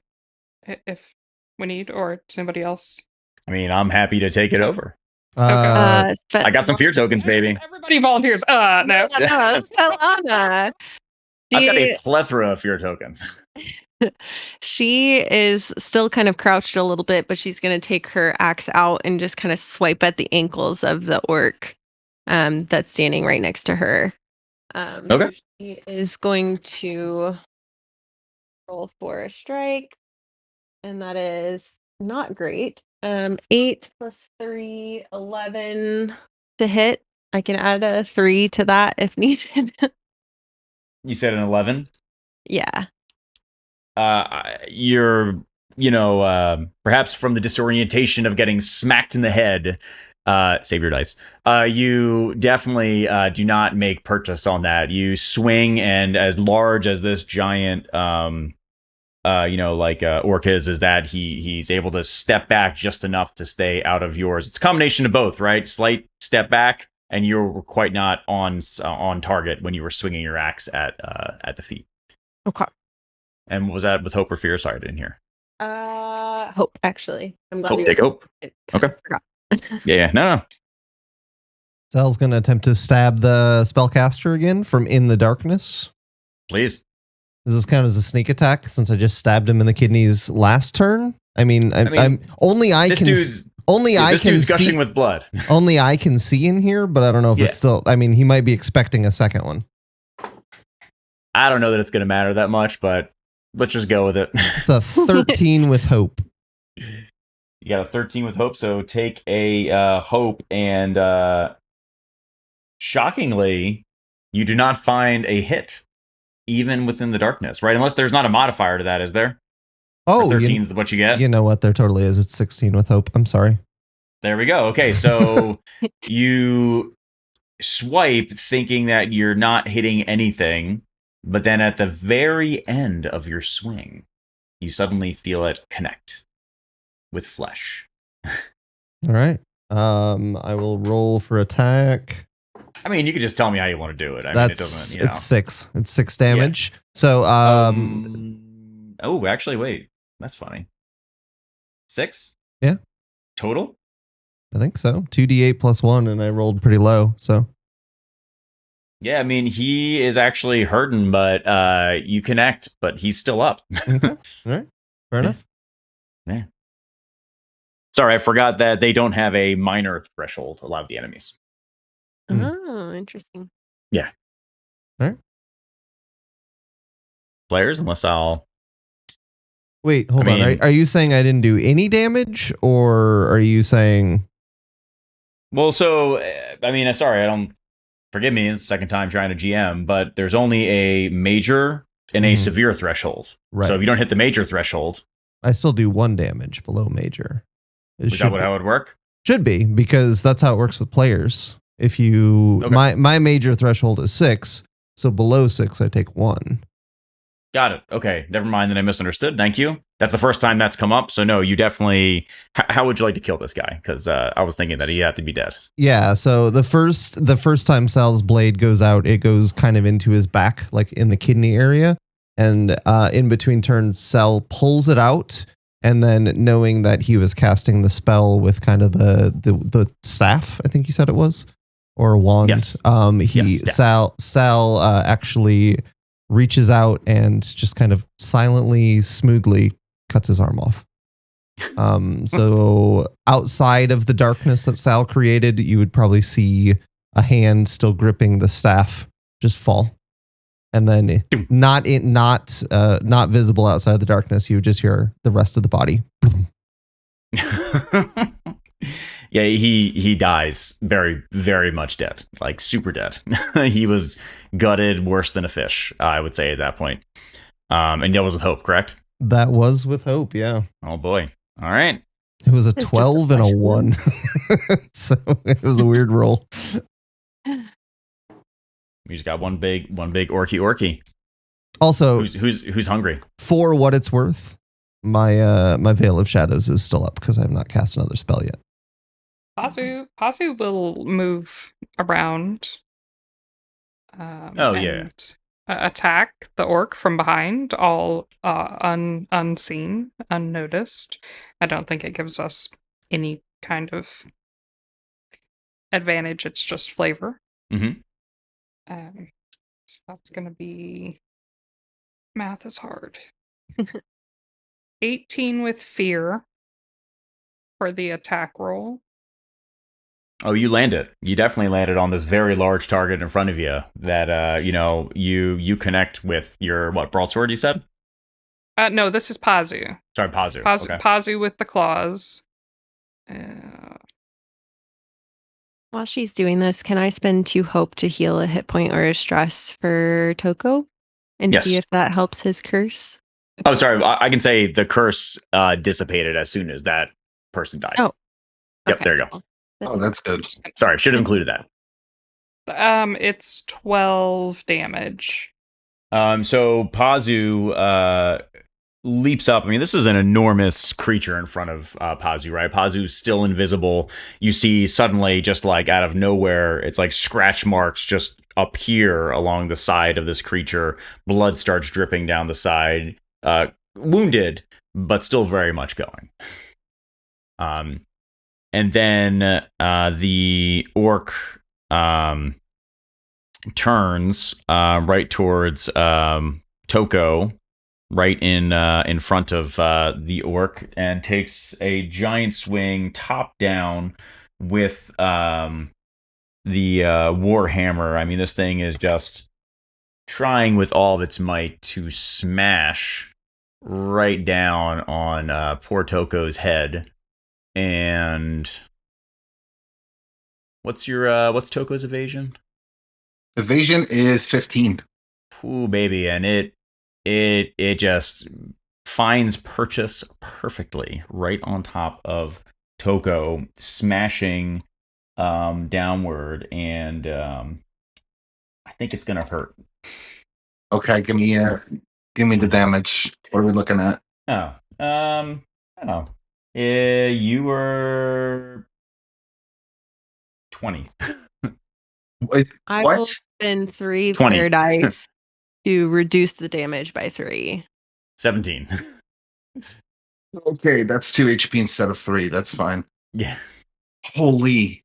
if we need, or somebody else. I mean, I'm happy to take it over. Okay. I got some fear tokens, baby. Everybody volunteers. No. Svetlana. I've got a plethora of fear tokens. She is still kind of crouched a little bit, but she's going to take her axe out and just kind of swipe at the ankles of the orc that's standing right next to her. Okay. So she is going to roll for a strike, and that is not great. 8 plus 3, 11 to hit. I can add a 3 to that if needed. You said an 11? Yeah. You're, perhaps from the disorientation of getting smacked in the head, save your dice. You definitely do not make purchase on that. You swing, and as large as this giant, orc is that he's able to step back just enough to stay out of yours. It's a combination of both, right? Slight step back, and you're quite not on target when you were swinging your axe at the feet. Okay. And was that with hope or fear? Sorry, I didn't hear. Hope, actually. I'm glad Hope, take hope. Okay. Forgot. Yeah, no. Zell's going to attempt to stab the spellcaster again from in the darkness. Please. Does this count as a sneak attack since I just stabbed him in the kidneys last turn? I'm only I can this dude's gushing with blood. Only I can see in here, but I don't know if it's still. I mean, he might be expecting a second one. I don't know that it's going to matter that much, but let's just go with it. It's a 13 with hope. You got a 13 with hope, so take a hope, and shockingly, you do not find a hit, even within the darkness, right? Unless there's not a modifier to that, is there? Oh, 13 is what you get? You know what? There totally is. It's 16 with hope. I'm sorry. There we go. Okay, so you swipe thinking that you're not hitting anything, but then at the very end of your swing, you suddenly feel it connect with flesh. All right. I will roll for attack. I mean, you could just tell me how you want to do it. I mean, it doesn't, It's 6. It's 6 damage. Yeah. So, oh, actually, wait. That's funny. 6? Yeah. Total? I think so. 2d8 plus 1, and I rolled pretty low, so. Yeah, I mean, he is actually hurting, but you connect, but he's still up. Okay. All right. Fair enough. Yeah. Sorry, I forgot that they don't have a minor threshold, a lot of the enemies. Oh, interesting. Yeah. All right. Players, unless I'll... Wait, hold on. Are you saying I didn't do any damage, or are you saying... Well, so, I mean, sorry, I don't... Forgive me, it's the second time trying to GM, but there's only a major in a severe threshold. Right. So if you don't hit the major threshold, I still do 1 damage below major. Is that how it would work? Should be, because that's how it works with players. If you my major threshold is 6, so below 6 I take 1. Got it. Okay, never mind. Then I misunderstood. Thank you. That's the first time that's come up. So no, you definitely. How would you like to kill this guy? Because I was thinking that he had to be dead. Yeah. So the first time Sal's blade goes out, it goes kind of into his back, like in the kidney area, and in between turns, Sal pulls it out, and then knowing that he was casting the spell with kind of the staff, I think you said it was, or a wand. Yes. Sal actually reaches out and just kind of silently, smoothly cuts his arm off. So outside of the darkness that Sal created, you would probably see a hand still gripping the staff just fall. And then not visible outside of the darkness, you would just hear the rest of the body. Yeah, he dies very, very much dead, like super dead. He was gutted worse than a fish, I would say at that point. And that was with hope, correct? That was with hope, yeah. Oh boy. All right. It was a 12 and a 1. So it was a weird roll. We just got one big orky. Also, who's hungry? For what it's worth, my Veil of Shadows is still up because I have not cast another spell yet. Pazu will move around. Attack the orc from behind, all unseen, unnoticed. I don't think it gives us any kind of advantage. It's just flavor. Mm-hmm. So that's going to be... Math is hard. 18 with fear for the attack roll. Oh, you land it. You definitely landed on this very large target in front of you that, you connect with your, broadsword, you said? No, this is Pazu. Sorry, Pazu. Okay. Pazu with the claws. While she's doing this, can I spend 2 hope to heal a hit point or a stress for Toko? And see if that helps his curse? Oh, sorry. I can say the curse dissipated as soon as that person died. Oh. Yep, Okay. there you go. Oh, that's good. Sorry, should have included that. It's 12 damage. So Pazu leaps up. I mean, this is an enormous creature in front of Pazu, right? Pazu's still invisible. You see suddenly, just like out of nowhere, it's like scratch marks just appear along the side of this creature. Blood starts dripping down the side. Wounded, but still very much going. And then the orc turns right towards Toko, right in front of the orc, and takes a giant swing top down with the warhammer. I mean, this thing is just trying with all of its might to smash right down on poor Toko's head. And what's Toko's evasion? Evasion is 15. Ooh, baby, and it just finds purchase perfectly right on top of Toko, smashing downward, and I think it's gonna hurt. Okay, give me the damage. What are we looking at? I don't know. You were 20. Wait, I what? will spend 3 20. fire dice to reduce the damage by 3. 17. Okay, that's 2 HP instead of 3. That's fine. Yeah. Holy.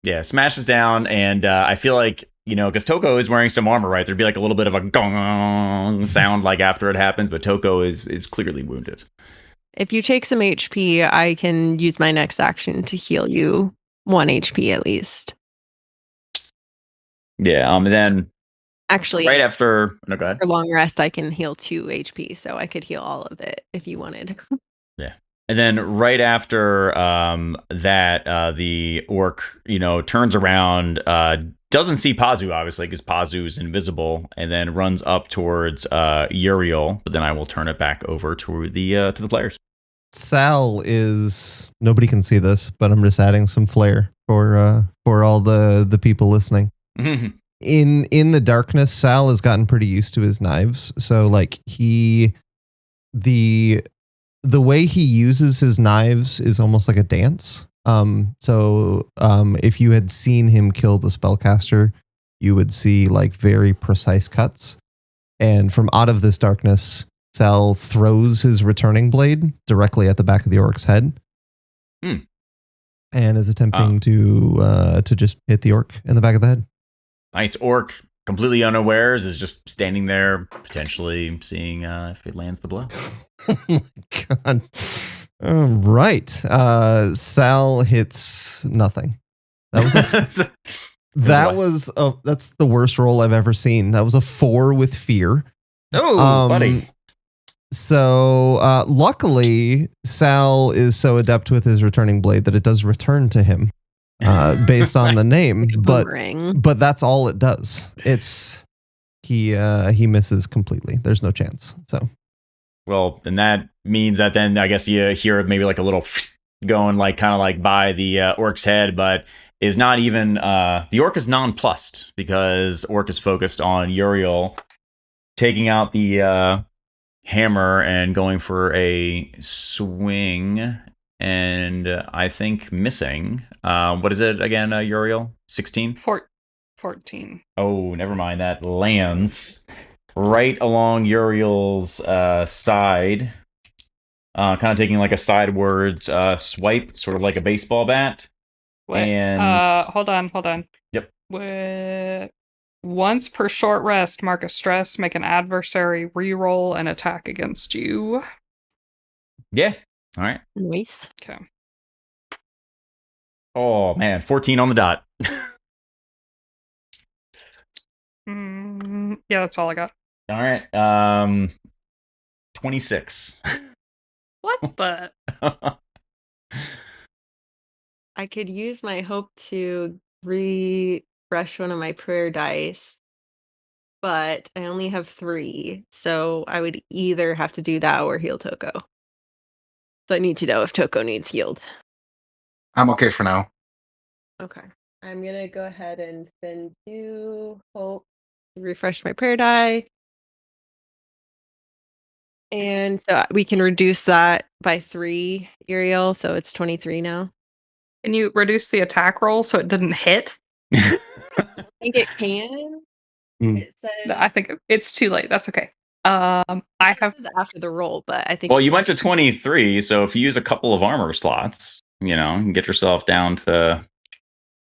Yeah, smashes down, and I feel like, because Toko is wearing some armor, right? There'd be like a little bit of a gong sound like after it happens, but Toko is clearly wounded. If you take some HP, I can use my next action to heal you 1 HP at least. Yeah, then actually, right after, no, go ahead. For long rest, I can heal 2 HP, so I could heal all of it if you wanted. Yeah. And then right after that, the orc, turns around, doesn't see Pazu, obviously, because Pazu is invisible, and then runs up towards Yriel. But then I will turn it back over to the players. Sal is, nobody can see this, but I'm just adding some flair for all the people listening. In the darkness, Sal has gotten pretty used to his knives. So like the way he uses his knives is almost like a dance. If you had seen him kill the spellcaster, you would see like very precise cuts. And from out of this darkness, Sal throws his returning blade directly at the back of the orc's head. And is attempting to just hit the orc in the back of the head. Nice. Orc, completely unawares, is just standing there, potentially seeing if it lands the blow. Oh my god. All right. Sal hits nothing. That was that's the worst roll I've ever seen. That was a 4 with fear. Oh, buddy. So luckily, Sal is so adept with his returning blade that it does return to him based on the name. But that's all it does. It's he misses completely. There's no chance. So. Well, then that means that then I guess you hear maybe like a little going like kind of like by the orc's head, but is not even the orc is nonplussed because orc is focused on Yriel taking out the hammer and going for a swing, and I think missing. What is it again, Yriel? 16? 14. Oh, never mind. That lands right along Uriel's side. Kind of taking like a sidewards swipe, sort of like a baseball bat. Wait, and hold on. Yep. Once per short rest, mark a stress, make an adversary reroll an attack against you. Yeah. All right. Nice. Okay. Oh man, 14 on the dot. Yeah, that's all I got. All right. 26. What the? I could use my hope to refresh one of my prayer dice, but I only have 3, so I would either have to do that or heal Toko. So I need to know if Toko needs healed. I'm okay for now. Okay. I'm going to go ahead and spend 2 hope to refresh my prayer die. And so we can reduce that by 3, Yriel, so it's 23 now. Can you reduce the attack roll so it didn't hit? I think it can. It says, I think it's too late. That's okay. this is after the roll, but I think. Well, you went to 23, so if you use a couple of armor slots, you can get yourself down to.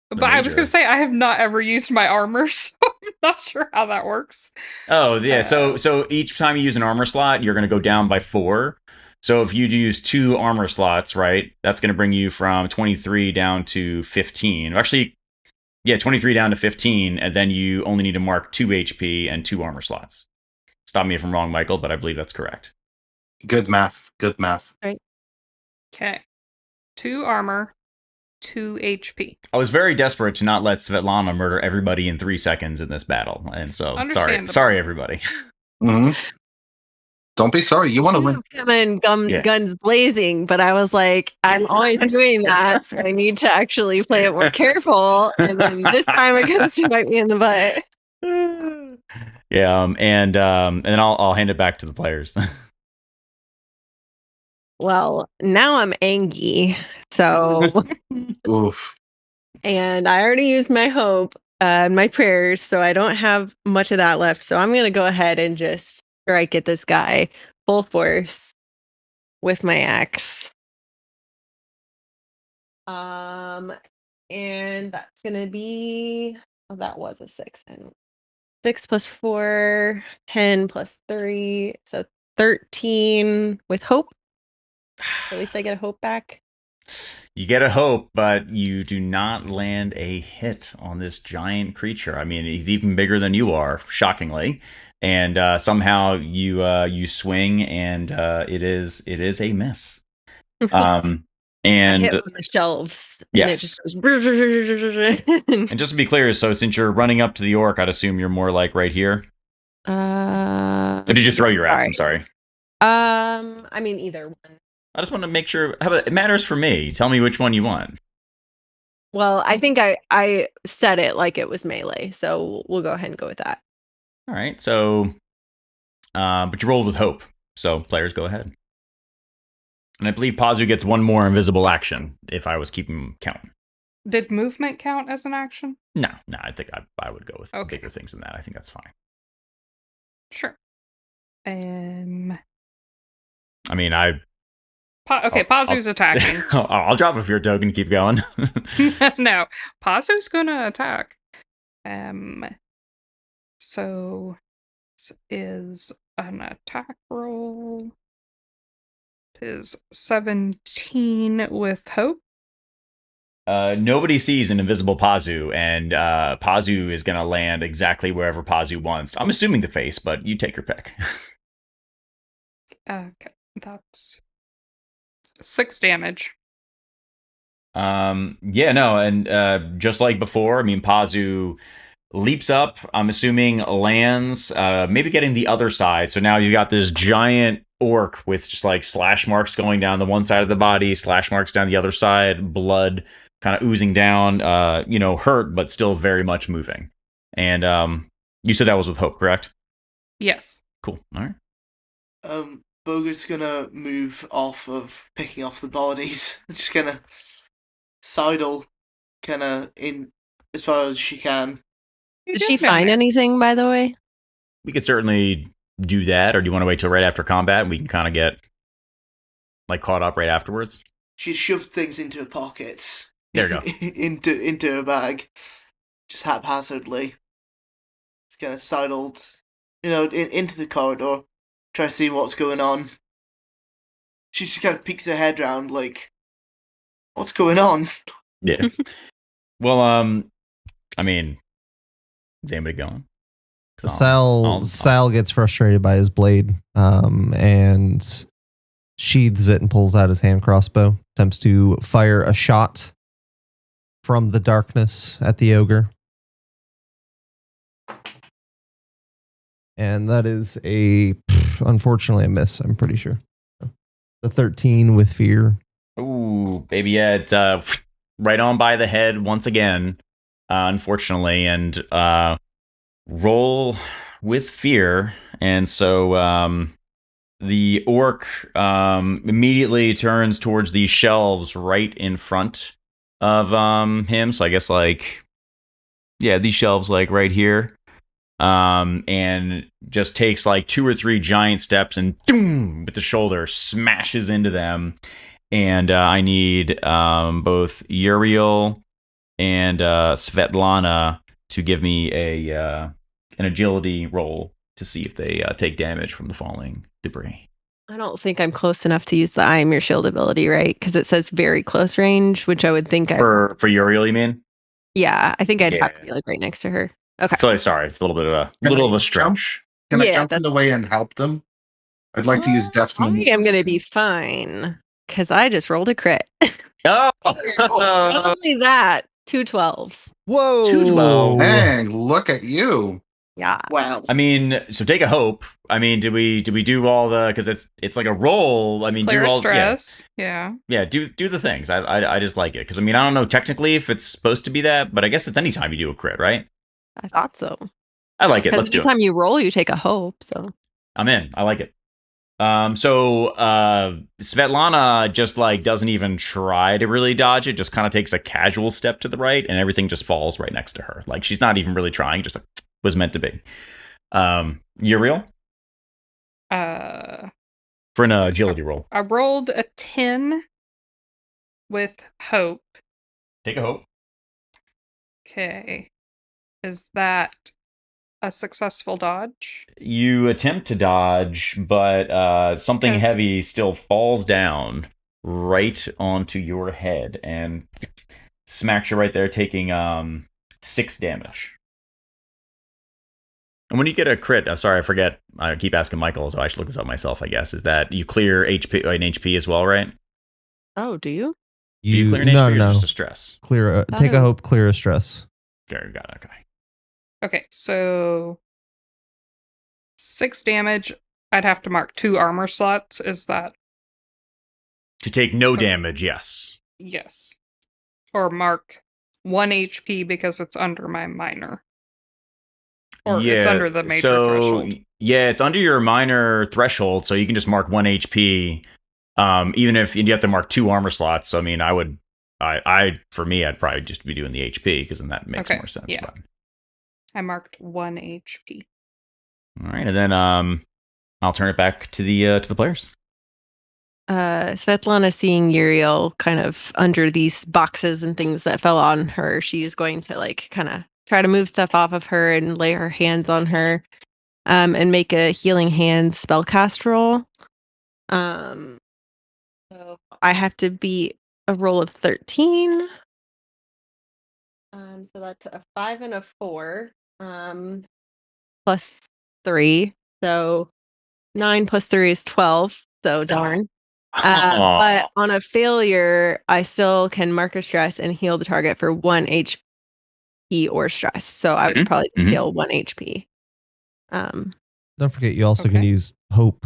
But I was going to say I have not ever used my armor, so I'm not sure how that works. Oh yeah, so each time you use an armor slot, you're going to go down by 4. So if you use 2 armor slots, right, that's going to bring you from 23 down to 15. Actually, yeah, 23 down to 15, and then you only need to mark 2 HP and 2 armor slots. Stop me if I'm wrong, Michael, but I believe that's correct. Good math. Right. Okay. 2 armor, 2 HP. I was very desperate to not let Svetlana murder everybody in 3 seconds in this battle, and so sorry everybody. Mm-hmm. Don't be sorry. You want to win. Come in guns blazing, but I was like, I'm always doing that, so I need to actually play it more careful. And then this time it comes to bite me in the butt. Yeah, and then I'll hand it back to the players. Well, now I'm angry, so. Oof. And I already used my hope, my prayers, so I don't have much of that left. So I'm gonna go ahead and just strike at this guy full force with my axe. And that's gonna be, that was a 6. And 6 plus 4, 10 plus 3, so 13 with hope. At least I get a hope back. You get a hope, but you do not land a hit on this giant creature. I mean, he's even bigger than you are, shockingly. And somehow you swing, and it is a miss. Um, I and hit on the shelves, and it yes. just goes. And just to be clear, so since you're running up to the orc, I'd assume you're more like right here. Or did you throw your axe? I'm sorry. I mean either one. I just want to make sure. How about, it matters for me. Tell me which one you want. Well, I think I said it like it was melee, so we'll go ahead and go with that. All right. So, but you rolled with hope. So players, go ahead. And I believe Pazu gets one more invisible action if I was keeping count. Did movement count as an action? No, I think I would go with Okay. bigger things than that. I think that's fine. Sure. I mean, Pazu's attacking. I'll drop a fear token and keep going. No, Pazu's gonna attack. So this is an attack roll. It is 17 with hope. Nobody sees an invisible Pazu, and Pazu is going to land exactly wherever Pazu wants. I'm assuming the face, but you take your pick. Okay, that's 6 damage. Yeah, no, and just like before, I mean, Pazu leaps up, I'm assuming lands, maybe getting the other side. So now you've got this giant orc with just like slash marks going down the one side of the body, slash marks down the other side, blood kind of oozing down, hurt, but still very much moving. And you said that was with hope, correct? Yes. Cool. All right. Bogha's gonna move off of picking off the bodies. Just gonna sidle kinda in as far as she can. Did she find anything, by the way? We could certainly do that, or do you want to wait till right after combat and we can kind of get like caught up right afterwards? She shoved things into her pockets. There you go. into her bag. Just haphazardly. Just kind of sidled, into the corridor, try to see what's going on. She just kind of peeks her head round, like, what's going on? Yeah. Well, I mean, is anybody going? Sal gets frustrated by his blade, and sheathes it and pulls out his hand crossbow. Attempts to fire a shot from the darkness at the ogre. And that is unfortunately a miss, I'm pretty sure. The 13 with fear. Ooh, baby, yeah, it's right on by the head once again, unfortunately, and roll with fear. And so the orc immediately turns towards the shelves right in front of him. So I guess these shelves like right here. And just takes like 2 or 3 giant steps and doom, with the shoulder smashes into them. And I need both Yriel and Svetlana to give me an agility roll to see if they take damage from the falling debris. I don't think I'm close enough to use the I am your shield ability, right? Because it says very close range, which I would think for Yriel, you mean? Yeah, I think I'd have to be like right next to her. Okay. I feel like, sorry, it's a little bit of a stretch. Can I jump in the way and help them? I'd like to use deft I movement. am going to be fine because I just rolled a crit. Oh, Not only that, 2 12s. Whoa. 2 12. Dang, look at you. Yeah. Wow. I mean, so take a hope. I mean, did we do all the, because it's like a roll. I mean, Clear do all stress. Yeah. do the things. I just like it because I mean I don't know technically if it's supposed to be that, but I guess it's any time you do a crit, right? I thought so. I like it. Let's do it. Anytime you roll, you take a hope. So I'm in. I like it. So Svetlana just like doesn't even try to really dodge it. Just kind of takes a casual step to the right, and everything just falls right next to her. Like she's not even really trying. Just like was meant to be. Yriel? For an agility roll. I rolled a 10 with hope. Take a hope. Okay. Is that a successful dodge? You attempt to dodge, but something heavy still falls down right onto your head and smacks you right there, taking 6 damage. And when you get a crit, sorry, I forget. I keep asking Michael, so I should look this up myself, I guess. Is that you clear an HP as well, right? Oh, do you? Do you clear an no, HP or no. just a stress? Clear. Thought Take it a was- hope. Clear a stress. Okay, got it. Okay. Okay, so 6 damage. I'd have to mark 2 armor slots. Is that To take no Okay. damage, yes. yes? Or mark 1 HP because it's under my minor. Or it's under the major threshold. Yeah, it's under your minor threshold, so you can just mark 1 HP. Even if you have to mark 2 armor slots. So, I mean, for me, I'd probably just be doing the HP because then that makes Okay, more sense. yeah. But. I marked 1 HP. All right, and then I'll turn it back to the players. Svetlana, seeing Yriel kind of under these boxes and things that fell on her, she's going to like kind of try to move stuff off of her and lay her hands on her, and make a healing hands spellcast roll. So I have to beat a roll of 13. So that's a 5 and a 4. Plus 3. So 9 plus 3 is 12. So darn. But on a failure, I still can mark a stress and heal the target for 1 HP or stress. So I would probably heal 1 HP. Don't forget, you also can use hope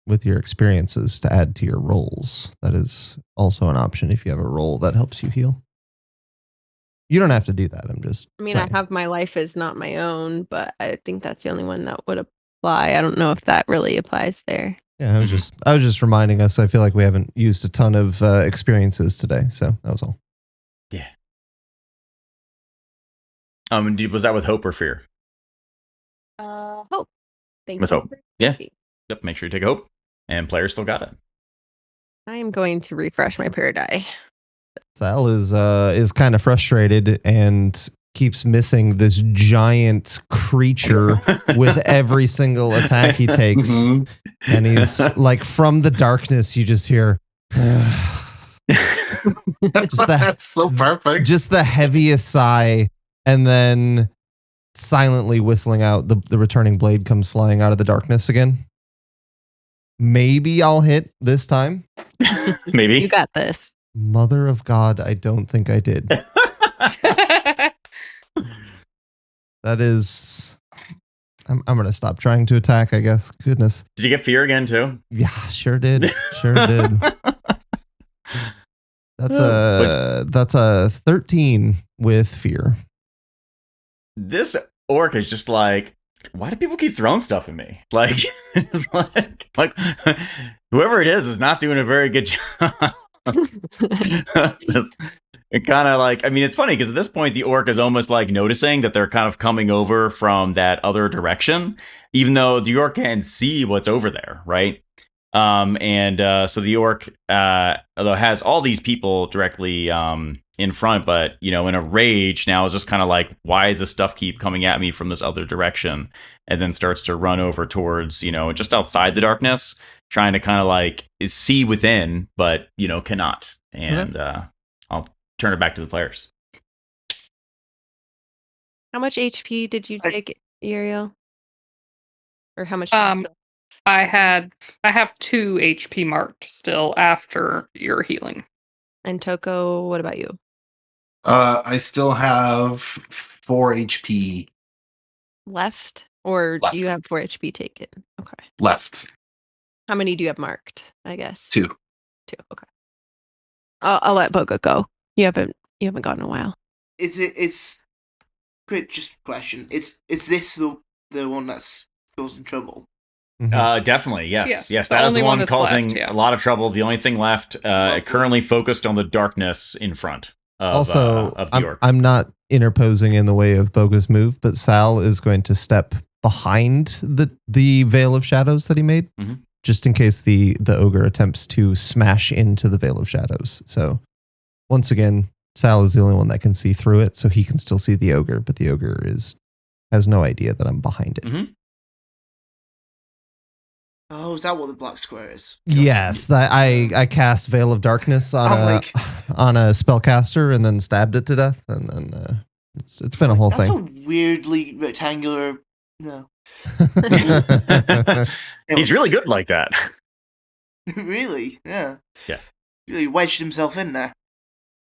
with your experiences to add to your rolls. That is also an option if you have a roll that helps you heal. You don't have to do that. I'm just saying. I have my life is not my own, but I think that's the only one that would apply. I don't know if that really applies there. Yeah, I was just reminding us. I feel like we haven't used a ton of experiences today, so that was all. Yeah. Was that with hope or fear? Hope. Thank With you. hope. Yeah. Yep. Make sure you take a hope, and players still got it. I am going to refresh my prayer die. Sal is kind of frustrated and keeps missing this giant creature with every single attack he takes. And he's like, from the darkness, you just hear That's so perfect. just the heaviest sigh, and then silently whistling out, the returning blade comes flying out of the darkness again. Maybe I'll hit this time. Maybe. You got this. Mother of God, I don't think I did. That is... I'm going to stop trying to attack, I guess. Goodness. Did you get fear again, too? Yeah, sure did. Sure did. That's a 13 with fear. This orc is just like, why do people keep throwing stuff at me? Like, it's like whoever it is not doing a very good job. It kind of like, I mean, it's funny because at this point the orc is almost like noticing that they're kind of coming over from that other direction, even though the orc can see what's over there, right? So the orc, although has all these people directly in front, but in a rage now is just kind of like, why does this stuff keep coming at me from this other direction? And then starts to run over towards just outside the darkness, trying to kind of like see within, but cannot. And I'll turn it back to the players. How much HP did you take, Yriel? Or how much? I have 2 HP marked still after your healing. And Toko, what about you? I still have 4 HP Left? Or left. do you have 4 HP taken? Okay. Left. How many do you have marked, I guess? 2. 2, okay. I'll let Bogha go. You haven't gone in a while. It's quick, just question. Is this the one that's causing trouble? Definitely, yes. That is the one that's causing left, yeah. a lot of trouble. The only thing left, currently focused on the darkness in front of the orc. I'm not interposing in the way of Bogha's move, but Sal is going to step behind the veil of shadows that he made, just in case the ogre attempts to smash into the veil of shadows. So once again, Sal is the only one that can see through it, so he can still see the ogre, but the ogre has no idea that I'm behind it. Oh, is that what the black square is? Yes, I cast Veil of Darkness on a spellcaster and then stabbed it to death, and then it's been a whole thing. That's a weirdly rectangular. No, He's really good like that. really, yeah. Yeah. He wedged himself in there.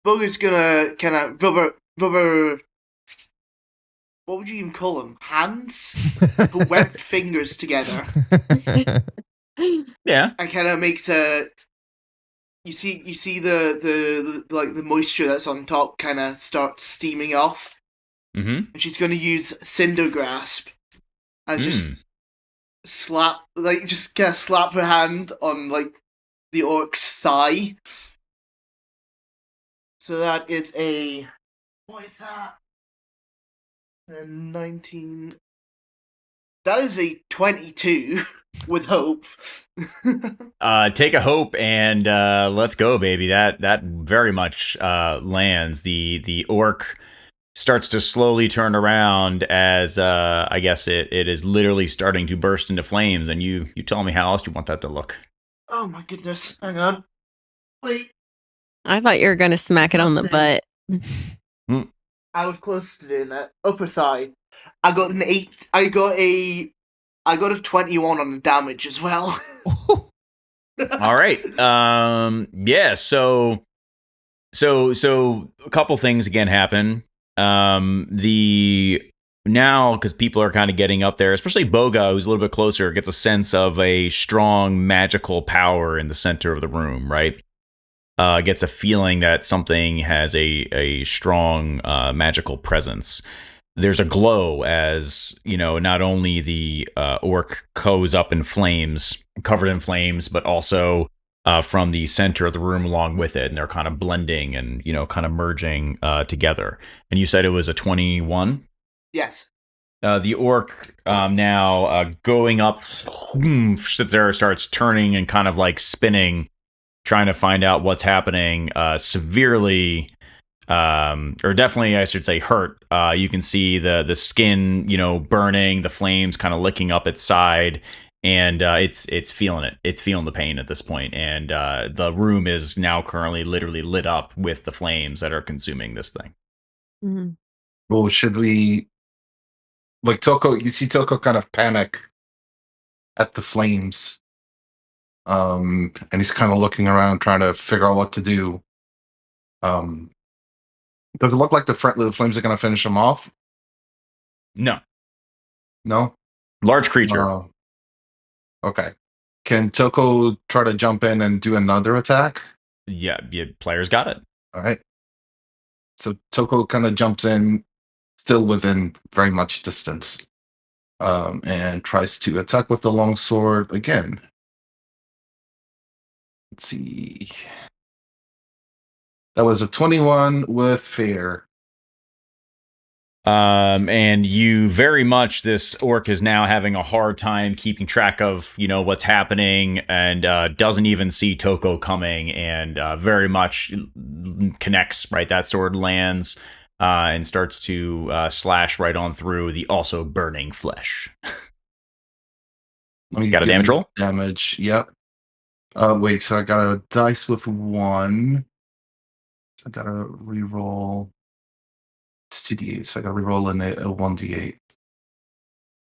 Bogha's gonna kind of rubber. What would you even call them? Hands? Put webbed fingers together Yeah. and kind of makes a. You see the moisture that's on top kind of starts steaming off, Mm-hmm. and she's gonna use Cinder Grasp and just slap, just kind of slap her hand on the orc's thigh. So that is a, what is that? A 19. That is a 22 with hope. Take a hope and let's go, baby. That very much lands. The orc starts to slowly turn around as I guess it is literally starting to burst into flames. And you tell me how else you want that to look. Oh my goodness! Hang on, wait. I thought you were going to smack it on the butt. I was close to doing that. Upper thigh. I got an 8. I got a 21 on the damage as well. All right. Yeah. So a couple things again happen. Now, because people are kind of getting up there, especially Bogha, who's a little bit closer, gets a sense of a strong magical power in the center of the room, right? Gets a feeling that something has a strong magical presence. There's a glow as, not only the orc goes up in flames, covered in flames, but also from the center of the room along with it. And they're kind of blending and, kind of merging together. And you said it was a 21? Yes. The orc now going up, sits there, starts turning and kind of like spinning, trying to find out what's happening, severely, or definitely, I should say, hurt. You can see the skin, burning, the flames kind of licking up its side, and it's feeling it. It's feeling the pain at this point, and the room is now currently literally lit up with the flames that are consuming this thing. Mm-hmm. Well, should we, like Toko? You see Toko kind of panic at the flames, and he's kind of looking around, trying to figure out what to do. Does it look like the flames are going to finish him off? No, No. large creature. Okay. Can Toko try to jump in and do another attack? Yeah, players got it. All right. So Toko kind of jumps in, still within very much distance, and tries to attack with the longsword again. Let's see. That was a 21 with fear. And you very much, this orc is now having a hard time keeping track of, what's happening, and doesn't even see Toko coming, and very much connects, right? That sword lands and starts to slash right on through the also burning flesh. Let me got a damage roll? Damage, yep. Wait, so I got a dice with 1. So I got to reroll. It's 2d8, so I got to reroll in a 1d8.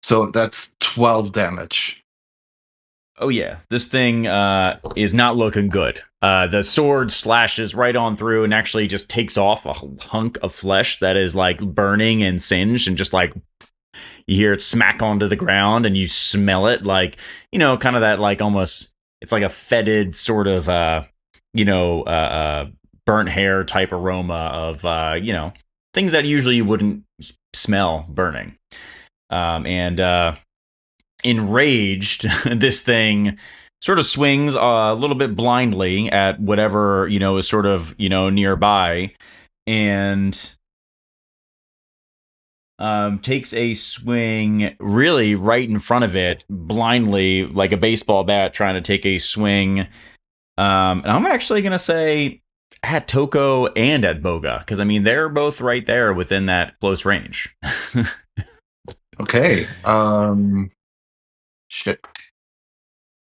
So that's 12 damage. Oh yeah, this thing is not looking good. The sword slashes right on through and actually just takes off a hunk of flesh that is like burning and singed, and just like you hear it smack onto the ground, and you smell it like, kind of that like almost, it's like a fetid sort of burnt hair type aroma of things that usually you wouldn't smell burning. And enraged, this thing sort of swings a little bit blindly at whatever is sort of nearby, and takes a swing really right in front of it, blindly, like a baseball bat trying to take a swing. And I'm actually gonna say at Toko and at Bogha, because they're both right there within that close range. Okay. Shit.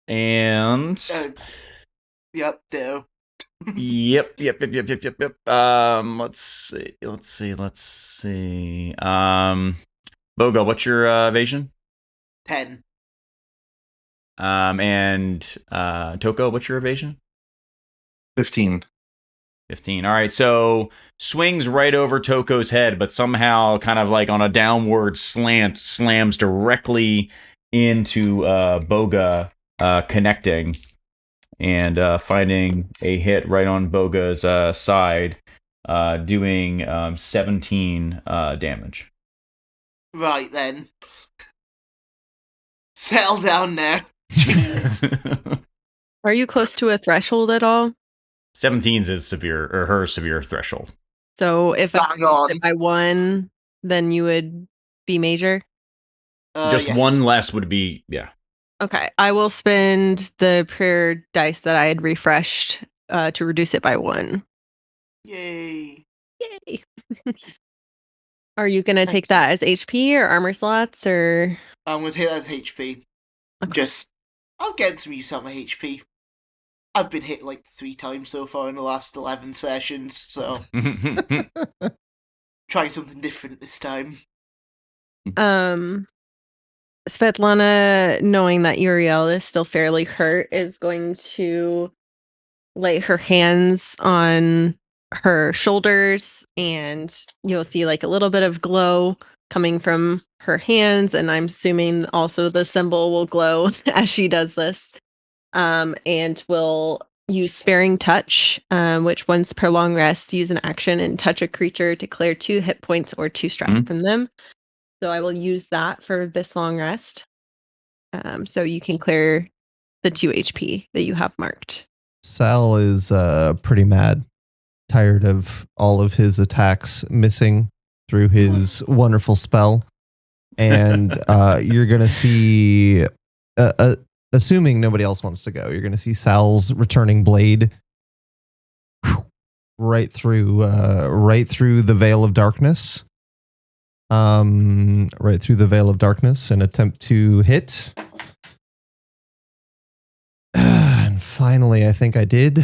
And Yep, there. Yep. Let's see. Bogha, what's your evasion? 10. And Toko, what's your evasion? 15. 15. All right, so swings right over Toko's head, but somehow kind of like on a downward slant slams directly into Bogha, connecting and finding a hit right on Bogha's side, doing 17 damage. Right then. Settle down now. Jesus. Are you close to a threshold at all? 17's is severe, or her severe threshold. So if I Bang on. hit by 1, then you would be major? Just Yes. one less would be, yeah. Okay, I will spend the prayer dice that I had refreshed to reduce it by 1. Yay. Yay! Are you going to take that as HP or armor slots, or? I'm going to take that as HP. Okay. I'll get some use out of my HP. I've been hit like 3 times so far in the last 11 sessions, so trying something different this time. Svetlana, knowing that Yriel is still fairly hurt, is going to lay her hands on her shoulders, and you'll see like a little bit of glow coming from her hands, and I'm assuming also the symbol will glow as she does this. And will use Sparing Touch, which once per long rest, use an action and touch a creature to clear 2 hit points or 2 stress from them. So I will use that for this long rest. So you can clear the 2 HP that you have marked. Sal is pretty mad, tired of all of his attacks missing through his wonderful spell. And you're going to see, assuming nobody else wants to go, you're going to see Sal's returning blade right through the veil of darkness. Right through the veil of darkness and attempt to hit. And finally, I think I did.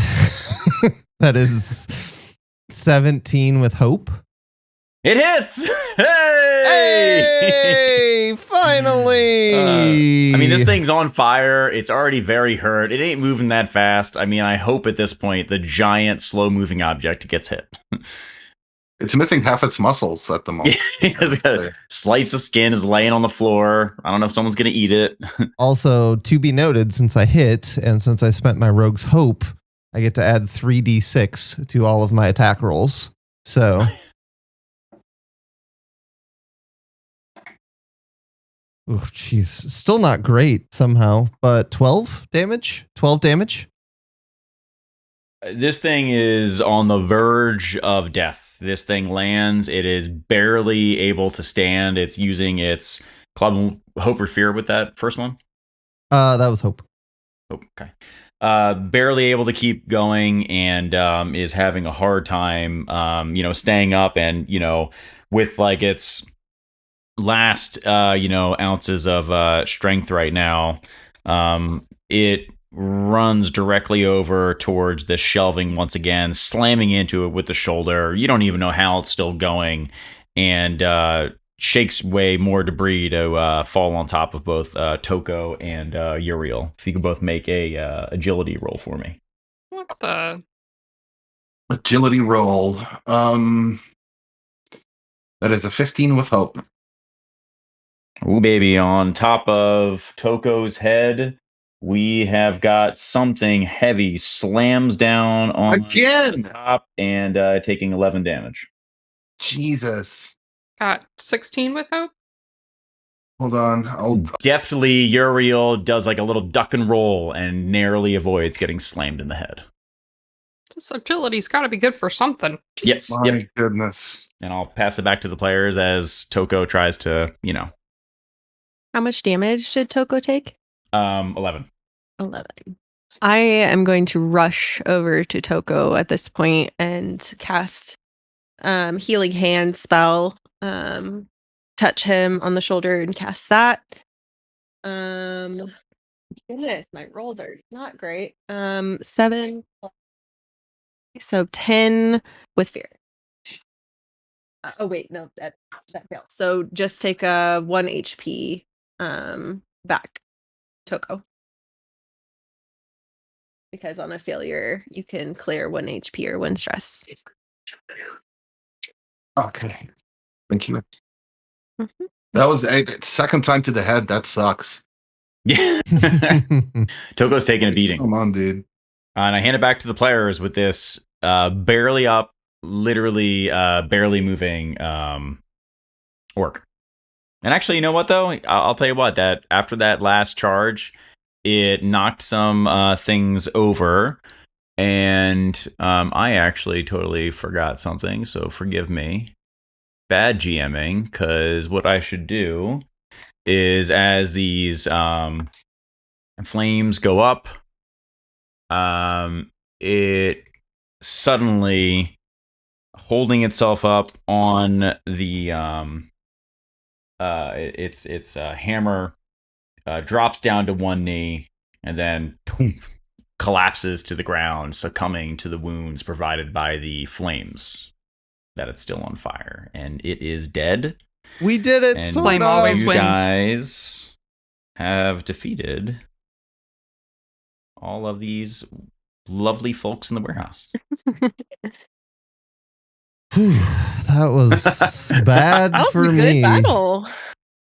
That is 17 with hope. It hits! Hey! Hey! Finally! I mean, this thing's on fire. It's already very hurt. It ain't moving that fast. I mean, I hope at this point the giant, slow-moving object gets hit. It's missing half its muscles at the moment. It's got a slice of skin is laying on the floor. I don't know if someone's going to eat it. Also, to be noted, since I hit and since I spent my rogue's hope, I get to add 3d6 to all of my attack rolls. So... Oh, jeez. Still not great somehow, but 12 damage? 12 damage? This thing is on the verge of death. This thing lands. It is barely able to stand. It's using its club hope or fear with that first one. That was hope. Oh, okay. Barely able to keep going and is having a hard time, staying up and, with like its last, ounces of strength right now, it runs directly over towards the shelving once again, slamming into it with the shoulder. You don't even know how it's still going, and shakes way more debris to fall on top of both Toko and Yriel. If you could both make a agility roll for me. What the? Agility roll. That is a 15 with hope. Ooh, baby. On top of Toko's head, we have got something heavy slams down on Again! top and taking 11 damage. Jesus. Got 16 with hope? Hold on. Deftly, Yriel does like a little duck and roll and narrowly avoids getting slammed in the head. This agility's got to be good for something. Yes. My Yep. goodness. And I'll pass it back to the players as Toko tries to, How much damage did Toko take? 11. 11. I am going to rush over to Toko at this point and cast Healing Hand spell. Touch him on the shoulder and cast that. Goodness, my rolls are not great. 7, so 10 with fear. Oh wait, no, that fails. So just take a 1 HP back, Toko. because on a failure, you can clear 1 HP or 1 stress. Okay. Thank you. Mhm. That was second time to the head. That sucks. Yeah. Toko's taking a beating. Come on, dude. And I hand it back to the players with this barely up, literally barely moving orc. And actually, you know what, though? I'll tell you what, that after that last charge, it knocked some things over. And I actually totally forgot something, so forgive me. Bad GMing, because what I should do is as these flames go up, it suddenly holding itself up on the its hammer drops down to one knee and then poof, collapses to the ground, succumbing to the wounds provided by the flames that it's still on fire, and it is dead. We did it. And Flame always you wins. guys have defeated all of these lovely folks in the warehouse. That was bad That was for a me. good battle.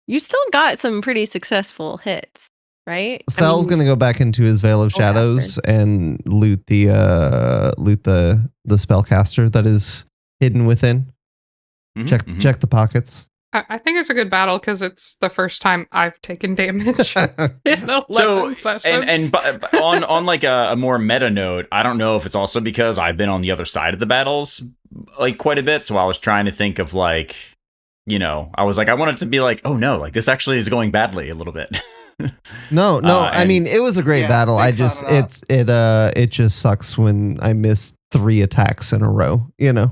You still got some pretty successful hits, right? Sal's gonna go back into his Veil of Oh, Shadows and loot the spellcaster that is hidden within. Mhm, Check the pockets. I think it's a good battle because it's the first time I've taken damage in 11 So, sessions. on like a more meta note, I don't know if it's also because I've been on the other side of the battles like quite a bit, so I was trying to think of like, you know, I was like, I want it to be like, oh no, like this actually is going badly a little bit. No, I and- mean it was a great Yeah, battle. I big just fan of it just sucks when I miss 3 attacks in a row. You know,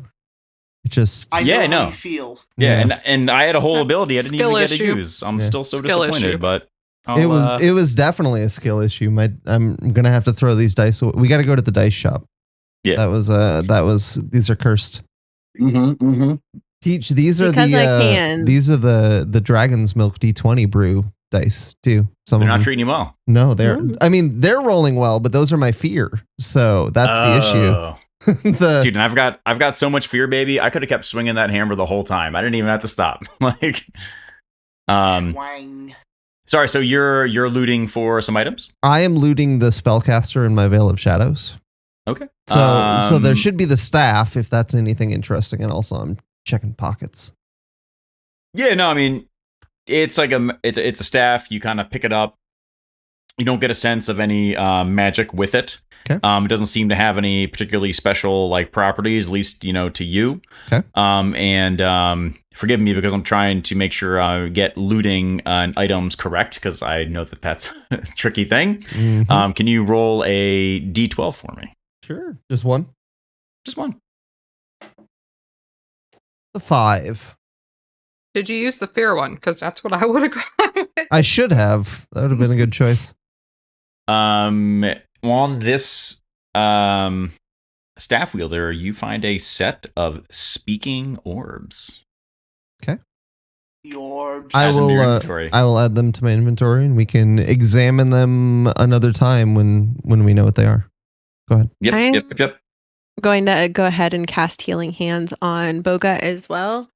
it just I Yeah, know how no. you feel. Yeah, and I had a whole ability I didn't Skill even get to issue. use. I'm Yeah. still so Skill disappointed, issue. but it was definitely a skill issue. I'm gonna have to throw these dice. We got to go to the dice shop. Yeah. that was these are cursed. Mm-hmm, mm-hmm. Teach these are Because I the can. these are the Dragon's Milk D20 brew dice too. Some they're of not them. treating you well. No, they're. Mm. I mean, they're rolling well, but those are my fear. So that's the issue. Oh. The Dude, and I've got so much fear, baby. I could have kept swinging that hammer the whole time. I didn't even have to stop. Like, Swang. sorry. So you're looting for some items. I am looting the spellcaster in my Veil of Shadows. Okay. So there should be the staff if that's anything interesting, and also I'm checking pockets. Yeah. No, I mean, it's like it's a staff. You kind of pick it up. You don't get a sense of any magic with it. Okay. It doesn't seem to have any particularly special like properties, at least, you know, to you. Okay. And forgive me because I'm trying to make sure I get looting items correct because I know that that's a tricky thing. Mhm. Can you roll a D12 for me? Sure, just one. Just one. The 5. Did you use the fear one? Because that's what I would have gone with. I should have. That would have been a good choice. On this staff wielder, you find a set of speaking orbs. The orbs. I Add them to your will. inventory. I will add them to my inventory, and we can examine them another time when we know what they are. Go ahead. Yep. Going to go ahead and cast Healing Hands on Bogha as well.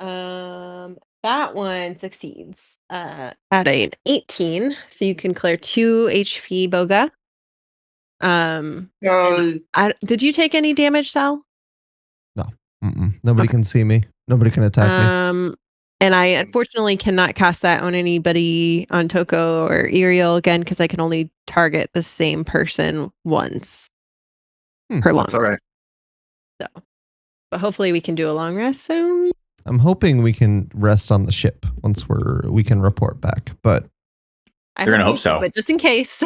That one succeeds at an 18, so you can clear 2 HP, Bogha. Did you take any damage, Sal? Nobody Okay. can see me. Nobody can attack me. And I unfortunately cannot cast that on anybody on Toko or Yriel again because I can only target the same person once per long. That's all right. So, but hopefully we can do a long rest soon. I'm hoping we can rest on the ship once we can report back. But I You're gonna hope you do, so. but just in case.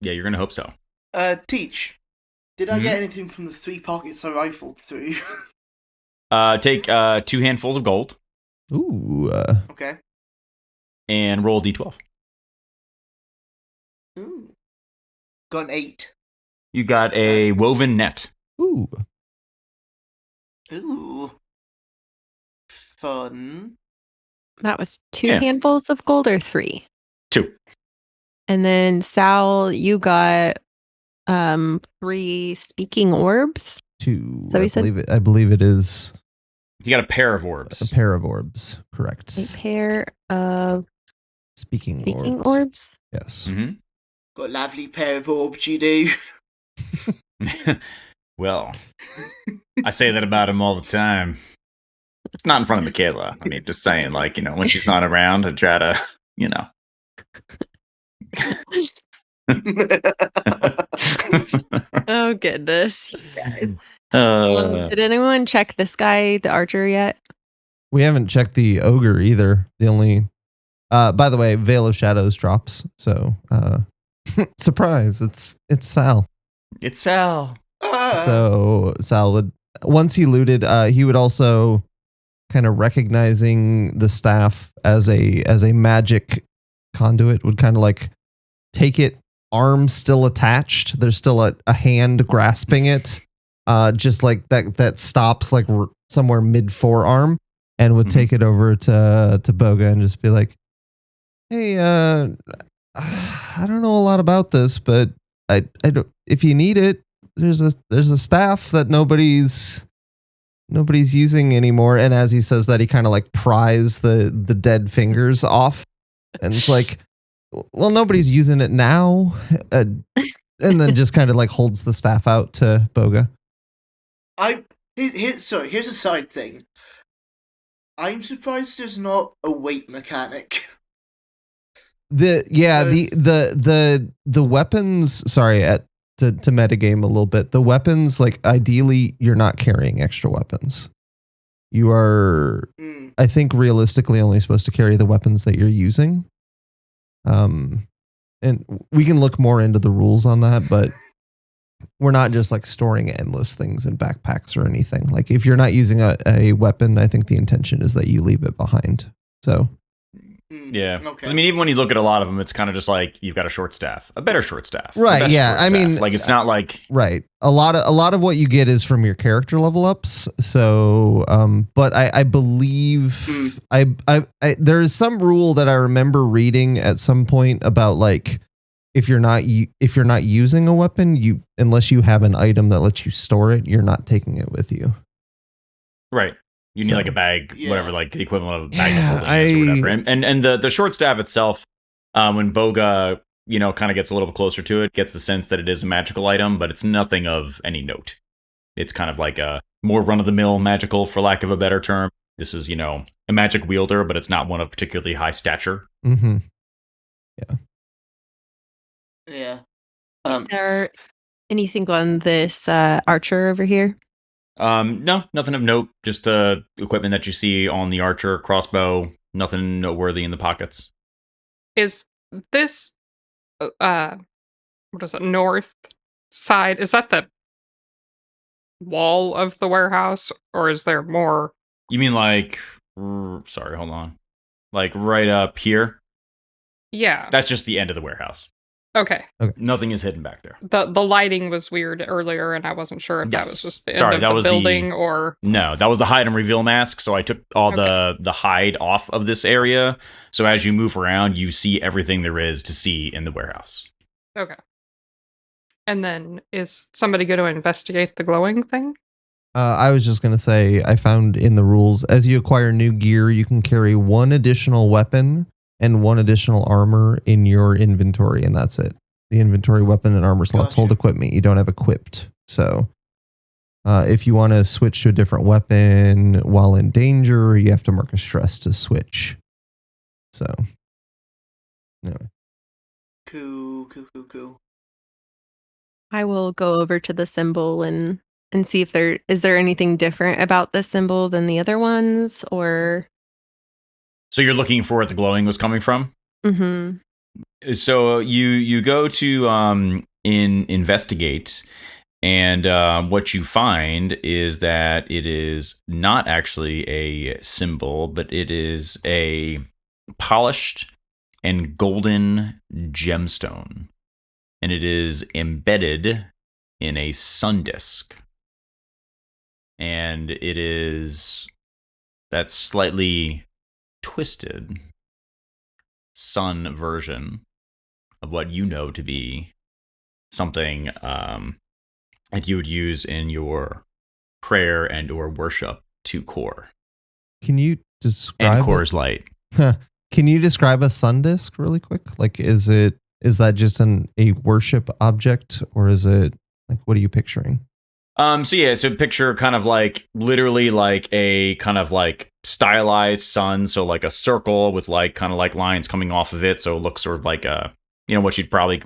Yeah, you're gonna hope so. Teach. Did I get anything from the 3 pockets I rifled through? Take 2 handfuls of gold ooh, Okay. and roll D12. Ooh. Got an 8. You got a woven net. ooh. Ooh. Fun. That was 2 Yeah. handfuls of gold or 3. 2. And then Sal, you got 3 speaking orbs. 2, So I you said? believe it. I believe it is You got a pair of a orbs. pair of orbs. Correct. A pair of Speaking speaking orbs. orbs. Yes. Mm-hmm. Got a lovely pair of orbs, you do. Well, I say that about him all the time. It's not in front of Michaela. I mean, just saying, like, when she's not around, I try to, Oh goodness, you guys. Did anyone check this guy, the archer, yet? We haven't checked the ogre either. The only by the way, Veil of Shadows drops. So surprise, it's Sal. It's Sal. So Sal would, once he looted, he would also kind of recognizing the staff as a magic conduit, would kind of like take it, arm still attached. There's still a hand grasping it, just like that stops like somewhere mid forearm, and would take it over to Bogha and just be like, "Hey, I don't know a lot about this, but I don't. If you need it, there's a staff that nobody's using anymore." And as he says that, he kind of like pries the dead fingers off, and it's like, well, nobody's using it now, and then just kind of like holds the staff out to Bogha. Here's a side thing. I'm surprised there's not a weight mechanic. The weapons. Sorry, to metagame a little bit. The weapons, like ideally, you're not carrying extra weapons. You are, I think, realistically only supposed to carry the weapons that you're using. And we can look more into the rules on that, but we're not just like storing endless things in backpacks or anything. Like if you're not using a weapon, I think the intention is that you leave it behind. So. Yeah. Okay. I mean, even when you look at a lot of them, it's kind of just like you've got a short staff, a better short staff. Right. Yeah. I mean, like it's not like. Right. A lot of what you get is from your character level ups. So, but I believe I there is some rule that I remember reading at some point about like, if you're not using a weapon, unless you have an item that lets you store it, you're not taking it with you. Right. You need like a bag, whatever, like the equivalent of a bag of holding or whatever. And the short staff itself, when Bogha, kind of gets a little bit closer to it, gets the sense that it is a magical item, but it's nothing of any note. It's kind of like a more run-of-the-mill magical, for lack of a better term. This is, a magic wielder, but it's not one of particularly high stature. Mm-hmm. Yeah. Yeah. Is there anything on this archer over here? No, nothing of note. Just the equipment that you see on the archer, crossbow. Nothing noteworthy in the pockets. Is this what is it, north side? Is that the wall of the warehouse, or is there more? You mean like? Sorry, hold on. Like right up here? Yeah. That's just the end of the warehouse. Okay. Nothing is hidden back there. The lighting was weird earlier, and I wasn't sure if that was just the end of the building or... No, that was the hide and reveal mask, so I took all the hide off of this area, so as you move around, you see everything there is to see in the warehouse. Okay. And then, is somebody going to investigate the glowing thing? I was just going to say, I found in the rules, as you acquire new gear, you can carry 1 additional weapon and 1 additional armor in your inventory, and that's it. The inventory, weapon, and armor slots hold equipment you don't have equipped. So if you want to switch to a different weapon while in danger, you have to mark a stress to switch. So, anyway. Cool. I will go over to the symbol and see if there is anything different about this symbol than the other ones, or... So you're looking for where the glowing was coming from? Mm-hmm. So you go to investigate, and what you find is that it is not actually a symbol, but it is a polished and golden gemstone, and it is embedded in a sun disk, and it is that slightly twisted sun version of what you know to be something that you would use in your prayer and or worship to Core. Can you And describe Core's light. Can you describe a sun disk really quick? Like, is that just a worship object, or is it like, what are you picturing? So picture kind of like literally like a kind of like stylized sun, so like a circle with like kind of like lines coming off of it, so it looks sort of like a, you know, what you'd probably.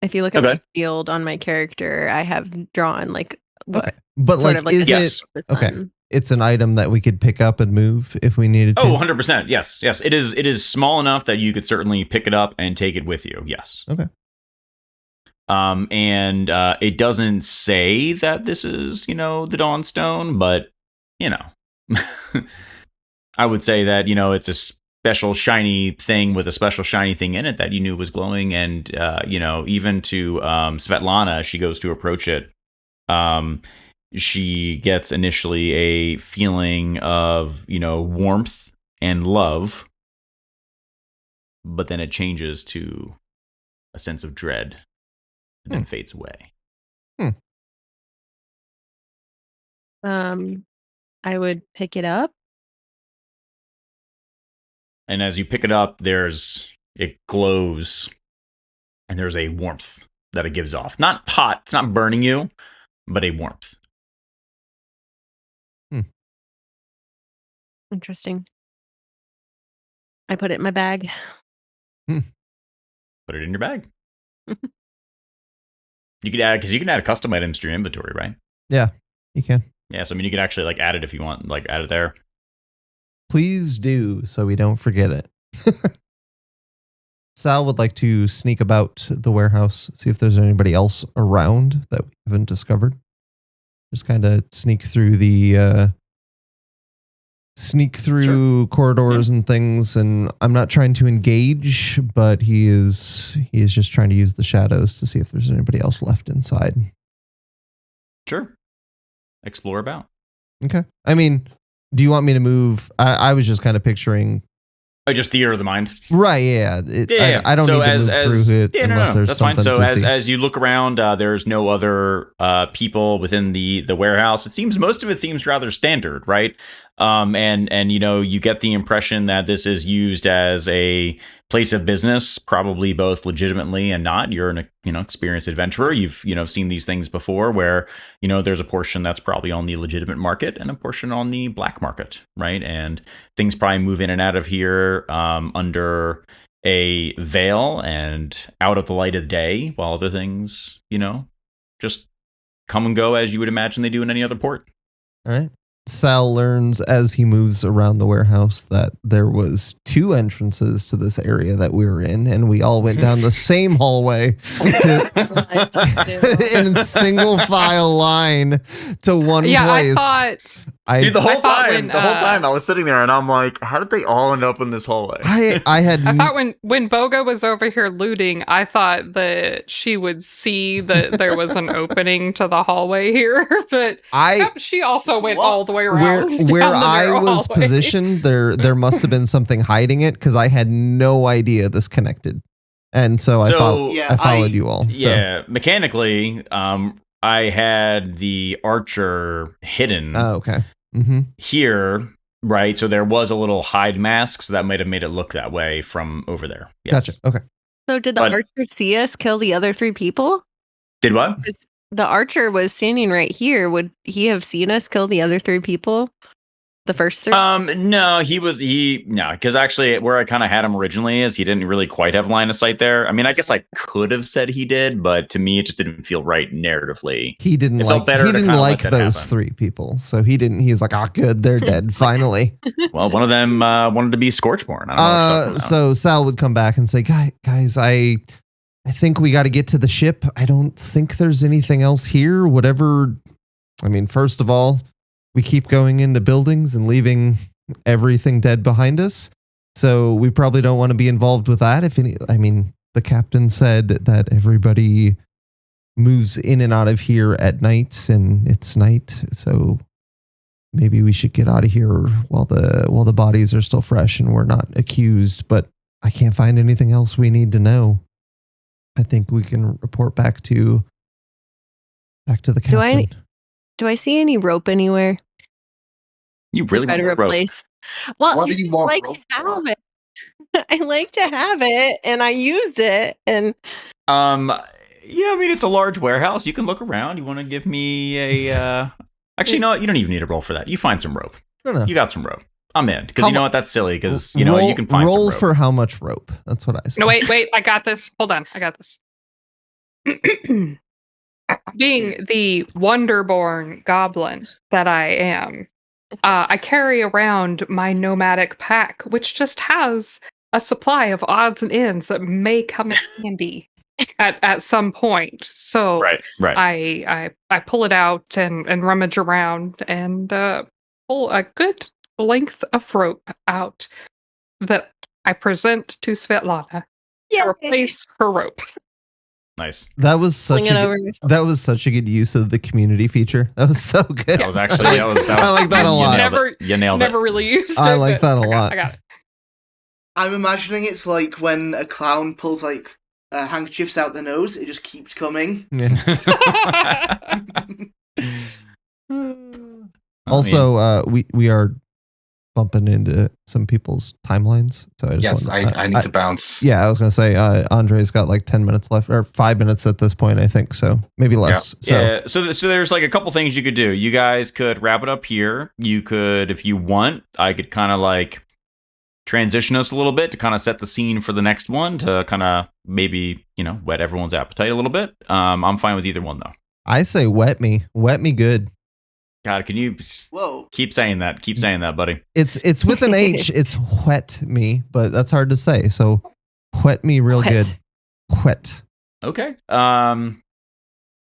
If you look at my field on my character, I have drawn like what, Okay. But sort like, of like is the it sun. okay? It's an item that we could pick up and move if we needed to. Oh, 100%. Yes. It is small enough that you could certainly pick it up and take it with you. Yes. Okay. And it doesn't say that this is, you know, the Dawnstone, but, you know, I would say that, you know, it's a special shiny thing with a special shiny thing in it that you knew was glowing. And, you know, even to Svetlana, she goes to approach it. She gets initially a feeling of, you know, warmth and love, but then it changes to a sense of dread and then fades away. I would pick it up. And as you pick it up, it glows and there's a warmth that it gives off. Not hot, it's not burning you, but a warmth. Interesting. I put it in my bag. Put it in your bag. You could add, because you can add custom items to your inventory, right? Yeah, you can. Yeah, so I mean, you could actually like add it if you want, like add it there. Please do, so we don't forget it. Sal would like to sneak about the warehouse, see if there's anybody else around that we haven't discovered. Just kind of sneak through corridors and things, and I'm not trying to engage, but he is just trying to use the shadows to see if there's anybody else left inside. Sure. Explore about. Okay. I mean, do you want me to move? I was just kind of picturing. Just theater of the mind. Right, yeah. I don't so need to move through it unless there's that's something fine. So to see. as you look around, there's no other people within the warehouse. It seems most of it seems rather standard, right? And you know, you get the impression that this is used as a place of business, probably both legitimately and not. You're an experienced adventurer. You've seen these things before, where there's a portion that's probably on the legitimate market and a portion on the black market, right? And things probably move in and out of here under a veil and out of the light of day, while other things, just come and go as you would imagine they do in any other port. All right. Sal learns as he moves around the warehouse that there was 2 entrances to this area that we were in, and we all went down the same hallway in a single file line to one place. The whole time I was sitting there and I'm like, how did they all end up in this hallway? I thought when Bogha was over here looting, I thought that she would see that there was an opening to the hallway here, but she also went all the way around. Where I was positioned, there must have been something hiding it, because I had no idea this connected. And so I followed you all. Yeah, mechanically, I had the archer hidden. Oh, okay. Here, right? So there was a little hide mask, so that might have made it look that way from over there. Yes. Gotcha. Okay. So did the archer see us kill the other 3 people? Did what? The archer was standing right here. Would he have seen us kill the other 3 people? The first 3? No, because actually where I kind of had him originally is he didn't really quite have line of sight there. I mean, I guess I could have said he did, but to me it just didn't feel right narratively. He didn't like those happen. 3 people, so he didn't. He's like, good, they're dead finally. Well, one of them wanted to be Scorchborn. I don't know. So Sal would come back and say, guys, I think we got to get to the ship. I don't think there's anything else here. Whatever. I mean, first of all, we keep going into buildings and leaving everything dead behind us. So we probably don't want to be involved with that. The captain said that everybody moves in and out of here at night, and it's night. So maybe we should get out of here while the bodies are still fresh and we're not accused. But I can't find anything else we need to know. I think we can report back to the captain. Do I see any rope anywhere? You really try to want rope? replace? Well, What do you want like rope to have for? it. I like to have it, and I used it, and I mean, it's a large warehouse. You can look around. You want to give me a? Actually, no. You don't even need a roll for that. You find some rope. No. You got some rope. I'm in because How you know mu- what? That's silly because roll, you can find some roll rope. for how much rope? That's what I said. No, wait, I got this. Hold on, I got this. Being the wonderborn goblin that I am, I carry around my nomadic pack, which just has a supply of odds and ends that may come in handy at some point. So Right. I pull it out and rummage around and pull a good length of rope out that I present to Svetlana to replace her rope. Nice. That was such a good use of the community feature. That was so good. That was actually that was I like that a lot. You nailed it. Never really used it. I like that a lot. I got it. I'm imagining it's like when a clown pulls like handkerchiefs out the nose, it just keeps coming. Yeah. Also, we are bumping into some people's timelines. So I just I need to bounce. Yeah, I was going to say Andre's got like 10 minutes left, or 5 minutes at this point, I think. So maybe less. Yeah. So there's like a couple things you could do. You guys could wrap it up here. You could, if you want, I could kind of like transition us a little bit to kind of set the scene for the next one to kind of maybe, whet everyone's appetite a little bit. I'm fine with either one though. I say wet me good. God, can you keep saying that? Keep saying that, buddy. It's with an H. It's wet me, but that's hard to say. So wet me real good. Wet. Okay. Well,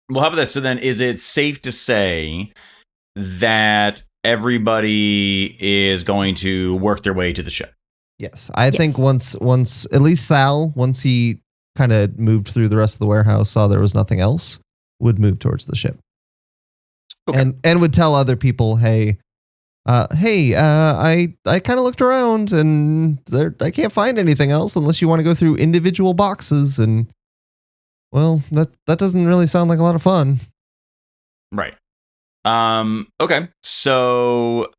how about this? So then, is it safe to say that everybody is going to work their way to the ship? Yes, I think once at least Sal, once he kind of moved through the rest of the warehouse, saw there was nothing else, would move towards the ship. Okay. And would tell other people, hey, I kind of looked around and I can't find anything else unless you want to go through individual boxes, and well, that doesn't really sound like a lot of fun. Right. Okay. So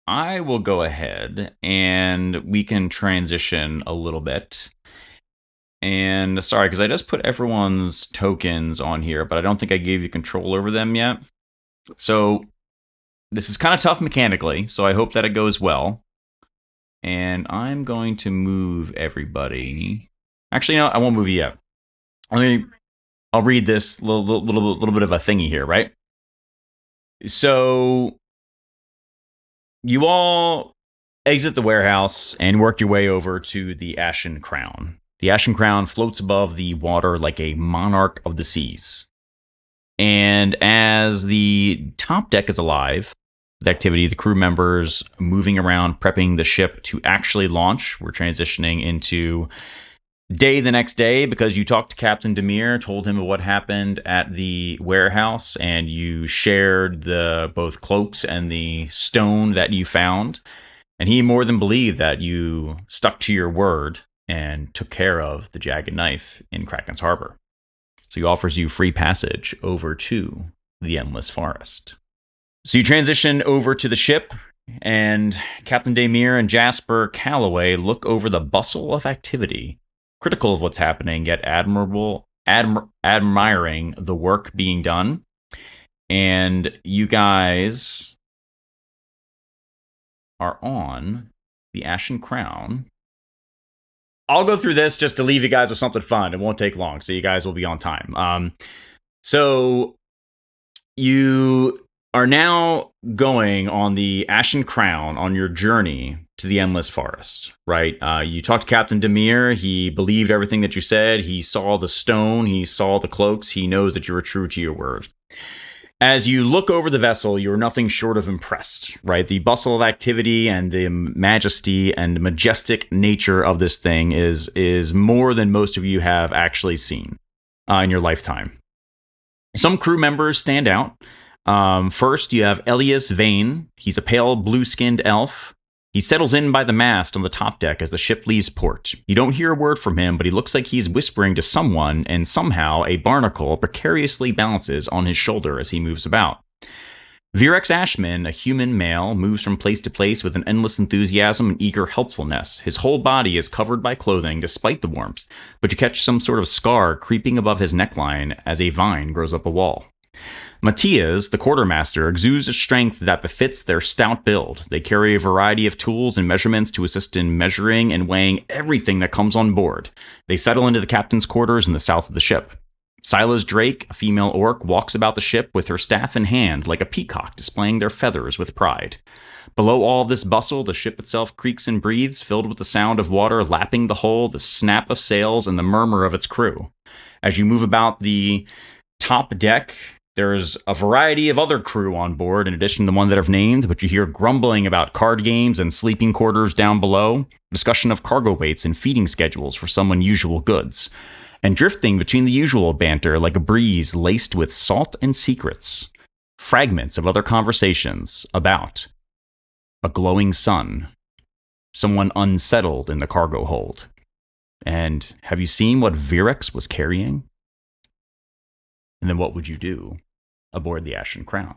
I will go ahead and we can transition a little bit. And sorry, because I just put everyone's tokens on here, but I don't think I gave you control over them yet. So this is kind of tough mechanically, so I hope that it goes well. And I'm going to move everybody. Actually, no, I won't move you yet. I'll read this little bit of a thingy here, right? So you all exit the warehouse and work your way over to the Ashen Crown. The Ashen Crown floats above the water like a monarch of the seas. And as the top deck is alive with activity, the crew members moving around, prepping the ship to actually launch. We're transitioning into day the next day because you talked to Captain Daemir, told him what happened at the warehouse, and you shared the both cloaks and the stone that you found. And he more than believed that you stuck to your word and took care of the Jagged Knife in Kraken's Harbor. So he offers you free passage over to the Endless Forest. So you transition over to the ship, and Captain Daemir and Jasper Calloway look over the bustle of activity, critical of what's happening, yet admiring the work being done. And you guys are on the Ashen Crown. I'll go through this just to leave you guys with something fun. It won't take long, so you guys will be on time. So you are now going on the Ashen Crown on your journey to the Endless Forest, right? You talked to Captain Daemir. He believed everything that you said. He saw the stone. He saw the cloaks. He knows that you were true to your word. As you look over the vessel, you're nothing short of impressed, right? The bustle of activity and the majesty and majestic nature of this thing is more than most of you have actually seen in your lifetime. Some crew members stand out. First, you have Elias Vane. He's a pale blue-skinned elf. He settles in by the mast on the top deck as the ship leaves port. You don't hear a word from him, but he looks like he's whispering to someone, and somehow a barnacle precariously balances on his shoulder as he moves about. Virex Ashman, a human male, moves from place to place with an endless enthusiasm and eager helpfulness. His whole body is covered by clothing despite the warmth, but you catch some sort of scar creeping above his neckline as a vine grows up a wall. Matthias, the quartermaster, exudes a strength that befits their stout build. They carry a variety of tools and measurements to assist in measuring and weighing everything that comes on board. They settle into the captain's quarters in the south of the ship. Silas Drake, a female orc, walks about the ship with her staff in hand like a peacock displaying their feathers with pride. Below all this bustle, the ship itself creaks and breathes, filled with the sound of water lapping the hull, the snap of sails, and the murmur of its crew. As you move about the top deck, there's a variety of other crew on board in addition to the one that I've named, but you hear grumbling about card games and sleeping quarters down below, discussion of cargo weights and feeding schedules for some unusual goods, and drifting between the usual banter like a breeze laced with salt and secrets, fragments of other conversations about a glowing sun, someone unsettled in the cargo hold. And have you seen what Virex was carrying? And then what would you do aboard the Ashen Crown?